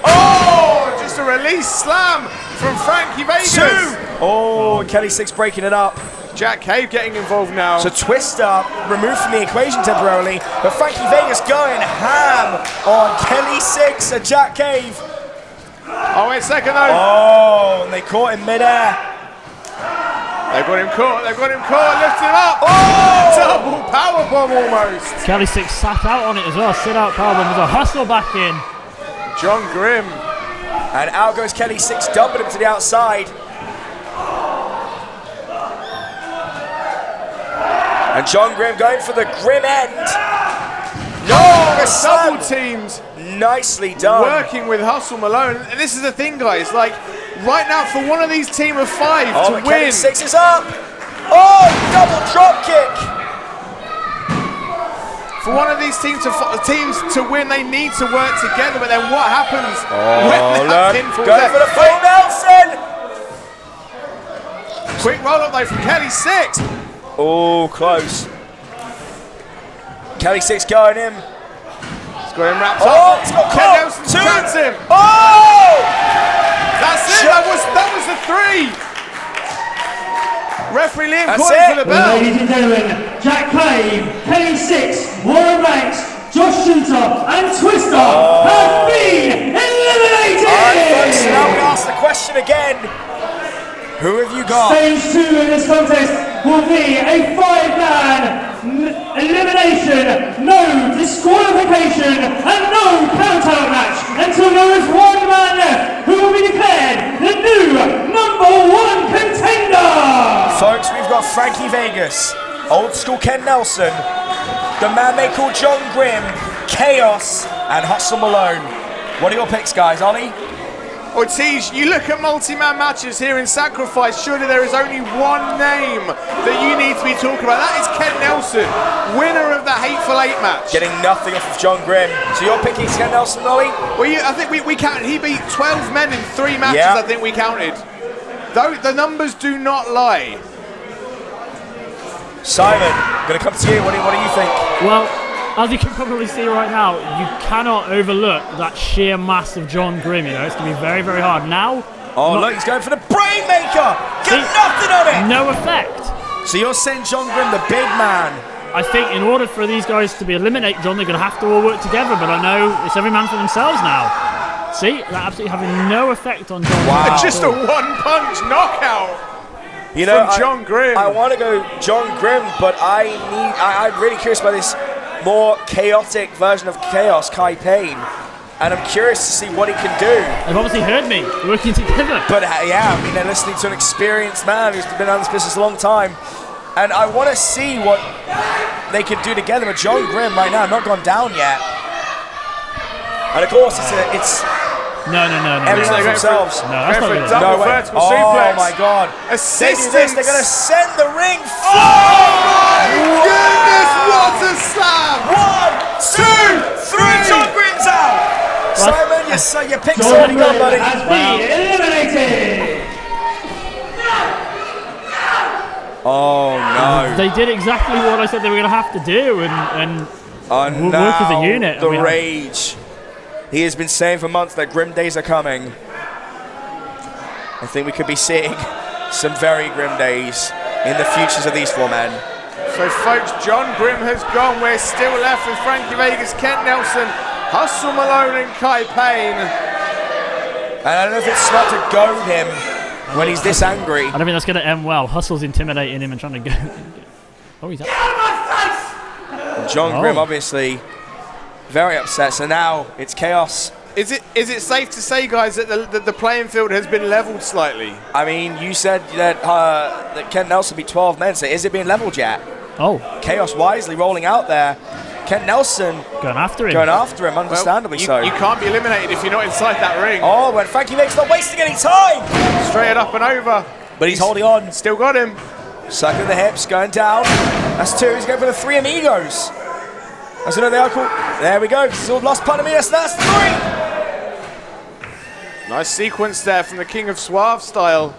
Oh, just a release slam from Frankie Vegas. 2. Oh, Kelly Sixx breaking it up. Jack Cave getting involved now. So Twister removed from the equation temporarily, but Frankie Vegas going ham on Kelly Sixx and Jack Cave. Oh, wait a second though. Oh, and they caught him midair. They've got him caught, lifted him up. Oh! Double powerbomb almost. Kelly Sixx sat out on it as well. Sit out powerbomb with a hustle back in. John Grimm. And out goes Kelly Sixx, dumping him to the outside. And John Grimm going for the Grimm end. No, double teamed. Nicely done. Working with Hustle Malone. And this is the thing, guys. Like, right now, for one of these team of 5 to win. Kelly Sixx is up. Oh, double drop kick. For one of these teams to win, they need to work together. But then what happens when that pinfall Go for the full Nelson. Quick roll up though from Kelly Sixx. Oh, close. Kelly Sixx going in. got him wrapped Oh, up. it's got Ken caught. Nelson Two. tracks him. Oh! That's it. That was the 3. Referee Liam That's calling it. for the bell. Ladies and gentlemen, Jack Payne, Sixx, Warren Banks, Josh Shooter, and Twister have been eliminated! Alright, folks, now we ask the question again. Who have you got? Stage 2 in this contest will be a 5-man elimination, no disqualification, and no count-out match until there is one man left who will be declared the new #1 contender! Folks, we've got Frankie Vegas, old school Ken Nelson, the man they call John Grimm, Chaos, and Hustle Malone. What are your picks, guys? Ollie? Ortiz, you look at multi-man matches here in Sacrifice, surely there is only one name that you need to be talking about. That is Ken Nelson, winner of the Hateful Eight match. Getting nothing off of John Grimm. So you're picking Ken Nelson, Ollie? Well, I think we counted. He beat 12 men in 3 matches, Yeah. I think we counted. Though the numbers do not lie. Simon, I'm going to come to you. What do you think? Well, as you can probably see right now, you cannot overlook that sheer mass of John Grimm. You know, it's going to be very, very hard. Now, Oh, look, he's going for the Brainmaker. Get See? nothing on it. no effect. So you're saying John Grimm, the big man. I think in order for these guys to be eliminated, John, they're going to have to all work together. But I know it's every man for themselves now. See, that absolutely having no effect on John. Wow. Grimm. Just a one-punch knockout. You know, From John Grimm. I want to go John Grimm, but I'm really curious about this more chaotic version of Chaos, Kai Payne. And I'm curious to see what he can do. They've obviously heard me working together. But yeah, I mean, they're listening to an experienced man who's been on this business a long time. And I want to see what they can do together. But John Grimm right now not gone down yet. And of course, it's No. every man for themselves. No, that's not good. Double way. vertical Oh suplex. my God. Assistance. They do this, they're going to send the ring Oh my goodness, what a slam! 1, 2, 3. John Grimm's out. Simon, your pick's John already gone, Grimm buddy. has been eliminated! Oh no. They did exactly what I said they were going to have to do, and Oh, we'll work as a now unit. The I mean, rage. He has been saying for months that grim days are coming. I think we could be seeing some very grim days in the futures of these 4 men. So folks, John Grimm has gone. We're still left with Frankie Vegas, Kent Nelson, Hustle Malone and Kai Payne. And I don't know if it's smart to goad him when he's this angry. I don't think that's going to end well. Hustle's intimidating him and trying to go. Oh, he's out. John Grimm obviously very upset. So now it's chaos. Is it safe to say, guys, that the playing field has been leveled slightly? I mean, you said that Kent Nelson beat 12 men, so is it being leveled yet? Oh, Chaos wisely rolling out there. Kent Nelson going after him. understandably so. You can't be eliminated if you're not inside that ring. Oh, when Frankie Vegas not wasting any time. Straight up and over. But he's holding on. Still got him. Sucking the hips, going down. That's 2. He's going for the 3 amigos. That's another they are called. There we go. It's all lost part of me. That's 3. Nice sequence there from the King of Suave style.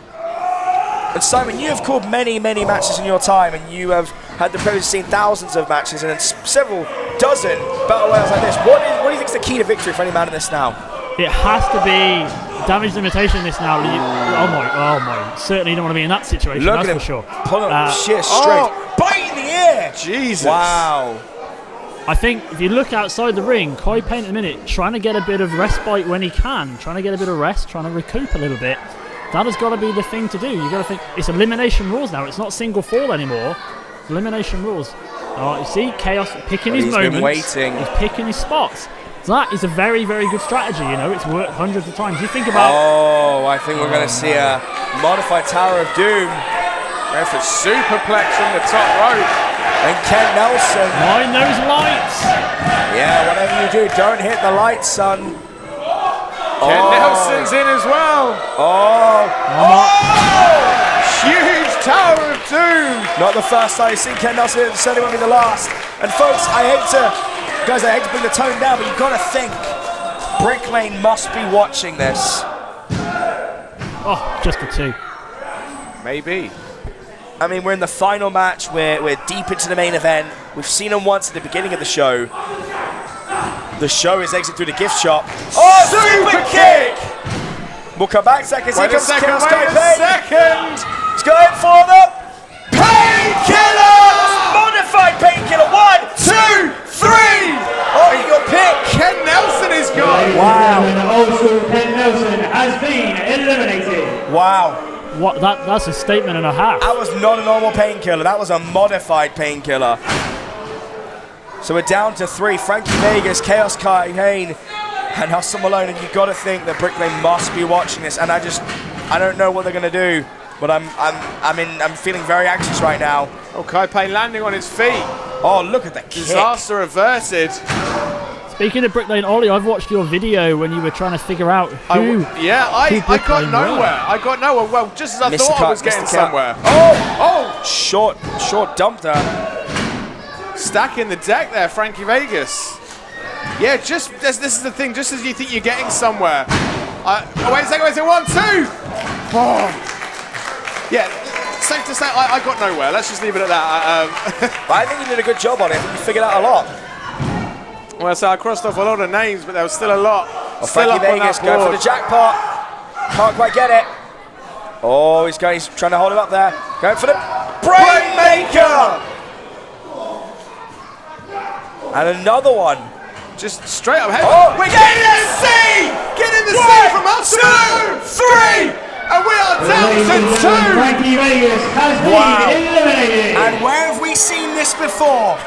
And Simon, you have called many, many matches in your time, and you have had the privilege of seeing thousands of matches and several dozen battle royals like this. What do you think is the key to victory for any man in this now? It has to be damage limitation. This now. Oh my! Certainly don't want to be in that situation. Look that's at him for sure. pulling up sheer straight. Bite in the ear. Jesus. Wow. I think if you look outside the ring, Kai Payne at the minute trying to get a bit of respite when he can, trying to get a bit of rest, trying to recoup a little bit. That has got to be the thing to do. You've got to think it's elimination rules now. It's not single fall anymore. It's elimination rules. Oh, you see, Chaos picking his moments. He's been waiting. He's picking his spots. So that is a very, very good strategy. You know, it's worked hundreds of times. You think about. Oh, I think we're going to see a modified Tower of Doom. Going for superplex from the top rope. And Ken Nelson. Mind those lights. Yeah, whatever you do, don't hit the lights, son. Ken Nelson's in as well. Huge Tower of Doom. Not the first time you've seen Ken Nelson, it certainly won't be the last. And folks, I hate to bring the tone down, but you've got to think Brick Lane must be watching this. Oh, just the 2. Maybe. I mean, we're in the final match. We're deep into the main event. We've seen him once at the beginning of the show. The show is exited through the gift shop. Oh, super kick! We'll come back seconds. Here comes Chaos Guy Payne. He's going for the painkiller! Modified painkiller. 1, 2, 3! Oh, he got picked. Ken Nelson is gone. Wow. Also, Ken Nelson has been eliminated. Wow. What? That's a statement and a half. That was not a normal painkiller. That was a modified painkiller. So we're down to 3. Frankie Vegas, Chaos Kai Payne, and Hustle Malone. And you've got to think that Brick Lane must be watching this. And I don't know what they're going to do. But I'm feeling very anxious right now. Oh, Kai Payne landing on his feet. Oh, look at the kick. Disaster averted. Speaking of Brick Lane, Ollie, I've watched your video when you were trying to figure out who. I got nowhere. I got nowhere. Well, just as I thought I was getting somewhere. Oh! Short dump there. Stacking the deck there, Frankie Vegas. Yeah, this is the thing. Just as you think you're getting somewhere. Wait a second. 1, 2. Oh. Yeah, safe to say, I got nowhere. Let's just leave it at that. But I think you did a good job on it. You figured out a lot. Well, so I crossed off a lot of names, but there was still a lot. Well, Frankie Vegas going for the jackpot. Can't quite get it. Oh, he's trying to hold him up there. Going for the Brainmaker. And another one. Just straight up. Oh, we're getting in the sea! Get in the sea from us! 2, 3! And we are down to 2! Frankie Vegas has been eliminated! And where have we seen this before?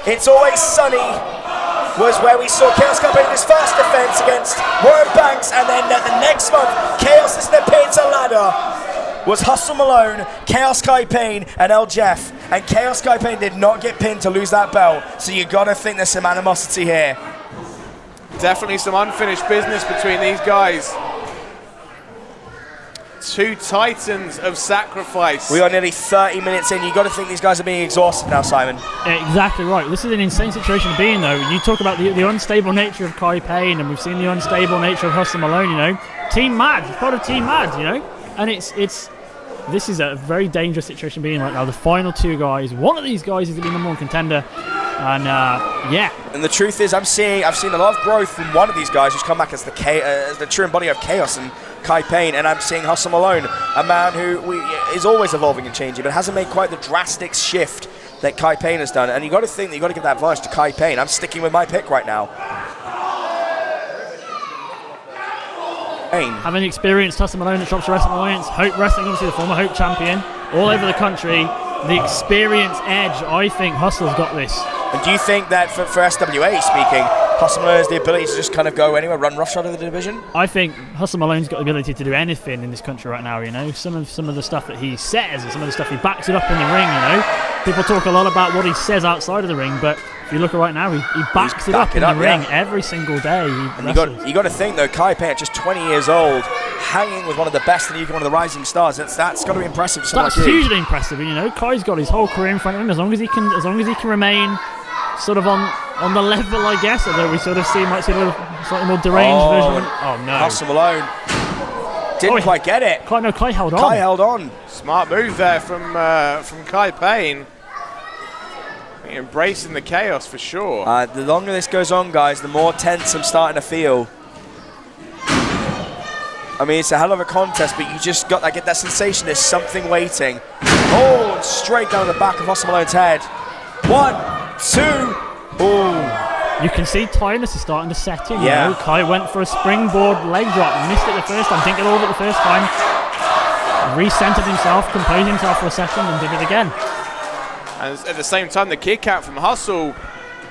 It's Always Sunny was where we saw Chaos Cup in his first defense against Warren Banks, and then the next month, Chaos is in the Pizza Ladder. Was Hustle Malone, Chaos Kai Payne, and El Jefe. And Chaos Kai Payne did not get pinned to lose that belt, so you gotta think there's some animosity here. Definitely some unfinished business between these guys. 2 titans of sacrifice. We are nearly 30 minutes in. You got to think these guys are being exhausted now, Simon. Exactly right. This is an insane situation to be in, though. You talk about the unstable nature of Kai Payne, and we've seen the unstable nature of Hustle Malone. You know, Team Mad. It's part of Team Mad. You know, and this is a very dangerous situation to be in right now. The final 2 guys. One of these guys is the number 1 contender. And yeah. And the truth is, I've seen a lot of growth from one of these guys who's come back as the true embodiment of chaos, and Kai Payne, and I'm seeing Hustle Malone, a man who is always evolving and changing, but hasn't made quite the drastic shift that Kai Payne has done. And you got to think that you got to give that advantage to Kai Payne. I'm sticking with my pick right now. Payne. Having experienced Hustle Malone at Shropshire Wrestling Alliance, Hope Wrestling, obviously the former Hope champion, all over the country, the experience edge, I think Hustle's got this. And do you think that for SWA speaking, Hustle Malone has the ability to just kind of go anywhere, run roughshod of the division? I think Hustle Malone's got the ability to do anything in this country right now, you know. Some of the stuff that he says and some of the stuff he backs it up in the ring, you know. People talk a lot about what he says outside of the ring, but if you look at right now, he backs it up in the ring every single day. And you got to think, though, Kai Payne, just 20 years old, hanging with one of the best in the UK, one of the rising stars, that's got to be impressive. That's hugely impressive, you know. Kai's got his whole career in front of him, as long as he can remain sort of on the level, I guess, although we sort of might see a little slightly more deranged version. Oh no. Hustle Malone didn't quite get it. Kai held on. Kai held on. Smart move there from Kai Payne. Embracing the chaos for sure. The longer this goes on, guys, the more tense I'm starting to feel. I mean, it's a hell of a contest, but you just get that sensation there's something waiting. Oh, and straight down the back of Hustle Malone's head. 1, 2. Oh. You can see tiredness is starting to set in. Yeah. You know? Kai went for a springboard leg drop, missed it the first time, didn't get all of it the first time. Recentered himself, composed himself for a second, and did it again. And at the same time, the kick out from Hustle,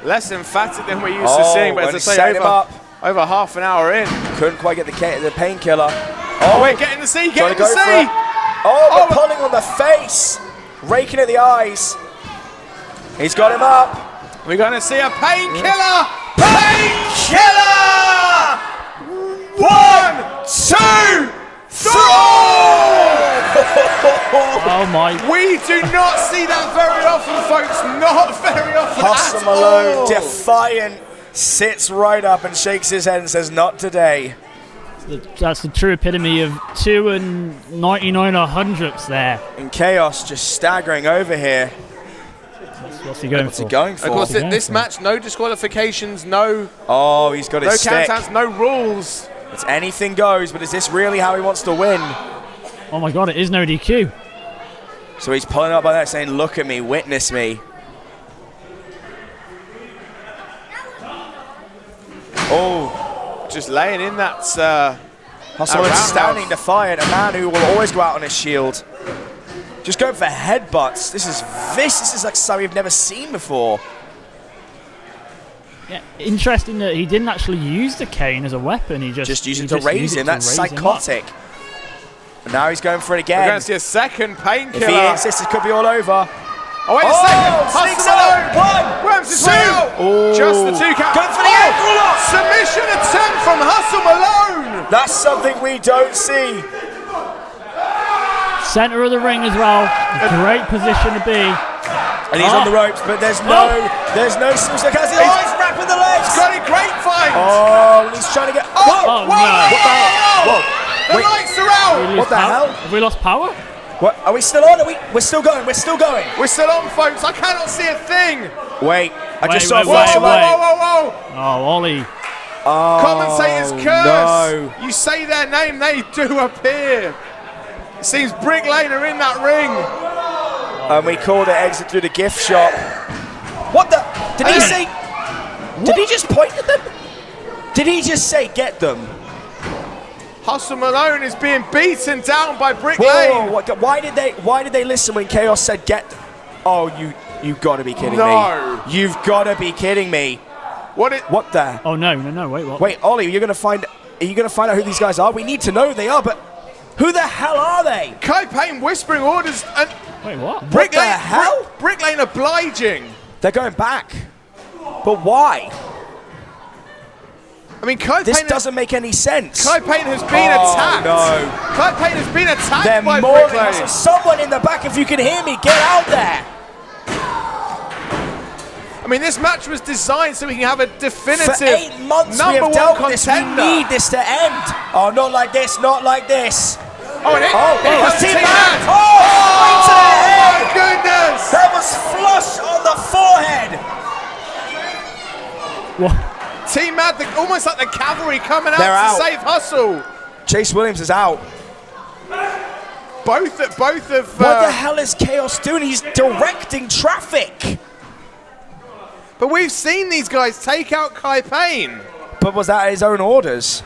less emphatic than we're used to seeing. But as I say, over half an hour in, couldn't quite get the painkiller. Oh, wait, get in the sea, get in the sea! Oh, but pulling on the face, raking at the eyes. He's got him up. We're going to see a painkiller! Painkiller! 1, 2, 3! Oh my. We do not see that very often, folks. Not very often. Hustle Malone, defiant, sits right up and shakes his head and says, not today. That's the true epitome of 2 99 100ths there. And chaos just staggering over here. What's he going What's for? he going for? Of course, What's he this going match, no disqualifications, no he's got no his stick. countouts, no rules. It's anything goes, but is this really how he wants to win? Oh my god, it is no DQ. So he's pulling up by that saying, look at me, witness me. Oh, Just laying in that. Hustle is standing defiant, a man who will always go out on his shield. Just going for headbutts. This is vicious. This is like something we've never seen before. Yeah, interesting that he didn't actually use the cane as a weapon. He just used it he to raise used him. it to That's raise him up. psychotic. And now he's going for it We're again. going to see a second painkiller. If he hits this, it could be all over. Oh, wait a second. Sixx Hustle out. Malone. Worms his way out. Just the 2 count. Going for the ankle lock. Submission attempt from Hustle Malone. That's something we don't see. Center of the ring as well. Great position to be. And he's on the ropes, but there's no Sixx. He's wrapping the legs. He's got a grapevine. Oh, and he's trying to get. Oh, no. What the hell? Whoa. The Wait. lights are out. What the hell? Have we lost power? What? Are we still on? We're still going. We're still going. We're still on, folks. I cannot see a thing. Wait. I just saw a wait, flash of light. Whoa. Oh, Ollie. Commentators curse. no. You say their name, they do appear. It seems Brick Lane are in that ring. And we called it exit through the gift shop. What the? Did he say? Did he just point at them? Did he just say get them? Hustle Malone is being beaten down by Brick Whoa, Lane. why did they listen when Chaos said get them? Oh, you've got to be kidding No. me. You've got to be kidding me. What the? Oh no, wait, what? Wait, Ollie, are you gonna find out who these guys are? We need to know who they are, but who the hell are they? Kai Payne whispering orders and Wait, what? What the hell? Brick Lane obliging. They're going back. But why? I mean, Kai This Payne doesn't make any sense. Kai Payne has been attacked. No. Kai Payne has been attacked They're by more Brick than Lane. someone in the back. If you can hear me, get out there. I mean, this match was designed so we can have a definitive For 8 months we number have dealt one with this. We contender. need this to end. Oh, not like this. Not like this. Oh, and it comes Team Team Man. Man. Oh, straight to the head. my goodness. That was flush on the forehead. What? Team Mad, almost like the cavalry coming out They're to out. save Hustle. Chase Williams is out. Both of What the hell is Chaos doing? He's directing traffic. But we've seen these guys take out Kai Payne. But was that his own orders?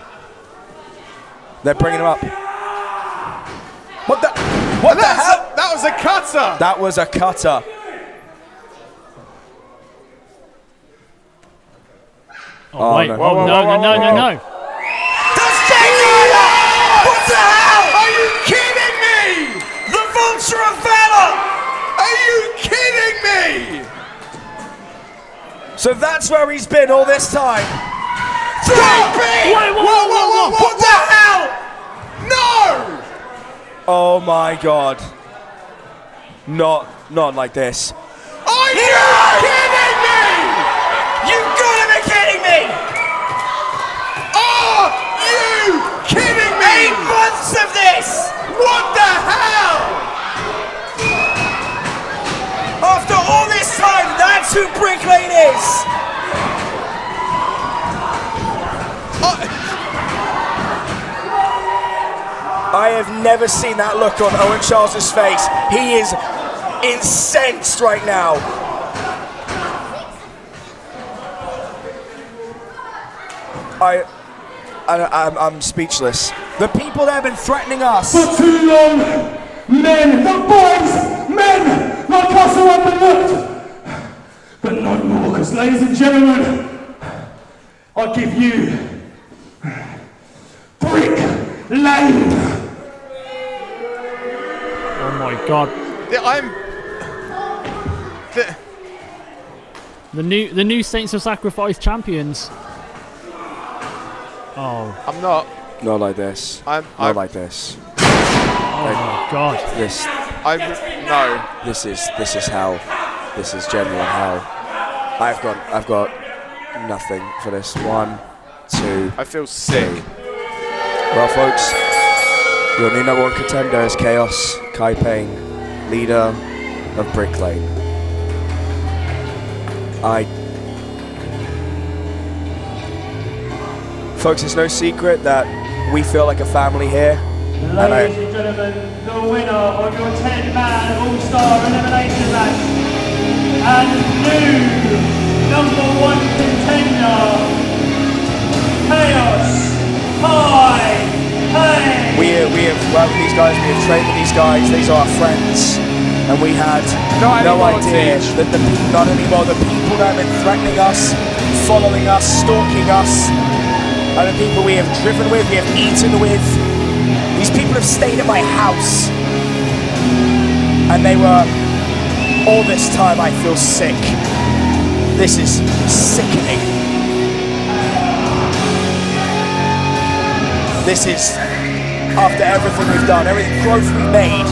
They're bringing him up. What the hell? That was a cutter. That was a cutter. Oh, wait. no. No. That's Jayde! What the hell? Are you kidding me? The Vulture of Valor! Are you kidding me? So that's where he's been all this time. Wait, whoa. What the hell? No! Oh my god. Not like this. Are you kidding me? You've got to be kidding me! Are you kidding me? 8 months of this! What the hell? After all this time, that's who Brick Lane is! I have never seen that look on Owen Charles' face. He is incensed right now. I'm speechless. The people that have been threatening us. For too long, men, not boys, men like us are overlooked. But no more, because ladies and gentlemen, I give you Brick Lane. Oh my god. The new Saints of Sacrifice champions. Oh. I'm not. Not like this. I'm like this. Oh my god. No. This is hell. This is genuine hell. I've got nothing for this. 1, 2. I feel sick. Well, folks, your new number 1 contender is Chaos, Kai Payne, leader of Brick Lane. Folks, it's no secret that we feel like a family here. Ladies and gentlemen, the winner of your 10-man All-Star Elimination match and new #1 contender, Chaos Payne. We have worked with these guys, we have trained with these guys, these are our friends, and we had no idea that not anymore, the people that have been threatening us, following us, stalking us, are the people we have driven with, we have eaten with. These people have stayed at my house, and they were, all this time I feel sick. This is sickening. This is, after everything we've done, every growth we've made,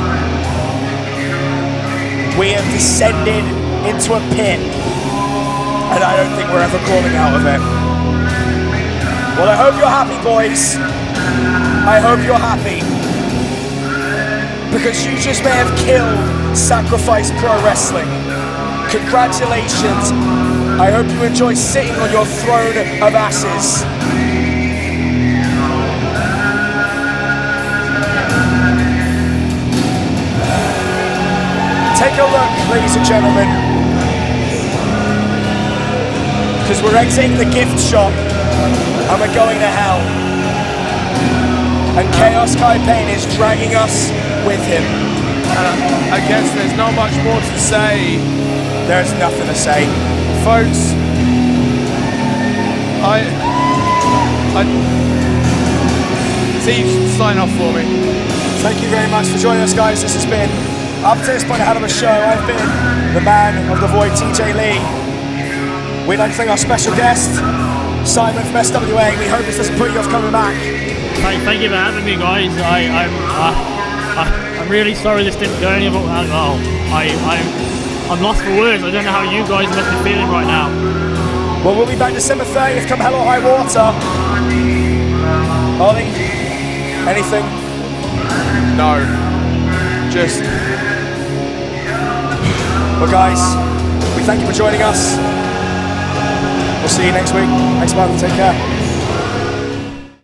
we have descended into a pit, and I don't think we're ever crawling out of it. Well, I hope you're happy, boys. I hope you're happy. Because you just may have killed Sacrifice Pro Wrestling. Congratulations. I hope you enjoy sitting on your throne of asses. Take a look, ladies and gentlemen. Because we're exiting the gift shop and we're going to hell. And Chaos Payne is dragging us with him. I guess there's not much more to say. There's nothing to say. Folks, Steve, sign off for me. Thank you very much for joining us, guys. This has been, up to this point, a hell of a show. I've been the man of the void, TJ Lee. We'd like to thank our special guest, Simon from SWA. We hope this doesn't put you off coming back. Thank you for having me, guys. I'm really sorry this didn't go anywhere. I'm lost for words. I don't know how you guys must be feeling right now. Well, we'll be back December 30th, come hell or high water. Ollie, anything? No. Just... Well, guys, we thank you for joining us. We'll see you next week, next month. Take care.